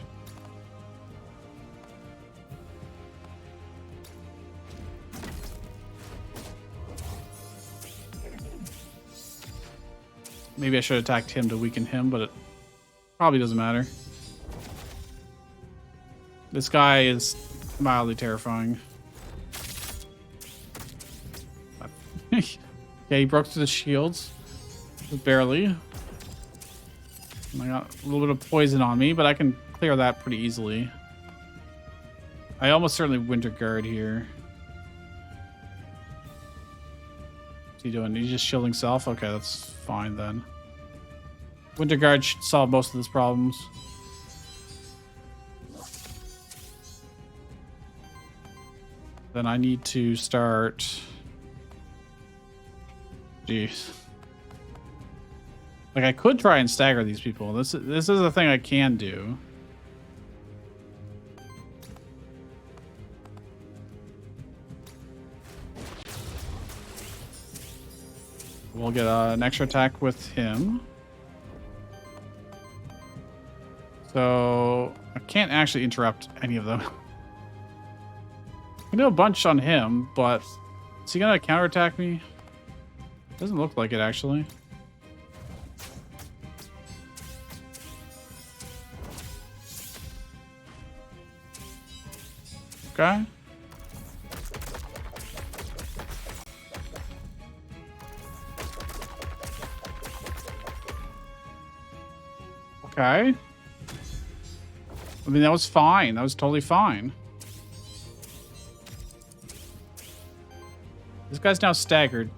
Maybe I should have attacked him to weaken him, but it probably doesn't matter. This guy is mildly terrifying. Yeah, he broke through the shields. Just barely. And I got a little bit of poison on me, but I can clear that pretty easily. I almost certainly Winterguard here. What's he doing? He's just shielding self? Okay, that's fine then. Winterguard should solve most of his problems. Then I need to start... Jeez. Like, I could try and stagger these people. This is a thing I can do. We'll get an extra attack with him. So I can't actually interrupt any of them. I can do a bunch on him, but is he gonna counterattack me? Doesn't look like it, actually. Okay. Okay. I mean, that was fine. That was totally fine. This guy's now staggered.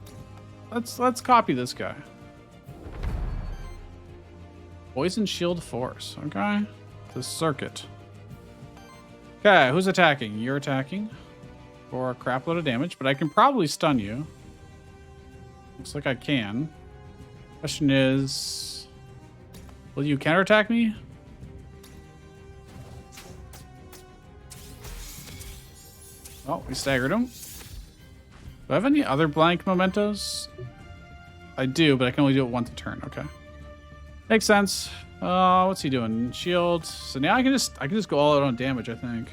Let's copy this guy. Poison shield force. Okay. The circuit. Okay, who's attacking? You're attacking for a crap load of damage, but I can probably stun you. Looks like I can. Question is, will you counterattack me? Oh, we staggered him. Do I have any other blank mementos? I do, but I can only do it once a turn. Okay. Makes sense. What's he doing? Shield. So now I can just go all out on damage, I think.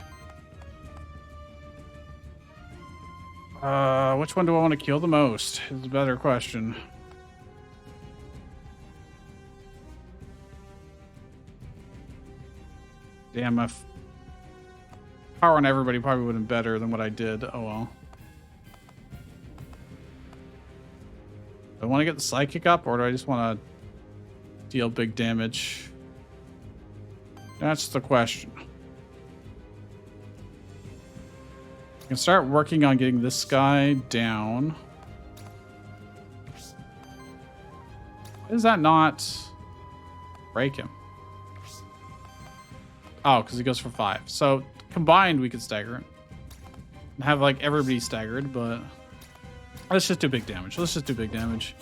Which one do I want to kill the most? Is a better question. Damn, if power on everybody probably would have been better than what I did. Oh well. Do I want to get the psychic up, or do I just want to deal big damage? That's the question. I can start working on getting this guy down. Why does that not break him? Oh, because he goes for 5. So combined, we could stagger it and have like everybody staggered, but let's just do big damage. Let's just do big damage.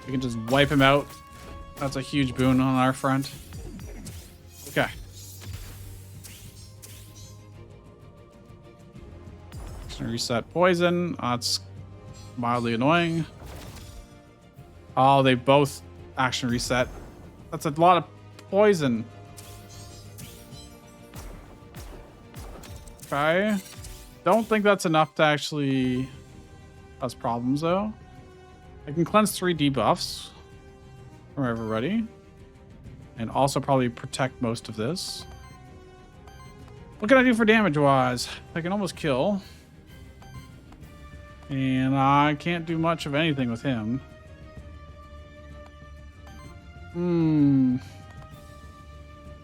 We can just wipe him out. That's a huge boon on our front. Okay. Just gonna reset poison. That's mildly annoying. Oh, they both action reset. That's a lot of poison. Okay. Don't think that's enough to actually cause problems, though. I can cleanse 3 debuffs from everybody. And also probably protect most of this. What can I do for damage-wise? I can almost kill. And I can't do much of anything with him.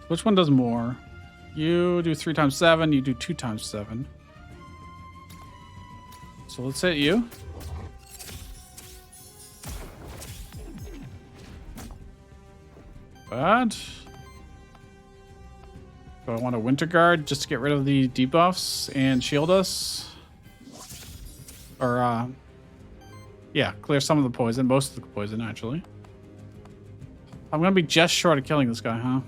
Which one does more? You do 3 times 7, you do 2 times 7. So let's hit you. Bad. So I want a Winter Guard just to get rid of the debuffs and shield us. Or, yeah, clear some of the poison. Most of the poison, actually. I'm going to be just short of killing this guy, huh?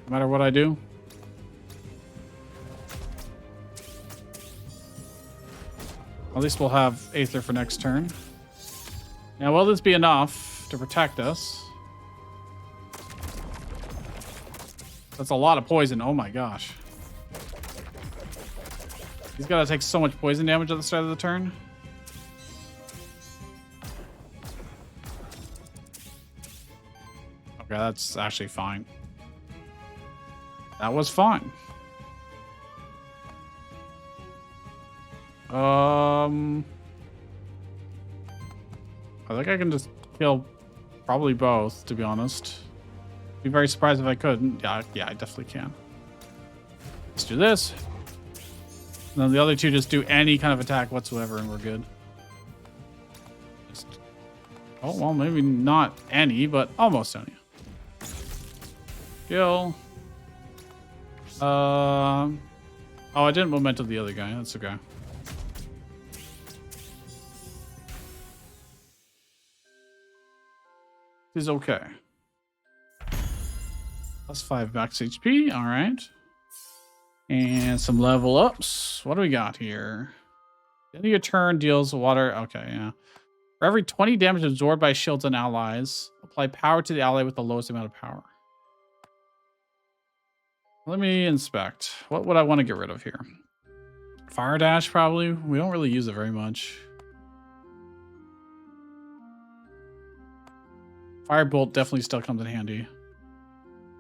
No matter what I do. At least we'll have Aether for next turn. Now, will this be enough to protect us? That's a lot of poison. Oh my gosh. He's got to take so much poison damage at the start of the turn. Okay, that's actually fine. That was fine. I think I can just kill probably both, to be honest. Be very surprised if I couldn't. Yeah, I definitely can. Let's do this. And then the other two just do any kind of attack whatsoever, and we're good. Just, oh, well, maybe not any, but almost any. Kill. Oh, I didn't memento the other guy. That's okay. He's okay. Plus 5 max HP. All right. And some level ups. What do we got here? End of your turn deals water. Okay, yeah. For every 20 damage absorbed by shields and allies, apply power to the ally with the lowest amount of power. Let me inspect. What would I want to get rid of here? Fire Dash, probably. We don't really use it very much. Firebolt definitely still comes in handy.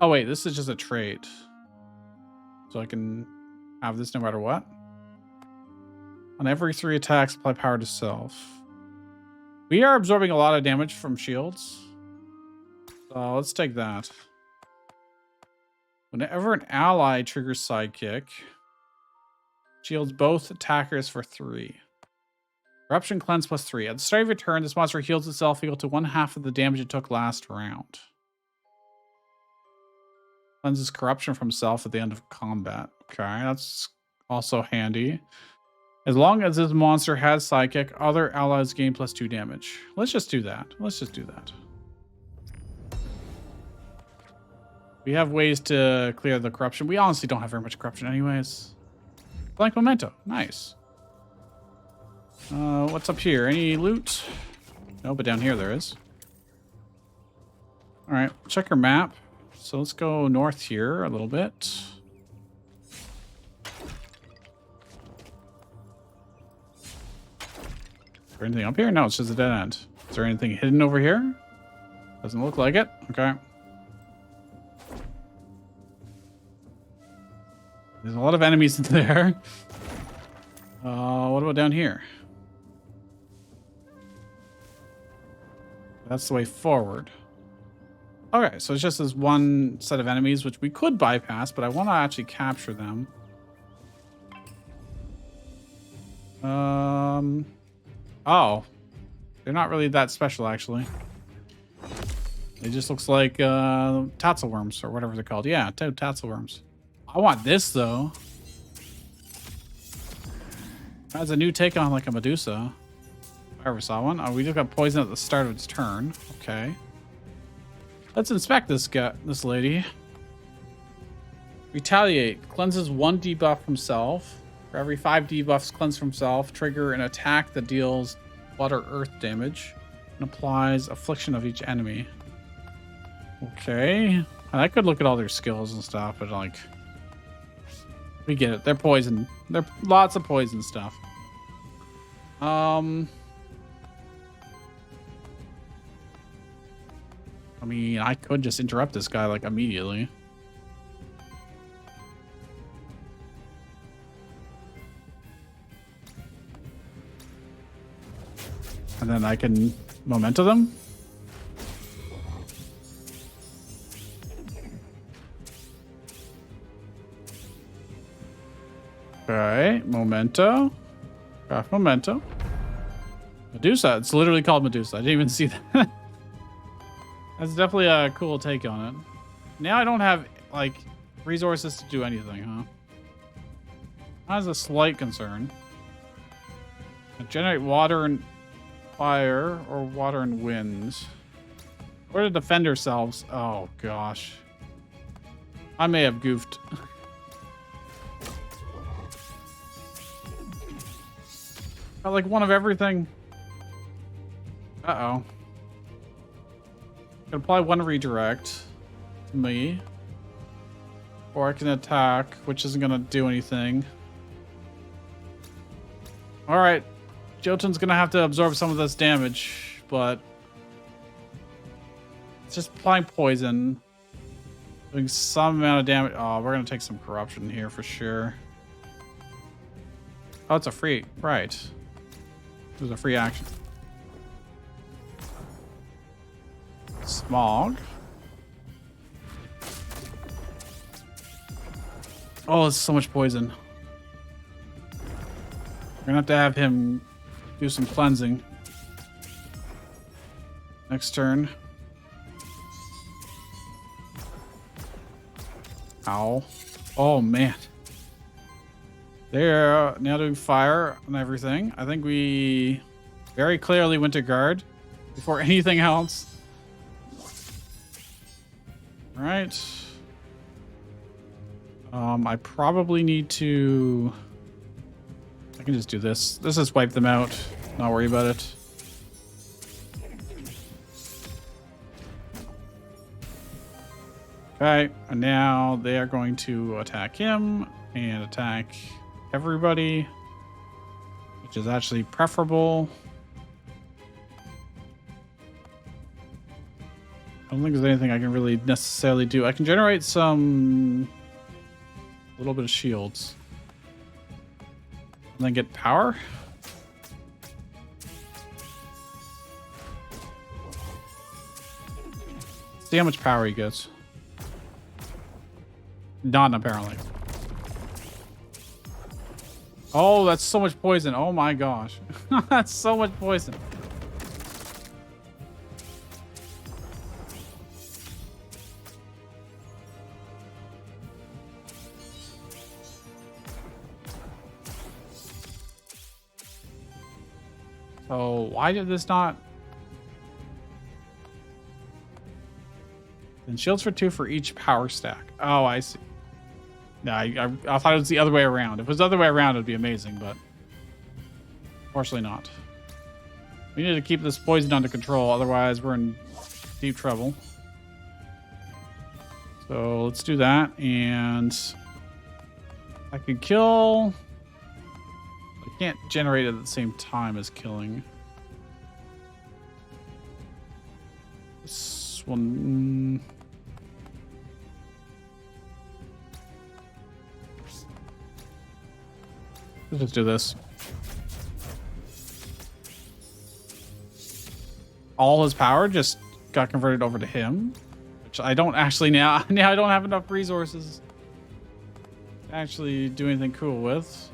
Oh, wait. This is just a trait. So I can have this no matter what. On every 3 attacks, apply power to self. We are absorbing a lot of damage from shields. So let's take that. Whenever an ally triggers Sidekick, shields both attackers for 3. Corruption Cleanse plus 3. At the start of your turn, this monster heals itself equal to 1/2 of the damage it took last round. Cleanses corruption from self at the end of combat. Okay, that's also handy. As long as this monster has Sidekick, other allies gain plus 2 damage. Let's just do that. Let's just do that. We have ways to clear the corruption. We honestly don't have very much corruption anyways. Blank memento. Nice. What's up here? Any loot? No, but down here there is. All right, check our map. So let's go north here a little bit. Is there anything up here? No, it's just a dead end. Is there anything hidden over here? Doesn't look like it. Okay. There's a lot of enemies in there. What about down here? That's the way forward. Okay, so it's just this one set of enemies, which we could bypass, but I want to actually capture them. Oh. They're not really that special, actually. It just looks like tatzelworms, or whatever they're called. Yeah, tatzelworms. I want this, though. That's a new take on, like, a Medusa. I ever saw one. Oh, we just got poison at the start of its turn. Okay. Let's inspect this guy, this lady. Retaliate. Cleanses 1 debuff himself. For every 5 debuffs cleansed from self, trigger an attack that deals water earth damage and applies affliction of each enemy. Okay. I could look at all their skills and stuff, but like, we get it. They're poison. They're lots of poison stuff. I mean, I could just interrupt this guy like immediately. And then I can memento them. Okay, memento. Craft memento. Medusa. It's literally called Medusa. I didn't even see that. That's definitely a cool take on it. Now I don't have, like, resources to do anything, huh? That's a slight concern. Generate water and fire or water and winds. Or to defend ourselves. Oh, gosh. I may have goofed. Got, like, one of everything. Uh-oh. I can apply 1 redirect to me. Or I can attack, which isn't going to do anything. Alright. Jotun's going to have to absorb some of this damage, but it's just applying poison. Doing some amount of damage. Oh, we're going to take some corruption here for sure. Oh, it's a free. Right. It was a free action. Smog. Oh, it's so much poison. We're gonna have him do some cleansing. Next turn. Ow. Oh, man. They're now doing fire and everything. I think we very clearly went to guard before anything else. All right. I probably need to... I can just do this. Let's just wipe them out. Not worry about it. Okay, and now they are going to attack him and attack everybody, which is actually preferable. I don't think there's anything I can really necessarily do. I can generate some... a little bit of shields. And then get power. See how much power he gets. None, apparently. Oh, that's so much poison. Oh my gosh. That's so much poison. So why did this not? And shields for 2 for each power stack. Oh, I see. Yeah, I thought it was the other way around. If it was the other way around, it'd be amazing, but unfortunately not. We need to keep this poison under control, otherwise we're in deep trouble. So let's do that, and I can kill. I can't generate it at the same time as killing. This one. Let's just do this. All his power just got converted over to him, which I don't actually now. Now I don't have enough resources to actually do anything cool with.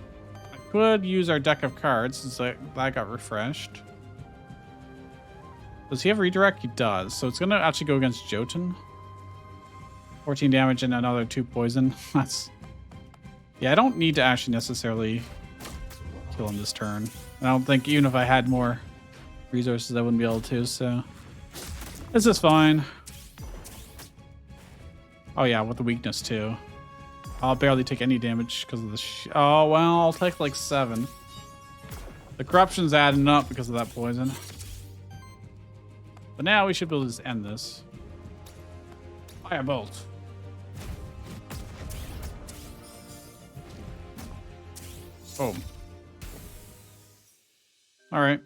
I could use our deck of cards since that got refreshed. Does he have redirect? He does. So it's going to actually go against Jotun. 14 damage and another 2 poison. That's... yeah, I don't need to actually necessarily kill him this turn. I don't think even if I had more resources I wouldn't be able to, so this is fine. Oh yeah, with the weakness too. I'll barely take any damage because of the oh, well, I'll take like 7. The corruption's adding up because of that poison. But now we should be able to just end this. Firebolt. Boom. All right.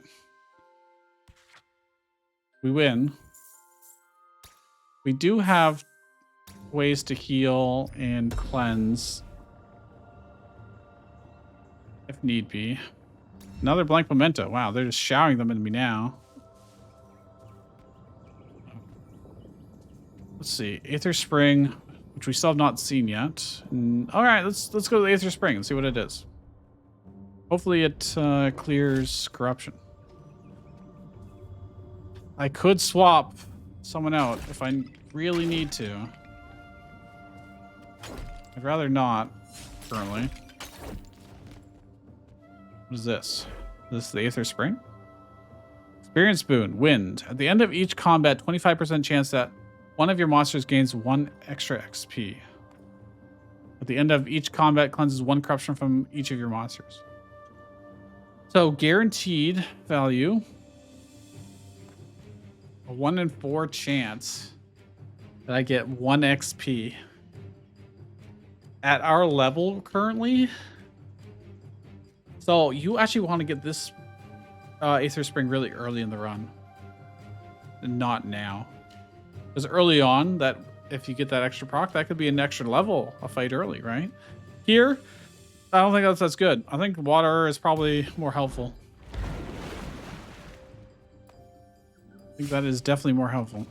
We win. We do have ways to heal and cleanse if need be. Another blank memento. Wow, they're just showering them at me now. Let's see. Aether Spring, which we still have not seen yet. All right, let's go to the Aether Spring and see what it is. Hopefully it clears corruption. I could swap someone out if I really need to. I'd rather not, currently. What is this? Is this the Aether Spring? Experience Boon. Wind. At the end of each combat, 25% chance that one of your monsters gains 1 extra XP. At the end of each combat, cleanses 1 corruption from each of your monsters. So, guaranteed value. A 1 in 4 chance that I get 1 XP. At our level currently. So you actually want to get this Aether Spring really early in the run. And not now. Because early on, that if you get that extra proc, that could be an extra level a fight early, right? Here, I don't think that's good. I think water is probably more helpful. I think that is definitely more helpful.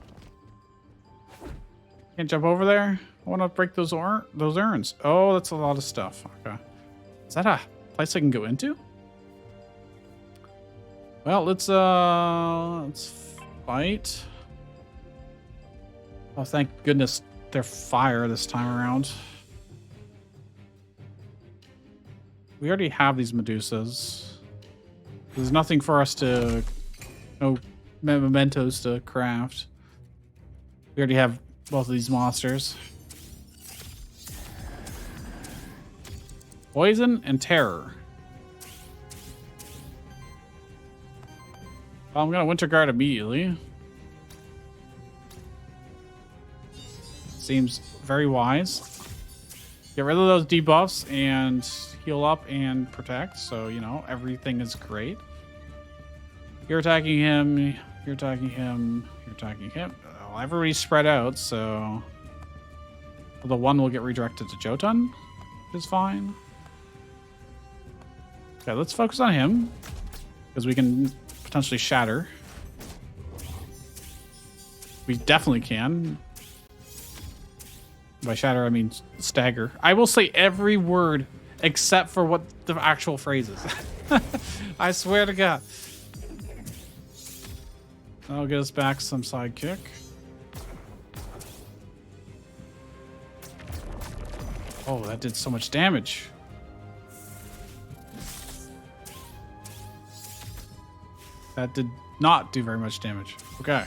Can't jump over there? I want to break those urns. Oh, that's a lot of stuff. Okay. Is that a place I can go into? Well, let's fight. Oh, thank goodness they're fire this time around. We already have these Medusas. There's nothing for us to... No mementos to craft. We already have both of these monsters. Poison and Terror. Well, I'm gonna Winter Guard immediately. Seems very wise. Get rid of those debuffs and heal up and protect. So, you know, everything is great. You're attacking him. You're attacking him. You're attacking him. Well, everybody's spread out, so... Well, the one will get redirected to Jotun, which is fine. Okay, let's focus on him. Because we can potentially shatter. We definitely can. By shatter, I mean stagger. I will say every word except for what the actual phrase is. I swear to God. That'll get us back some sidekick. Oh, that did so much damage. That did not do very much damage. Okay.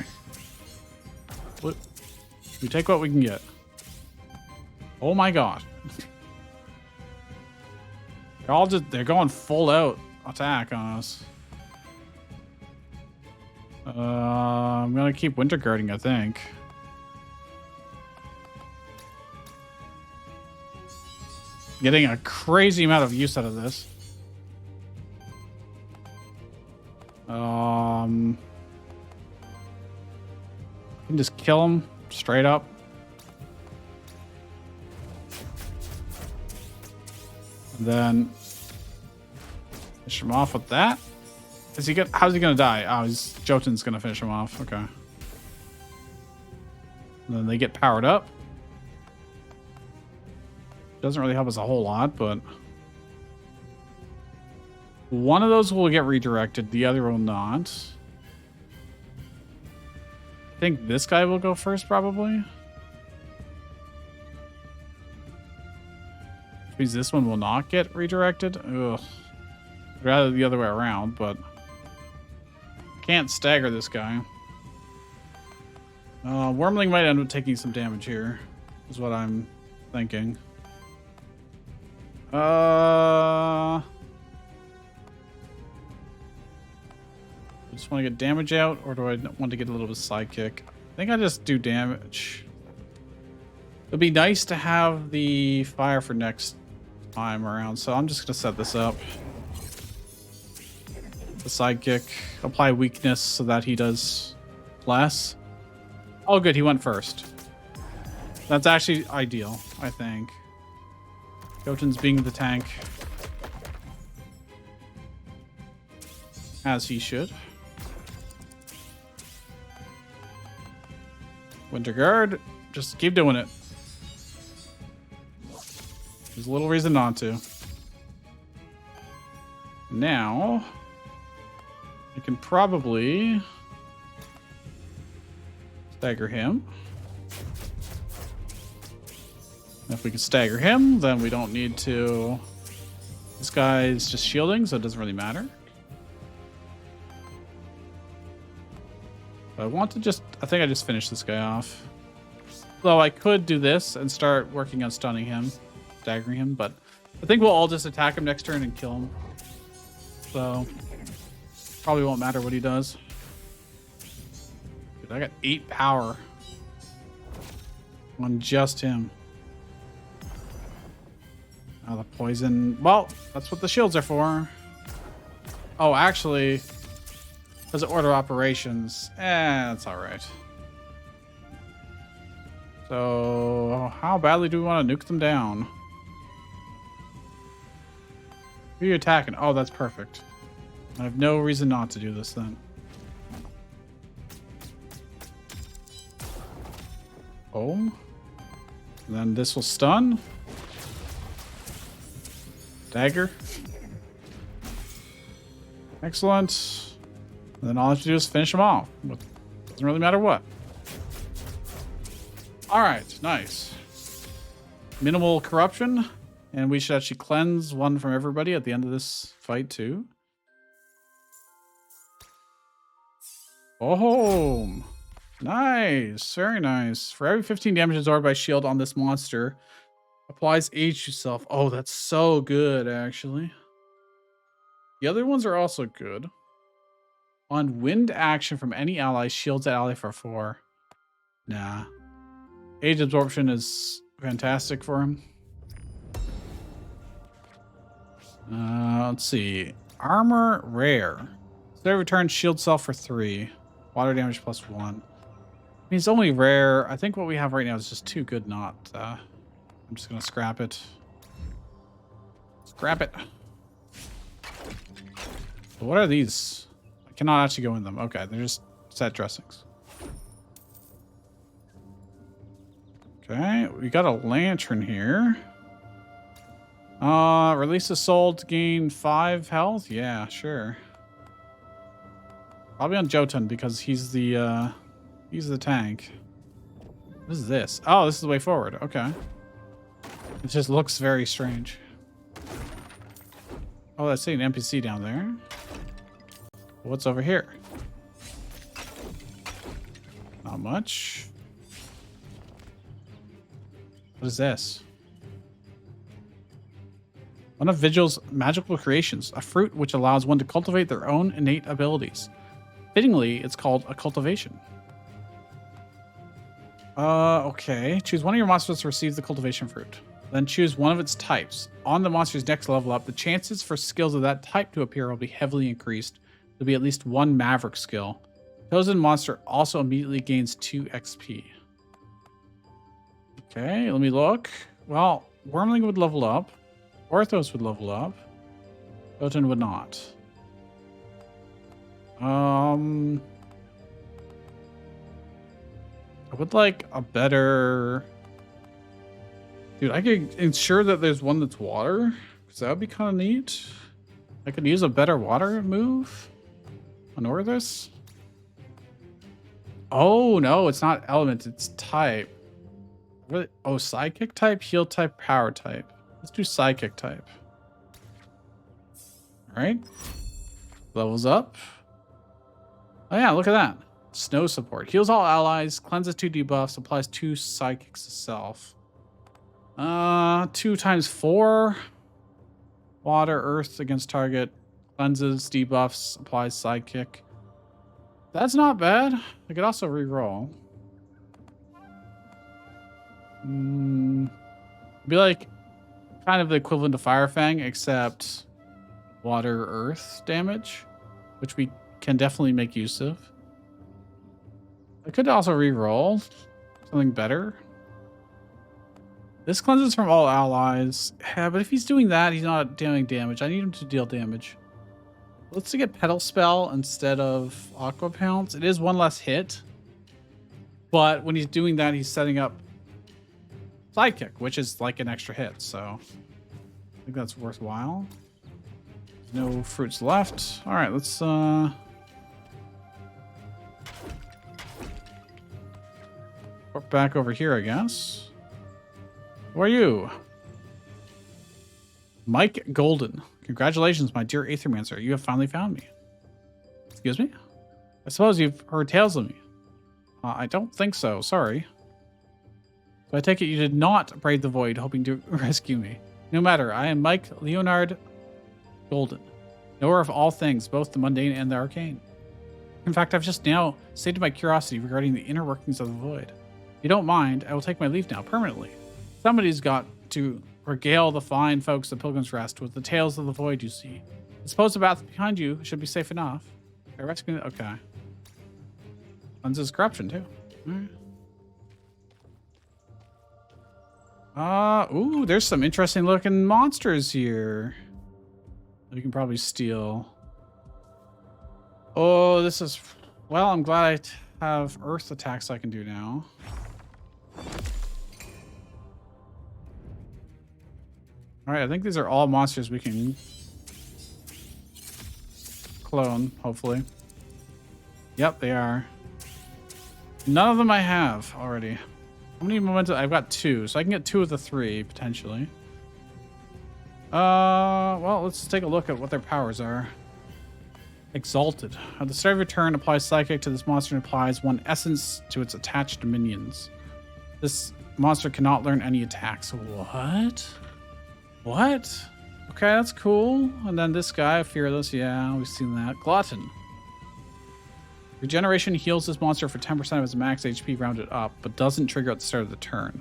We take what we can get. Oh my god. They're going full out attack on us. I'm gonna keep winter guarding, I think. Getting a crazy amount of use out of this. You can just kill him straight up. And then finish him off with that. How's he gonna die? Oh, Jotun's gonna finish him off. Okay. And then they get powered up. Doesn't really help us a whole lot, but one of those will get redirected, the other will not. I think this guy will go first, probably. Which means this one will not get redirected. Ugh. I'd rather the other way around, but can't stagger this guy. Wormling might end up taking some damage here, is what I'm thinking. I just want to get damage out, or do I want to get a little bit of sidekick? I think I just do damage. It'd be nice to have the fire for next time around, so I'm just going to set this up. The sidekick, apply weakness so that he does less. Oh, good, he went first. That's actually ideal, I think. Jotun's being the tank. As he should. Winter Guard, just keep doing it. There's a little reason not to. Now, I can probably stagger him. If we can stagger him, then we don't need to... This guy's just shielding, so it doesn't really matter. I want to just... I think I just finished this guy off. Though I could do this and start working on stunning him, staggering him, but I think we'll all just attack him next turn and kill him. So, probably won't matter what he does. Dude, I got 8 power on just him. Oh, the poison. Well, that's what the shields are for. Oh, actually, because of order operations. That's all right. So, how badly do we want to nuke them down? Who are you attacking? Oh, that's perfect. I have no reason not to do this then. Boom. And then this will stun. Dagger. Excellent. And then all I have to do is finish them off. Doesn't really matter what. Alright, nice. Minimal corruption. And we should actually cleanse one from everybody at the end of this fight too. Oh, nice. Very nice. For every 15 damage absorbed by shield on this monster, applies age to self. Oh, that's so good, actually. The other ones are also good. On wind action from any ally, shields that ally for 4. Nah. Age absorption is fantastic for him. Let's see. Armor rare. So return shield self for 3. Water damage plus 1. I mean, it's only rare. I think what we have right now is just too good not. I'm just going to scrap it. Scrap it. So what are these? I cannot actually go in them. Okay, they're just set dressings. Okay, we got a lantern here. Release a soul to gain 5 health? Yeah, sure. Probably on Jotun because he's the tank. What is this? Oh, this is the way forward. Okay. It just looks very strange. Oh, I see an NPC down there. What's over here? Not much. What is this? One of Vigil's magical creations, a fruit which allows one to cultivate their own innate abilities. Fittingly, it's called a cultivation. Okay. Choose one of your monsters to receive the cultivation fruit. Then choose one of its types. On the monster's next level up, the chances for skills of that type to appear will be heavily increased. There'll be at least 1 maverick skill. Chosen monster also immediately gains 2 XP. Okay, let me look. Well, Wormling would level up. Orthos would level up. Jotun would not. I would like a better... Dude, I could ensure that there's one that's water. Because that would be kind of neat. I could use a better water move on Orthos. Oh, no, it's not element. It's type. Really? Oh, sidekick type, heal type, power type. Let's do sidekick type. All right. Levels up. Oh yeah, look at that. Snow support. Heals all allies, cleanses 2 debuffs, applies 2 psychics to self. 2 times 4. Water, earth against target. Cleanses, debuffs, applies psychic. That's not bad. I could also reroll. Be like kind of the equivalent to Fire Fang, except water, earth damage, which we can definitely make use of. I could also re-roll something better. This cleanses from all allies. Yeah, but if he's doing that, he's not dealing damage. I need him to deal damage. Let's get Petal Spell instead of Aqua Pounce. It is 1 less hit. But when he's doing that, he's setting up Sidekick, which is like an extra hit. So I think that's worthwhile. No fruits left. All right, let's back over here, I guess. Who are you? Mike Golden. Congratulations, my dear Aethermancer. You have finally found me. Excuse me? I suppose you've heard tales of me. I don't think so. Sorry. So I take it you did not brave the void hoping to rescue me. No matter. I am Mike Leonard Golden. Knower of all things, both the mundane and the arcane. In fact, I've just now stated my curiosity regarding the inner workings of the void. If you don't mind, I will take my leave now, permanently. Somebody's got to regale the fine folks of Pilgrim's Rest with the tales of the void you see. I suppose the path behind you should be safe enough. I rescue. Okay. Cleanses corruption too. Ooh, there's some interesting looking monsters here. We can probably steal. Oh, this is. Well, I'm glad I have earth attacks I can do now. All right, I think these are all monsters we can clone, hopefully. Yep, they are. None of them I have already. How many momentum? I've got 2, so I can get 2 of the 3, potentially. Well, let's take a look at what their powers are. Exalted. At the start of your turn, apply Psychic to this monster and applies 1 essence to its attached minions. This monster cannot learn any attacks. What? What? Okay, that's cool. And then this guy, Fearless. Yeah, we've seen that. Glutton. Regeneration heals this monster for 10% of its max HP rounded up, but doesn't trigger at the start of the turn.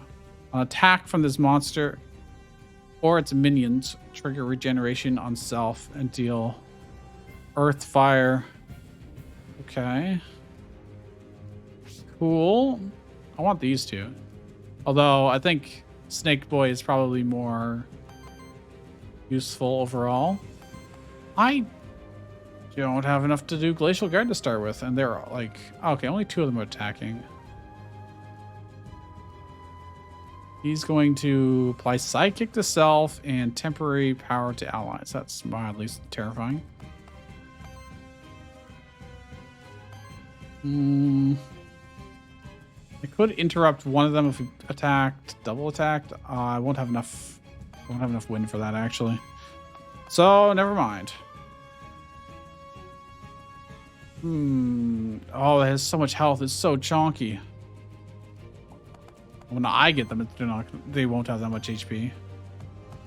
An attack from this monster or its minions trigger regeneration on self and deal earth, fire. Okay. Cool. I want these 2. Although I think Snake Boy is probably more useful overall. I don't have enough to do Glacial Guard to start with, and they're like, okay, only 2 of them are attacking. He's going to apply Psychic to self and temporary power to allies. That's mildly terrifying. I could interrupt one of them if we attacked, double attacked. I won't have enough. Won't have enough wind for that actually. So never mind. Oh, it has so much health. It's so chonky. When I get them, they won't have that much HP.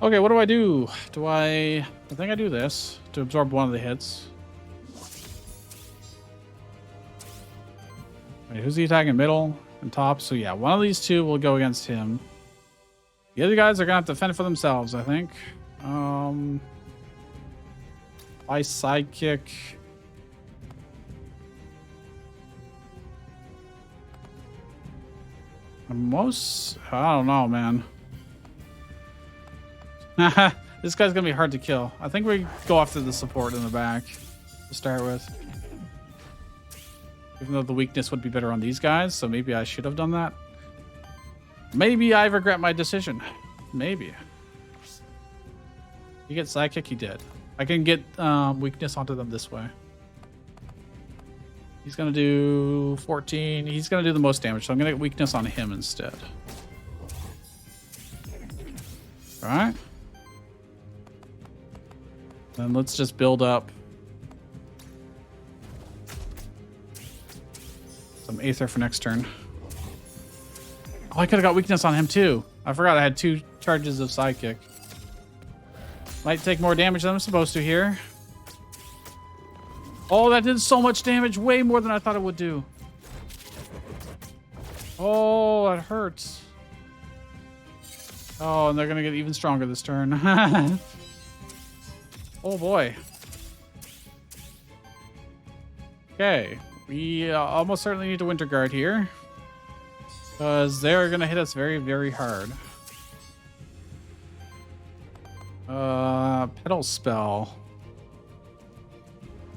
Okay, what do? I think I do this to absorb one of the hits. Wait, who's he attacking? Middle and top? So yeah, one of these 2 will go against him. The other guys are gonna have to fend for themselves, I think. I Sidekick. I don't know, man. This guy's gonna be hard to kill. I think we go after the support in the back to start with. Even though the weakness would be better on these guys, so maybe I should have done that. Maybe I regret my decision. Maybe. You get Sidekick, he did. I can get weakness onto them this way. He's going to do 14. He's going to do the most damage, so I'm going to get weakness on him instead. All right. Then let's just build up. Aether for next turn. Oh, I could have got weakness on him too. I forgot I had 2 charges of Sidekick. Might take more damage than I'm supposed to here. Oh, that did so much damage. Way more than I thought it would do. Oh, that hurts. Oh, and they're going to get even stronger this turn. Oh, boy. Okay. We almost certainly need to Winter Guard here. Because they're going to hit us very, very hard. Petal Spell.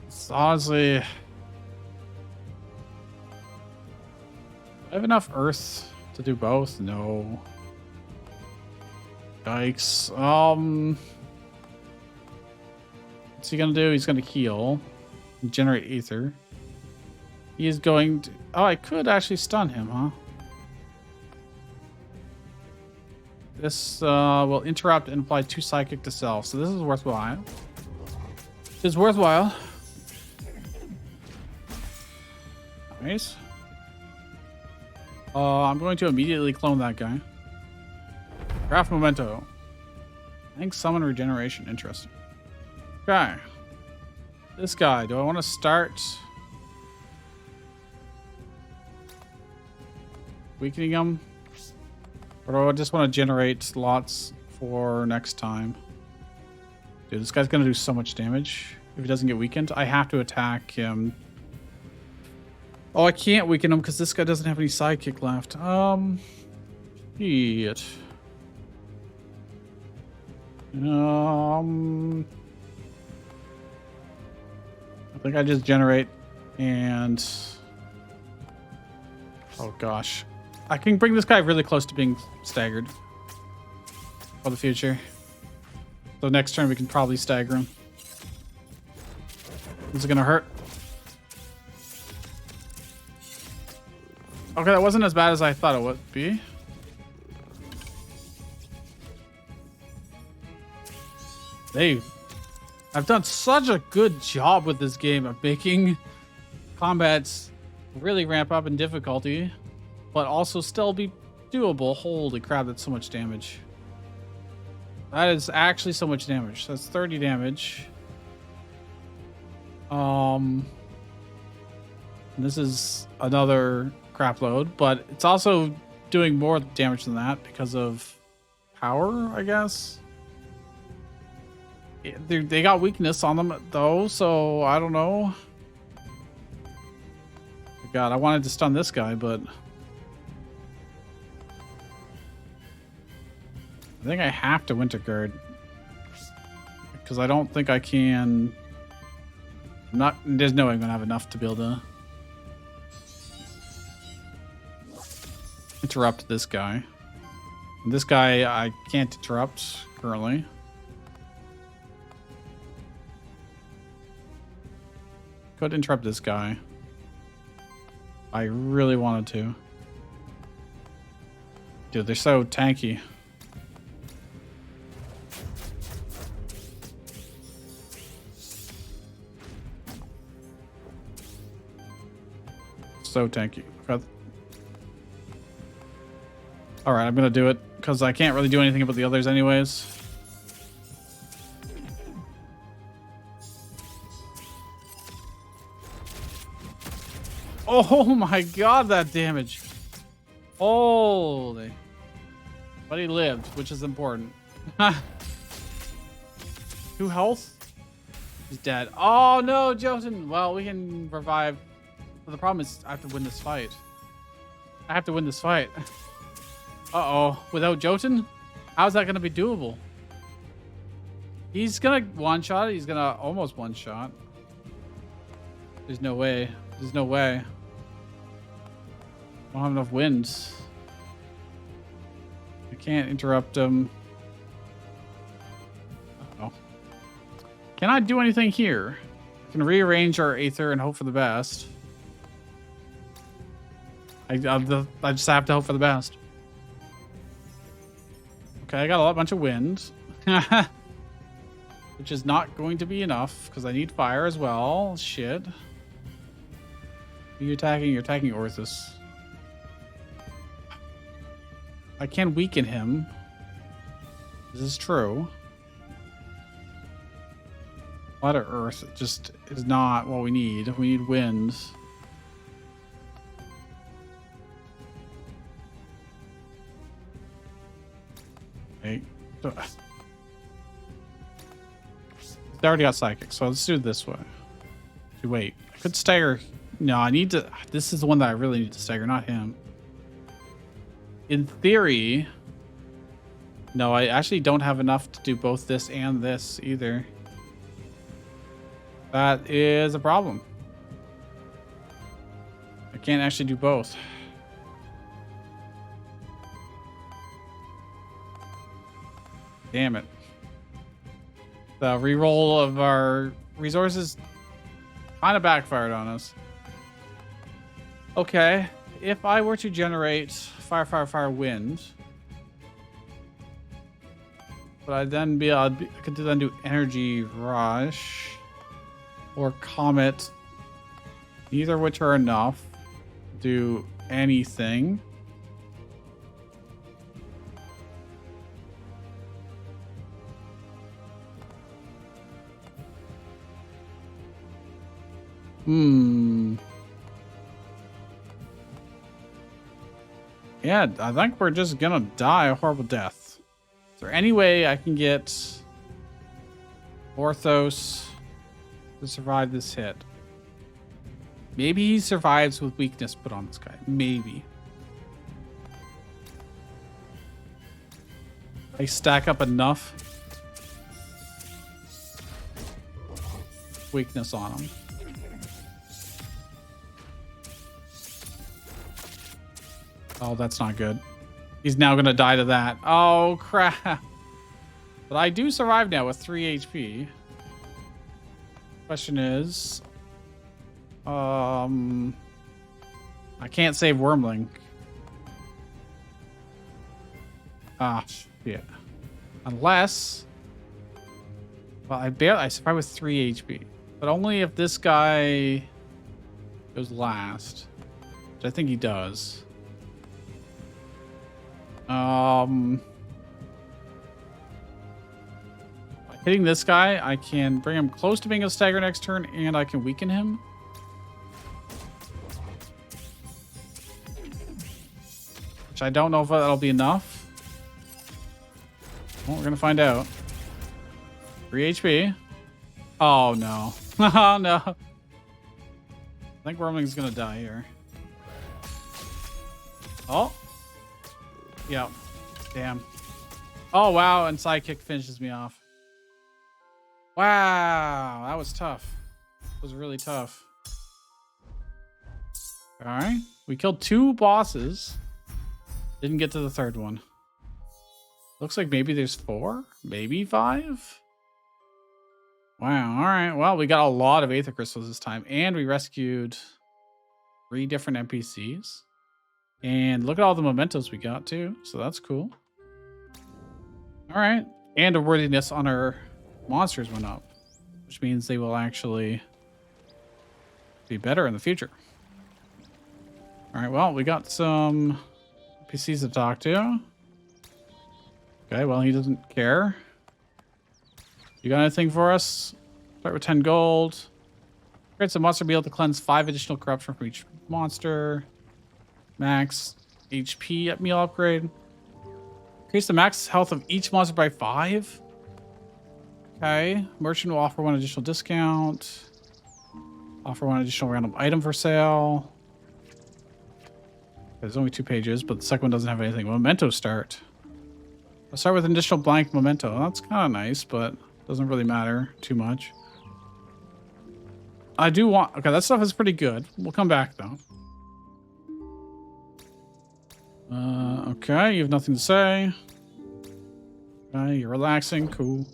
It's honestly... I have enough Earth to do both? No. Yikes. What's he gonna do? He's gonna heal. Generate Aether. He is going to... Oh, I could actually stun him, huh? This will interrupt and apply 2 Psychic to self. So this is worthwhile. It's worthwhile. Nice. I'm going to immediately clone that guy. Craft Memento. I think Summon Regeneration. Interesting. Okay. This guy. Do I want to start weakening him? Or do I just want to generate slots for next time? Dude, this guy's going to do so much damage. If he doesn't get weakened, I have to attack him. Oh, I can't weaken him because this guy doesn't have any Sidekick left. Shit. I think I just generate and... Oh, gosh. I can bring this guy really close to being staggered for the future. So next turn we can probably stagger him. Is it gonna hurt? Okay, that wasn't as bad as I thought it would be. I've done such a good job with this game of making combats really ramp up in difficulty, but also still be doable. Holy crap, that's so much damage. That is actually so much damage. That's 30 damage. This is another crap load, but it's also doing more damage than that because of power, I guess. They got weakness on them though, so I don't know. God, I wanted to stun this guy, but I think I have to Winter Guard because I don't think I can. There's no way I'm gonna have enough to be able to interrupt this guy. And this guy I can't interrupt currently. Could interrupt this guy. I really wanted to. Dude, they're so tanky. So tanky. Alright, I'm gonna do it because I can't really do anything about the others anyways. Oh my god, that damage. Holy. But he lived, which is important. 2 health? He's dead. Oh no, Jotun. Well, we can revive. But the problem is I have to win this fight. I have to win this fight. Uh-oh. Without Jotun? How's that going to be doable? He's going to one-shot it. He's going to almost one-shot. There's no way. There's no way. I don't have enough wind. I can't interrupt him. Uh-oh. Can I do anything here? I can rearrange our Aether and hope for the best. I just have to hope for the best. Okay, I got a bunch of wind. Which is not going to be enough because I need fire as well. Shit. Who are you attacking? You're attacking Orthus. I can weaken him. This is true. A lot of earth just is not what we need. We need wind. Okay. They already got psychic, so let's do it this way. Wait, I could stagger. No, I need to. This is the one that I really need to stagger, not him. In theory, no, I actually don't have enough to do both this and this either. That is a problem. I can't actually do both. Damn it. The reroll of our resources kind of backfired on us. Okay, if I were to generate fire, fire, fire, wind, but I'd then be I could then do energy rush or comet, neither of which are enough to do anything. Yeah, I think we're just gonna die a horrible death. Is there any way I can get Orthos to survive this hit? Maybe he survives with weakness put on this guy. Maybe. I stack up enough weakness on him. Oh, that's not good. He's now gonna die to that. Oh, crap. But I do survive now with 3 HP. Question is... I can't save Wormling. Ah, shit. Unless... Well, I survive with 3 HP. But only if this guy goes last. Which I think he does. Hitting this guy, I can bring him close to being a stagger next turn, and I can weaken him. Which I don't know if that'll be enough. Well, we're gonna find out. 3 HP. Oh no. Oh no. I think Wormling's gonna die here. Oh. Yeah. Damn. Oh, wow. And Sidekick finishes me off. Wow. That was tough. It was really tough. All right. We killed 2 bosses. Didn't get to the 3rd one. Looks like maybe there's 4, maybe 5. Wow. All right. Well, we got a lot of Aether Crystals this time, and we rescued 3 different NPCs. And look at all the mementos we got too. So that's cool. All right. And our worthiness on our monsters went up, which means they will actually be better in the future. All right. Well, we got some PCs to talk to. Okay. Well, he doesn't care. You got anything for us? Start with 10 gold. Creates a monster be able to cleanse 5 additional corruption from each monster. Max HP at meal upgrade. Increase the max health of each monster by 5. Okay. Merchant will offer 1 additional discount. Offer 1 additional random item for sale. There's only 2 pages, but the second one doesn't have anything. Memento start. I'll start with an additional blank memento. That's kind of nice, but doesn't really matter too much. I do want... Okay, that stuff is pretty good. We'll come back, though. Okay, you have nothing to say. Okay, you're relaxing. Cool.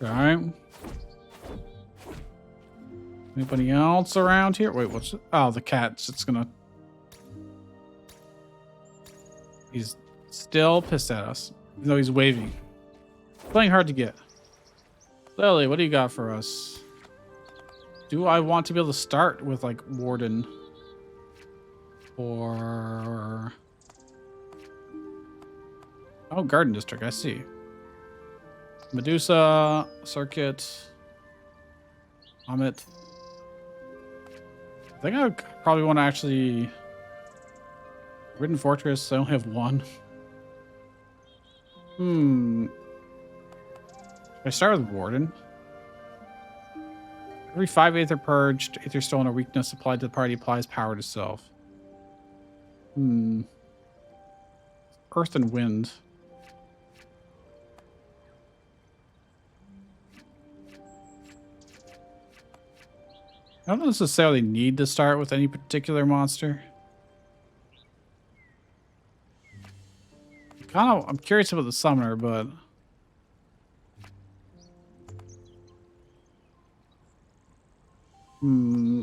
Okay. Anybody else around here? Wait, what's... Oh, the cat's just gonna... He's still pissed at us. Even though he's waving. Playing hard to get. Lily, what do you got for us? do I want to be able to start with like Warden or Garden District? I see. Medusa, Circuit, Comet. I think I probably want to actually Ridden Fortress. I only have one. I start with Warden. Every 5 Aether purged, Aether stolen or weakness applied to the party applies power to self. Earth and Wind. I don't necessarily need to start with any particular monster. I'm curious about the summoner, but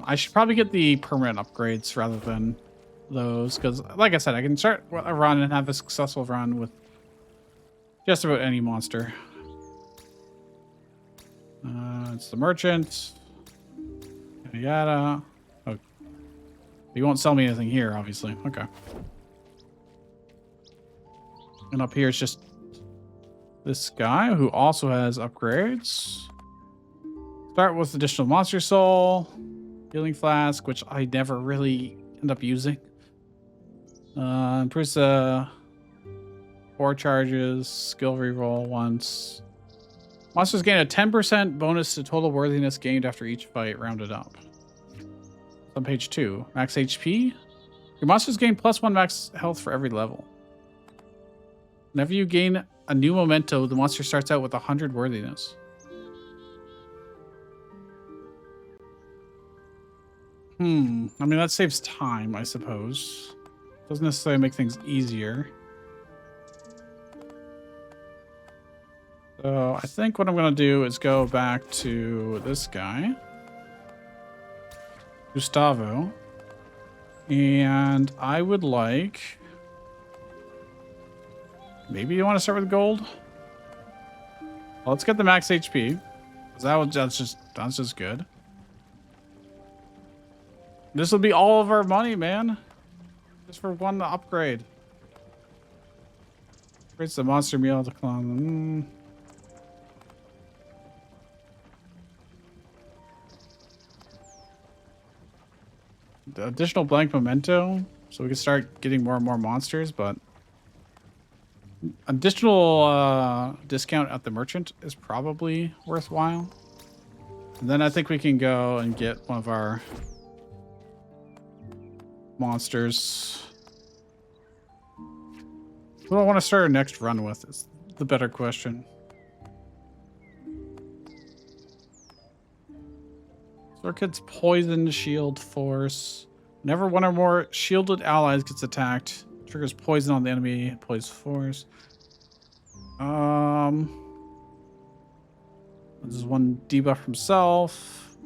I should probably get the permanent upgrades rather than those, because like I said, I can start a run and have a successful run with just about any monster. It's the merchant. Yada yada. Oh, you won't sell me anything here, obviously. Okay. And up here is just this guy who also has upgrades. Start with additional monster soul, healing flask, which I never really end up using. Improves 4 charges, skill reroll once. Monsters gain a 10% bonus to total worthiness gained after each fight, rounded up. On page 2, max HP. Your monsters gain +1 max health for every level. Whenever you gain a new memento, the monster starts out with 100 worthiness. I mean, that saves time, I suppose. Doesn't necessarily make things easier. So I think what I'm going to do is go back to this guy, Gustavo, and I would like... Maybe you want to start with gold? Well, let's get the max HP. That's just good. This will be all of our money, man. Just for one upgrade. Creates the monster meal to clone. The additional blank memento, so we can start getting more and more monsters, but additional discount at the merchant is probably worthwhile. And then I think we can go and get one of our monsters. Who do I want to start our next run with is the better question. Circuit's poison shield force. Whenever one or more shielded allies gets attacked, triggers poison on the enemy employs force. This is one debuff himself.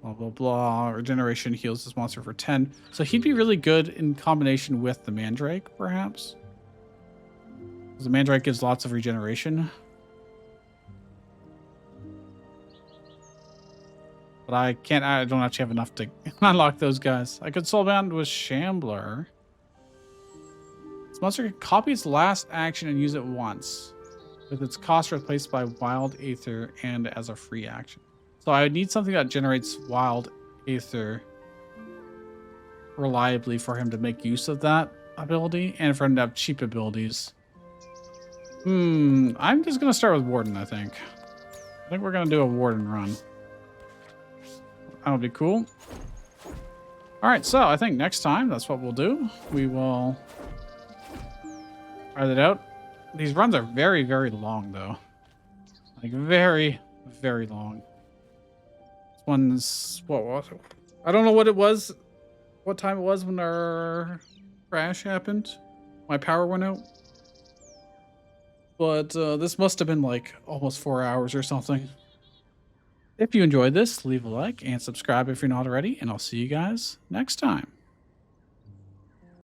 Blah blah blah. Regeneration heals this monster for 10. So he'd be really good in combination with the Mandrake, perhaps. Because the Mandrake gives lots of regeneration. But I don't actually have enough to unlock those guys. I could soulbound with Shambler. This monster can copy its last action and use it once, with its cost replaced by Wild Aether and as a free action. So I would need something that generates Wild Aether reliably for him to make use of that ability, and for him to have cheap abilities. I'm just going to start with Warden, I think. I think we're going to do a Warden run. That would be cool. All right, so I think next time that's what we'll do. We will try that out. These runs are very, very long, though. Like, very, very long. This one's... What was it? I don't know what it was. What time it was when our crash happened. My power went out. But this must have been, like, almost 4 hours or something. If you enjoyed this, leave a like and subscribe if you're not already, and I'll see you guys next time.